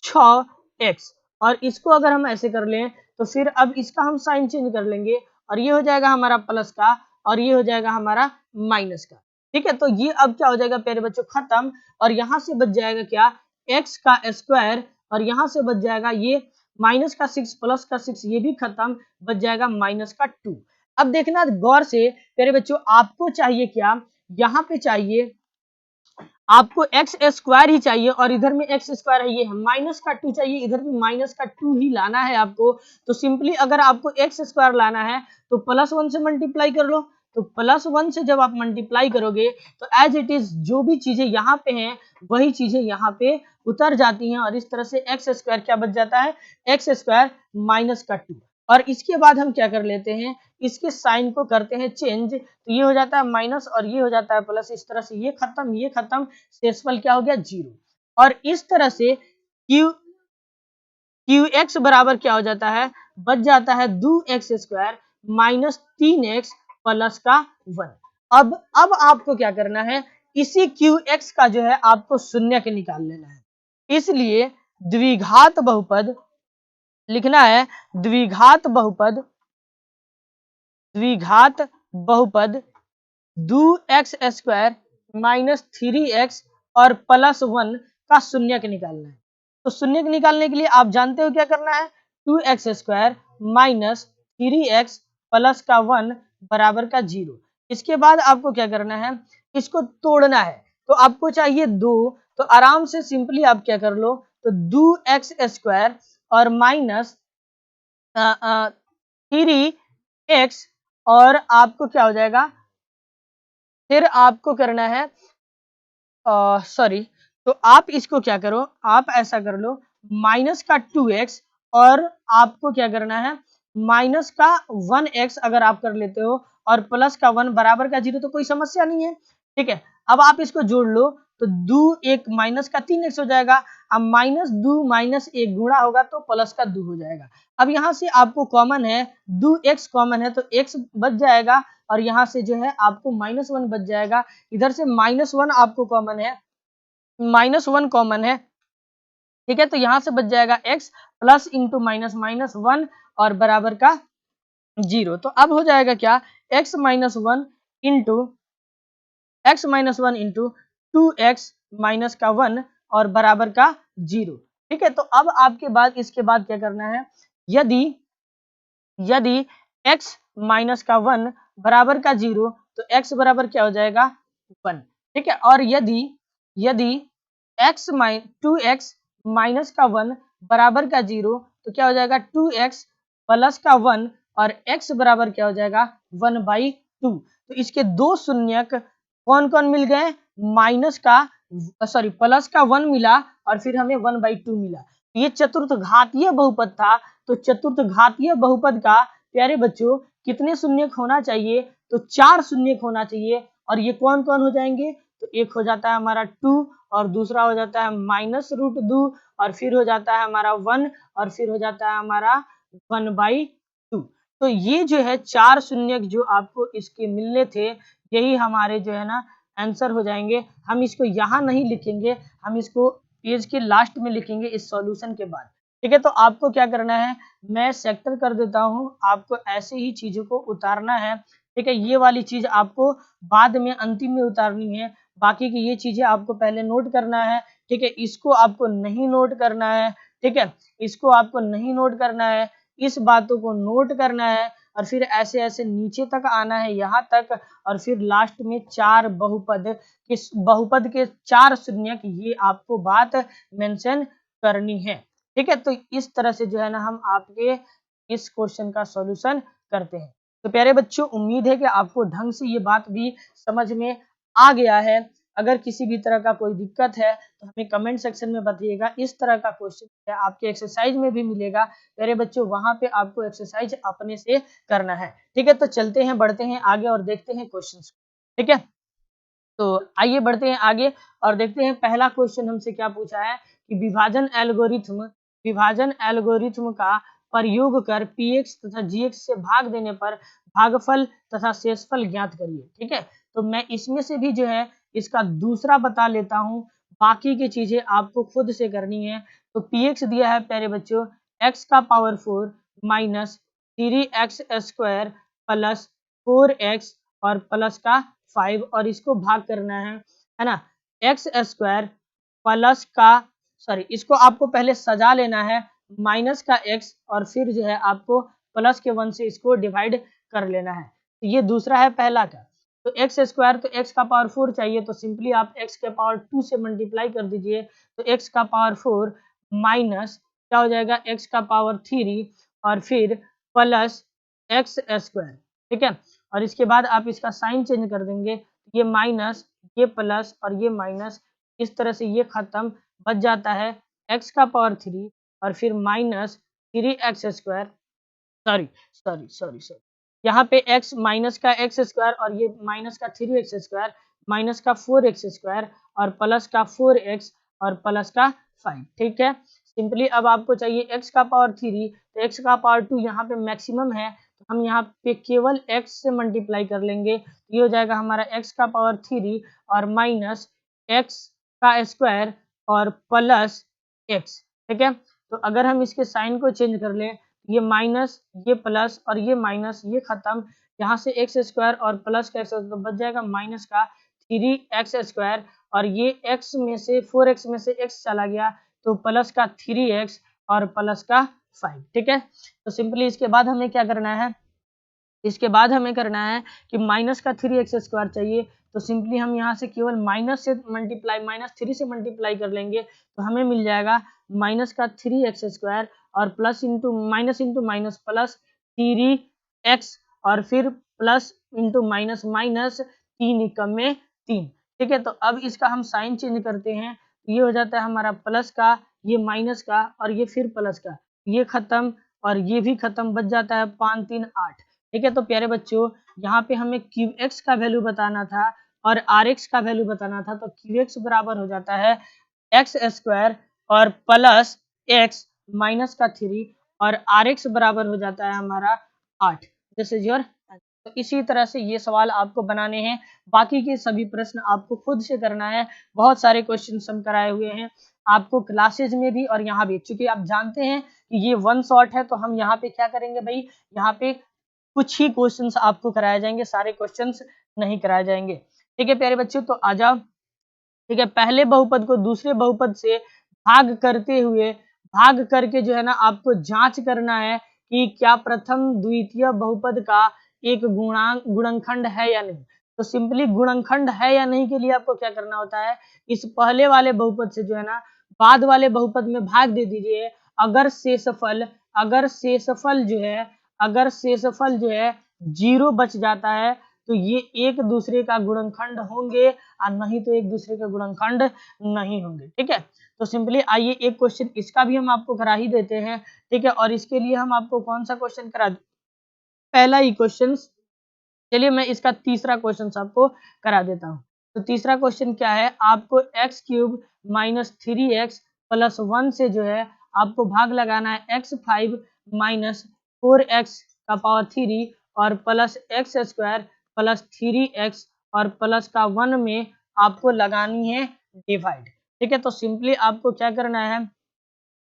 6x, और इसको अगर हम ऐसे कर लें तो फिर अब इसका हम साइन चेंज कर लेंगे, और ये हो जाएगा हमारा प्लस का, और ये हो जाएगा हमारा माइनस का। ठीक है, तो ये अब क्या हो जाएगा प्यारे बच्चों, खत्म, और यहाँ से बच जाएगा क्या, x का स्क्वायर, और यहाँ से बच जाएगा ये माइनस का 6 प्लस का 6, ये भी खत्म, बच जाएगा माइनस का 2। अब देखना गौर से प्यारे बच्चों, आपको चाहिए क्या, यहाँ पे चाहिए आपको एक्स स्क्वायर ही चाहिए, और इधर में एक्स स्क्वायर है, ये है माइनस का 2 चाहिए, इधर भी माइनस का 2 ही लाना है आपको, तो सिंपली अगर आपको एक्स स्क्वायर लाना है तो प्लस 1 से मल्टीप्लाई कर लो, तो प्लस 1 से जब आप मल्टीप्लाई करोगे तो एज इट इज जो भी चीजें यहाँ पे हैं वही चीजें यहाँ पे उतर जाती हैं, और इस तरह से एक्स स्क्वायर क्या बच जाता है, एक्स स्क्वायर माइनस का 2। और इसके बाद हम क्या कर लेते हैं, इसके साइन को करते हैं चेंज, तो ये हो जाता है माइनस और ये हो जाता है प्लस, इस तरह से ये खत्म, शेषफल क्या हो गया, 0। और इस तरह से क्यू एक्स बराबर क्या हो जाता है, बच जाता है 2x square minus 3x plus का 1। अब आपको क्या करना है, इसी क्यू एक्स का जो है आपको शून्य के निकाल लेना है, इसलिए द्विघात बहुपद लिखना है, द्विघात बहुपद 2x स्क्वायर माइनस 3x और प्लस 1 का शून्यक निकालना है। तो शून्यक निकालने के लिए आप जानते हो क्या करना है, 2x square minus 3x plus का 1 बराबर का 0। इसके बाद आपको क्या करना है, इसको तोड़ना है, तो आपको चाहिए 2, तो आराम से सिंपली आप क्या कर लो, तो 2x स्क्वायर और माइनस 3x, और आपको क्या हो जाएगा, फिर आपको करना है सॉरी, तो आप इसको क्या करो, आप ऐसा कर लो माइनस का 2x और आपको क्या करना है माइनस का 1x अगर आप कर लेते हो और प्लस का 1 बराबर का 0 तो कोई समस्या नहीं है। ठीक है, अब आप इसको जोड़ लो तो 2 एक माइनस का 3x हो जाएगा। अब माइनस 2 माइनस 1 गुणा होगा तो प्लस का 2 हो जाएगा। अब यहाँ से आपको कॉमन है 2x कॉमन है तो x बच जाएगा और यहाँ से जो है आपको -1 बच जाएगा। इधर से -1 आपको कॉमन है, -1 कॉमन है। ठीक है, तो यहाँ से बच जाएगा x प्लस इंटू माइनस -1 और बराबर का 0। तो अब हो जाएगा क्या x -1 into x-1 into 2x minus का 1 और बराबर का 0। ठीक है, तो अब आपके बाद इसके बाद क्या करना है, यदि यदि x माइनस का 1 बराबर का 0 तो x बराबर क्या हो जाएगा 1। ठीक है, और यदि यदि 2x माइनस का 1 बराबर का 0 तो क्या हो जाएगा 2x प्लस का 1 और x बराबर क्या हो जाएगा 1/2। तो इसके दो शून्यक कौन कौन मिल गए, माइनस का सॉरी प्लस का 1 मिला और फिर हमें 1/2 मिला। ये चतुर्थ घातीय बहुपद था। तो चतुर्थ घातीय बहुपद का प्यारे बच्चों कितने शून्यक होना चाहिए, तो 4 शून्यक होना चाहिए। और ये कौन कौन हो जाएंगे, तो एक हो जाता है हमारा 2 और दूसरा हो जाता है -√2 और फिर हो जाता है हमारा 1 और फिर हो जाता है हमारा 1/2। तो ये जो है 4 शून्यक जो आपको इसके मिलने थे, यही हमारे जो है ना आंसर हो जाएंगे। हम इसको यहाँ नहीं लिखेंगे, हम इसको पेज के लास्ट में लिखेंगे इस सॉल्यूशन के बाद। ठीक है, तो आपको क्या करना है, मैं सेक्टर कर देता हूँ, आपको ऐसे ही चीजों को उतारना है। ठीक है, ये वाली चीज आपको बाद में अंतिम में उतारनी है, बाकी की ये चीजें आपको पहले नोट करना है। ठीक है, इसको आपको नहीं नोट करना है। ठीक है, इसको आपको नहीं नोट करना है, इस बातों को नोट करना है और फिर ऐसे ऐसे नीचे तक आना है यहाँ तक और फिर लास्ट में बहुपद के 4 शून्यक ये आपको बात मेंशन करनी है। ठीक है, तो इस तरह से जो है ना हम आपके इस क्वेश्चन का सॉल्यूशन करते हैं। तो प्यारे बच्चों, उम्मीद है कि आपको ढंग से ये बात भी समझ में आ गया है। अगर किसी भी तरह का कोई दिक्कत है तो हमें कमेंट सेक्शन में बताइएगा। इस तरह का क्वेश्चन आपके एक्सरसाइज में भी मिलेगा प्यारे बच्चों, वहां पे आपको एक्सरसाइज अपने से करना है। ठीक है, तो चलते हैं बढ़ते हैं आगे और देखते हैं क्वेश्चन। ठीक है, तो आइए बढ़ते हैं आगे और देखते हैं पहला क्वेश्चन हमसे क्या पूछा है कि विभाजन एल्गोरिथ्म का प्रयोग कर px तथा gx से भाग देने पर भागफल तथा शेषफल ज्ञात करिए। ठीक है, तो मैं इसमें से भी जो है इसका दूसरा बता लेता हूं, बाकी की चीजें आपको खुद से करनी है। तो px दिया है प्यारे बच्चों x का power 4 minus 3x² plus 4x और प्लस का 5 और इसको भाग करना है ना, x² प्लस का इसको आपको पहले सजा लेना है माइनस का x और फिर जो है आपको प्लस के 1 से इसको डिवाइड कर लेना है। तो ये दूसरा है पहला का। तो x² तो x का पावर 4 चाहिए तो सिंपली आप x के पावर 2 से मल्टीप्लाई कर दीजिए। तो x का पावर 4 माइनस क्या हो जाएगा x का पावर 3 और फिर प्लस x²। ठीक है, और इसके बाद आप इसका साइन चेंज कर देंगे, ये माइनस ये प्लस और ये माइनस, इस तरह से ये खत्म, बच जाता है x का पावर 3 और फिर माइनस 3x²। सॉरी यहाँ पे x माइनस का x² और ये माइनस का 3x² माइनस का 4x² और प्लस का 4x और प्लस का 5। ठीक है, सिंपली अब आपको चाहिए x का पावर 3 तो x का पावर 2 यहाँ पे मैक्सिमम है तो हम यहाँ पे केवल x से मल्टीप्लाई कर लेंगे। ये हो जाएगा हमारा x का पावर 3 और माइनस x का स्क्वायर और प्लस x। ठीक है, तो अगर हम इसके साइन को चेंज कर लें, ये माइनस ये प्लस और ये माइनस ये खत्म, यहाँ से x² और प्लस का x तो बच जाएगा माइनस का 3x² और ये x में से 4x में से x चला गया तो प्लस का 3x और प्लस का 5। ठीक है, तो सिंपली इसके बाद हमें क्या करना है, इसके बाद हमें करना है कि माइनस का 3x² चाहिए तो सिंपली हम यहाँ से केवल माइनस से मल्टीप्लाई -3 से मल्टीप्लाई कर लेंगे तो हमें मिल जाएगा माइनस का 3x² और plus into minus plus 3x और फिर प्लस इंटू माइनस 3 एकम में 3। ठीक है। तो अब इसका हम साइन चेंज करते हैं, ये हो जाता है हमारा प्लस का, ये माइनस का और ये फिर प्लस का, ये खत्म और ये भी खत्म, बच जाता है 5 3 8। ठीक है। तो प्यारे बच्चों यहाँ पे हमें क्यू एक्स का वैल्यू बताना था और आर एक्स का वैल्यू बताना था, तो क्यू एक्स बराबर हो जाता है एक्स स्क्वायर और प्लस एक्स माइनस का 3 और आर एक्स बराबर हो जाता है हमारा 8। This is your. तो इसी तरह से ये सवाल आपको बनाने हैं, बाकी के सभी प्रश्न आपको खुद से करना है। बहुत सारे क्वेश्चन हम कराए हुए हैं आपको क्लासेज में भी और यहाँ भी, क्योंकि आप जानते हैं कि ये वन शॉट है, तो हम यहाँ पे क्या करेंगे भाई, यहाँ पे कुछ ही क्वेश्चंस आपको कराए जाएंगे, सारे क्वेश्चंस नहीं कराए जाएंगे। ठीक है प्यारे बच्चों, तो आ जाओ। ठीक है, पहले बहुपद को दूसरे बहुपद से भाग करते हुए, भाग करके जो है ना आपको जांच करना है कि क्या प्रथम द्वितीय बहुपद का एक गुणनखंड है या नहीं। तो सिंपली गुणनखंड है या नहीं के लिए आपको क्या करना होता है, इस पहले वाले बहुपद से जो है ना बाद वाले बहुपद में भाग दे दीजिए। अगर शेषफल अगर शेषफल जो है 0 बच जाता है तो ये एक दूसरे का गुणनखंड होंगे और नहीं तो एक दूसरे का गुणनखंड नहीं होंगे। ठीक है, तो सिंपली आइए एक क्वेश्चन इसका भी हम आपको करा ही देते हैं। ठीक है, और इसके लिए हम आपको कौन सा क्वेश्चन करा, पहला ही क्वेश्चन। चलिए मैं इसका तीसरा क्वेश्चन आपको करा देता हूँ। तो तीसरा क्वेश्चन क्या है, आपको x cube minus 3x plus 1 से जो है आपको भाग लगाना है x5 माइनस 4x का पावर 3 और plus x square plus 3x और प्लस का 1 में आपको लगानी है डिवाइड। ठीक है, तो सिंपली आपको क्या करना है,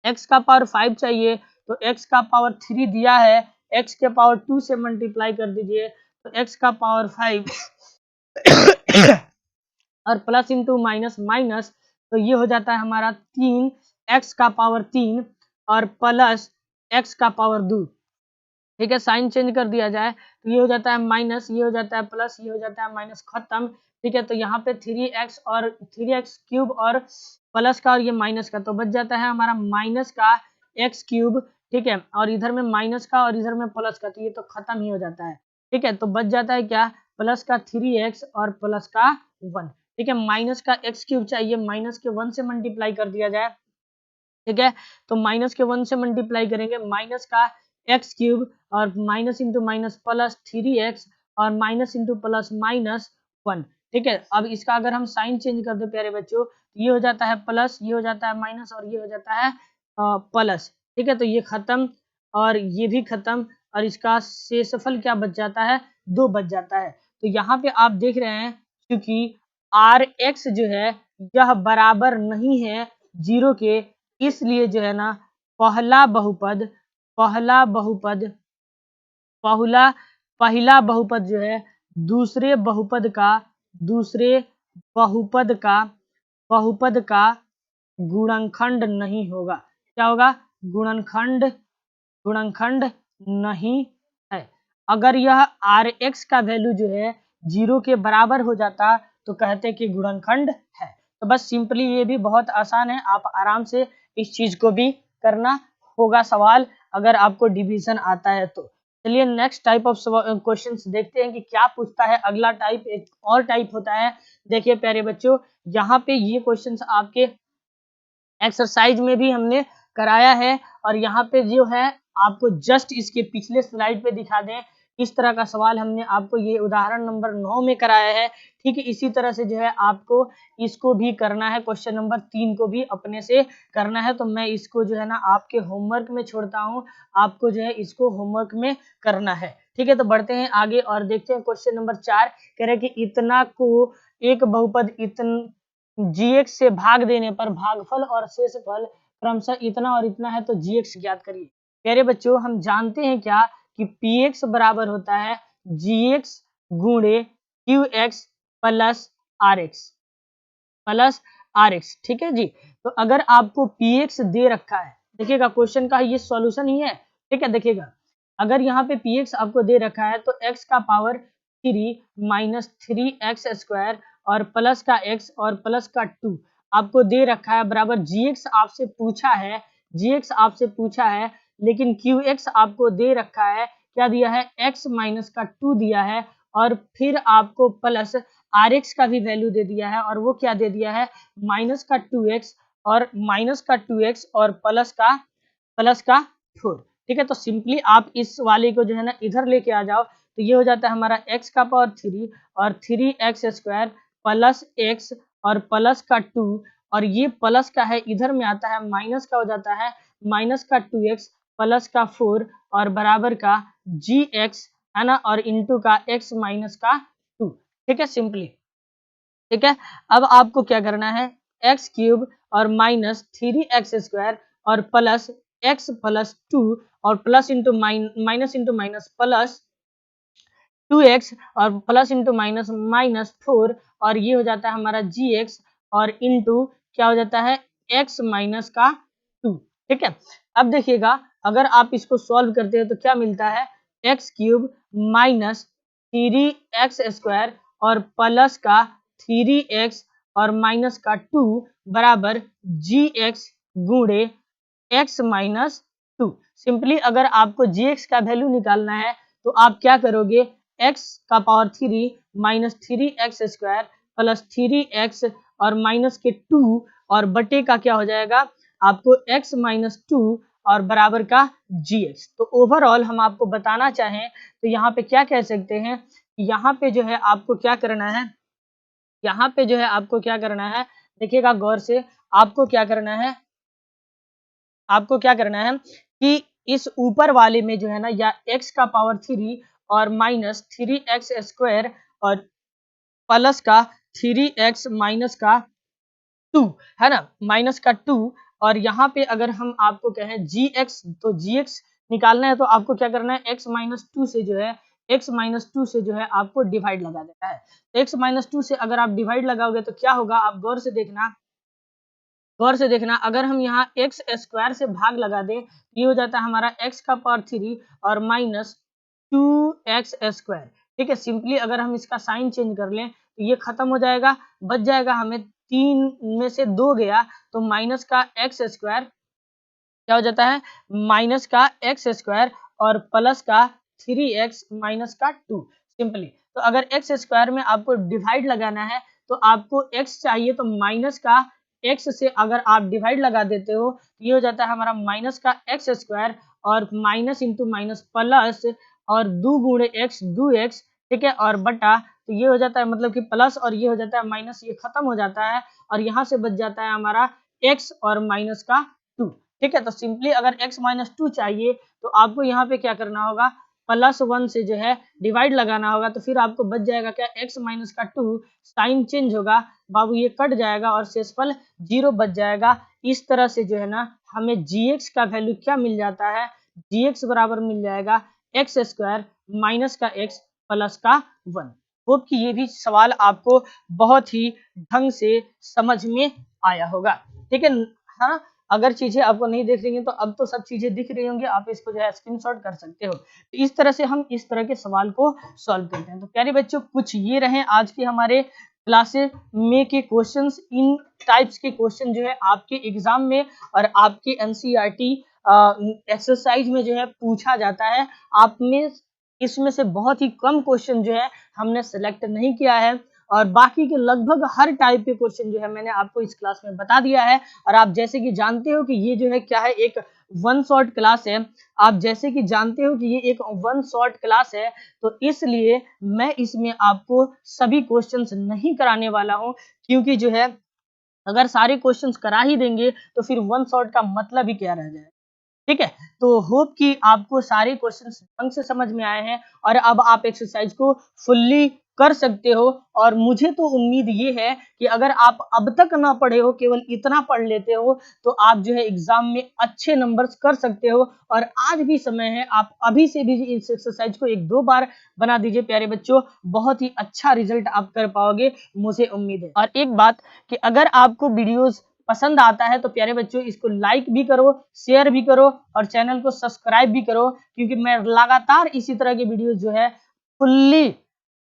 x का पावर 5 चाहिए तो x का पावर 3 दिया है, x के पावर 2 से मल्टीप्लाई कर दीजिए तो x का पावर 5 और प्लस इंटू माइनस माइनस, तो ये हो जाता है हमारा 3 x का पावर 3 और प्लस x का पावर 2। ठीक है, साइन चेंज कर दिया जाए तो ये हो जाता है माइनस, ये हो जाता है प्लस, ये हो जाता है माइनस, खत्म। ठीक है, तो यहाँ पे 3x और 3x क्यूब और प्लस का और ये माइनस का, तो बच जाता है हमारा माइनस का x क्यूब। ठीक है, और इधर में माइनस का और इधर में प्लस का, तो ये तो खत्म ही हो जाता है। ठीक है, तो बच जाता है क्या, प्लस का 3x और प्लस का 1। ठीक है, माइनस का x क्यूब चाहिए, माइनस के 1 से मल्टीप्लाई कर दिया जाए। ठीक है, तो माइनस के 1 से मल्टीप्लाई करेंगे, माइनस का एक्स क्यूब और minus into minus plus 3x और माइनस इंटू प्लस माइनस 1। ठीक है, अब इसका अगर हम साइन चेंज कर दे प्यारे बच्चों, तो ये हो जाता है प्लस, ये हो जाता है माइनस और ये हो जाता है प्लस। ठीक है, तो ये खत्म और ये भी खत्म और इसका शेषफल क्या बच जाता है, 2 बच जाता है। तो यहाँ पे आप देख रहे हैं क्योंकि आर एक्स जो है यह बराबर नहीं है 0 के, इसलिए जो है ना पहला बहुपद पहला बहुपद जो है दूसरे बहुपद का गुणनखंड नहीं होगा। क्या होगा, गुणनखंड नहीं है। अगर यह आर एक्स का वैल्यू जो है 0 के बराबर हो जाता तो कहते कि गुणनखंड है। तो बस सिंपली ये भी बहुत आसान है, आप आराम से इस चीज को भी करना होगा सवाल, अगर आपको डिवीजन आता है तो। चलिए नेक्स्ट टाइप ऑफ क्वेश्चंस देखते हैं कि क्या पूछता है। अगला टाइप एक और टाइप होता है। देखिए प्यारे बच्चों, यहाँ पे ये क्वेश्चंस आपके एक्सरसाइज में भी हमने कराया है और यहाँ पे जो है आपको जस्ट इसके पिछले स्लाइड पे दिखा दें, इस तरह का सवाल हमने आपको ये उदाहरण नंबर 9 में कराया है। ठीक है, इसी तरह से जो है आपको इसको भी करना है, क्वेश्चन नंबर 3 को भी अपने से करना है। तो मैं इसको जो है ना आपके होमवर्क में छोड़ता हूँ, आपको जो है इसको होमवर्क में करना है। ठीक है, तो बढ़ते हैं आगे और देखते हैं क्वेश्चन नंबर 4। कह रहे कि इतना को एक बहुपद gx से भाग देने पर भागफल और शेषफल क्रमशः इतना और इतना है, तो gx ज्ञात करिए। प्यारे बच्चों, हम जानते हैं क्या कि px बराबर होता है gx गुणे qx प्लस rx। ठीक है जी, तो अगर आपको px दे रखा है, देखिएगा क्वेश्चन का ये सॉल्यूशन ही है। ठीक है, देखिएगा अगर यहाँ पे px आपको दे रखा है तो x का पावर 3 माइनस 3x स्क्वायर और प्लस का x और प्लस का 2 आपको दे रखा है बराबर gx आपसे पूछा है, लेकिन qx आपको दे रखा है, क्या दिया है, x माइनस का 2 दिया है और फिर आपको प्लस Rx का भी वैल्यू दे दिया है और वो क्या दे दिया है, माइनस का 2x और माइनस का 2x और प्लस का 4। ठीक है, तो सिंपली आप इस वाले को जो है ना इधर लेके आ जाओ, तो ये हो जाता है हमारा x का पावर 3 और 3x स्क्वायर प्लस x और प्लस का 2 और ये प्लस का है इधर में आता है, माइनस का हो जाता है माइनस का 2x प्लस का 4 और बराबर का gx है ना, और इंटू का x माइनस का 2। ठीक है सिंपली। ठीक है, अब आपको क्या करना है, एक्स क्यूब और माइनस 3x स्क्वायर और प्लस x प्लस 2 और plus into minus into minus plus 2x और प्लस इंटू माइनस माइनस 4 और ये हो जाता है हमारा gx और इंटू क्या हो जाता है x माइनस का 2। ठीक है, अब देखिएगा अगर आप इसको सॉल्व करते हैं तो क्या मिलता है, x cube minus 3x square और प्लस का 3x और माइनस का 2 बराबर gx गुणे x माइनस 2। सिंपली अगर आपको gx का वैल्यू निकालना है तो आप क्या करोगे, x का power 3 minus 3x square plus 3x और माइनस के 2 और बटे का क्या हो जाएगा आपको x माइनस 2 और बराबर का gx। तो ओवरऑल हम आपको बताना चाहें तो यहाँ पे क्या कह सकते हैं, यहाँ पे जो है आपको क्या करना है, यहाँ पे जो है आपको क्या करना है, देखिएगा गौर से, आपको क्या करना है, आपको क्या करना है कि इस ऊपर वाले में जो है ना या x का पावर 3 और माइनस 3x स्क्वायर और प्लस का 3x माइनस का 2 है ना, माइनस का 2 और यहाँ पे अगर हम आपको कहें gx तो gx निकालना है तो आपको क्या करना है, x माइनस 2 से जो है आपको डिवाइड लगा देना है। तो x माइनस 2 से अगर आप डिवाइड लगाओगे तो क्या होगा, आप गौर से देखना, अगर हम यहाँ x स्क्वायर से भाग लगा दें ये हो जाता है हमारा x का पावर 3 और माइनस 2x स्क्वायर। ठीक है, सिंपली अगर हम इसका साइन चेंज कर लें तो ये खत्म हो जाएगा, बच जाएगा हमें 3 में से 2 गया तो माइनस का x स्क्वायर क्या हो जाता है, माइनस का x स्क्वायर और प्लस का 3x माइनस का 2। सिंपली तो अगर x स्क्वायर में आपको डिवाइड लगाना है तो आपको x चाहिए तो माइनस का x से अगर आप डिवाइड लगा देते हो तो ये हो जाता है हमारा माइनस का x स्क्वायर और माइनस इंटू माइनस प्लस और 2 गुणे x 2x। ठीक है, और बटा तो ये हो जाता है मतलब कि प्लस और ये हो जाता है माइनस, ये खत्म हो जाता है और यहाँ से बच जाता है हमारा x और माइनस का 2। ठीक है, तो सिंपली अगर x माइनस 2 चाहिए तो आपको यहाँ पे क्या करना होगा, प्लस 1 से जो है डिवाइड लगाना होगा तो फिर आपको बच जाएगा क्या, x माइनस का 2, साइन चेंज होगा बाबू ये कट जाएगा और शेषफल 0 बच जाएगा। इस तरह से जो है ना हमें gx का वैल्यू क्या मिल जाता है, gx बराबर मिल जाएगा x स्क्वायर माइनस का x प्लस का 1। होप कि ये भी सवाल आपको बहुत ही ढंग से समझ में आया होगा। ठीक है, हाँ अगर चीजें आपको नहीं दिख रही हैं तो अब तो सब चीजें दिख रही होंगी, आप इसको जो है स्क्रीनशॉट कर सकते हो। तो इस तरह से हम इस तरह के सवाल को सॉल्व करते हैं। तो प्यारे बच्चों कुछ ये रहे आज के हमारे क्लासेस में के क्वेश्चंस। इन टाइप्स के क्वेश्चन जो है आपके एग्जाम में और आपके एनसीईआरटी एक्सरसाइज में जो है पूछा जाता है। आप में इसमें से बहुत ही कम क्वेश्चन जो है हमने सेलेक्ट नहीं किया है और बाकी के लगभग हर टाइप के क्वेश्चन जो है मैंने आपको इस क्लास में बता दिया है। और आप जैसे कि जानते हो कि ये जो है क्या है, एक वन शॉट क्लास है। आप जैसे कि जानते हो कि ये एक वन शॉट क्लास है तो इसलिए मैं इसमें आपको सभी क्वेश्चंस नहीं कराने वाला हूं, क्योंकि जो है अगर सारे क्वेश्चंस करा ही देंगे तो फिर वन शॉट का मतलब ही क्या रह जाए। ठीक है, तो होप कि आपको सारे क्वेश्चंस ढंग से समझ में आए हैं और अब आप एक्सरसाइज को फुल्ली कर सकते हो। और मुझे तो उम्मीद ये है कि अगर आप अब तक ना पढ़े हो, केवल इतना पढ़ लेते हो तो आप जो है एग्जाम में अच्छे नंबर्स कर सकते हो। और आज भी समय है, आप अभी से भी इस एक्सरसाइज को 1-2 बार बना दीजिए प्यारे बच्चों, बहुत ही अच्छा रिजल्ट आप कर पाओगे, मुझे उम्मीद है। और एक बात कि अगर आपको वीडियोस पसंद आता है तो प्यारे बच्चों इसको लाइक भी करो, शेयर भी करो और चैनल को सब्सक्राइब भी करो, क्योंकि मैं लगातार इसी तरह के वीडियोस जो है फुल्ली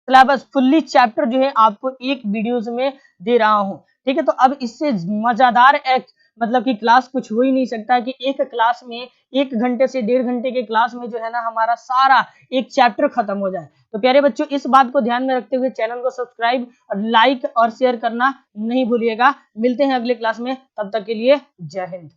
सिलेबस फुल्ली चैप्टर जो है आपको एक वीडियोस में दे रहा हूं। ठीक है, तो अब इससे मजेदार एक मतलब कि क्लास कुछ हो ही नहीं सकता कि एक क्लास में 1 घंटे से 1.5 घंटे के क्लास में जो है ना हमारा सारा एक चैप्टर खत्म हो जाए। तो प्यारे बच्चों, इस बात को ध्यान में रखते हुए चैनल को सब्सक्राइब और लाइक और शेयर करना नहीं भूलिएगा। मिलते हैं अगले क्लास में, तब तक के लिए जय हिंद।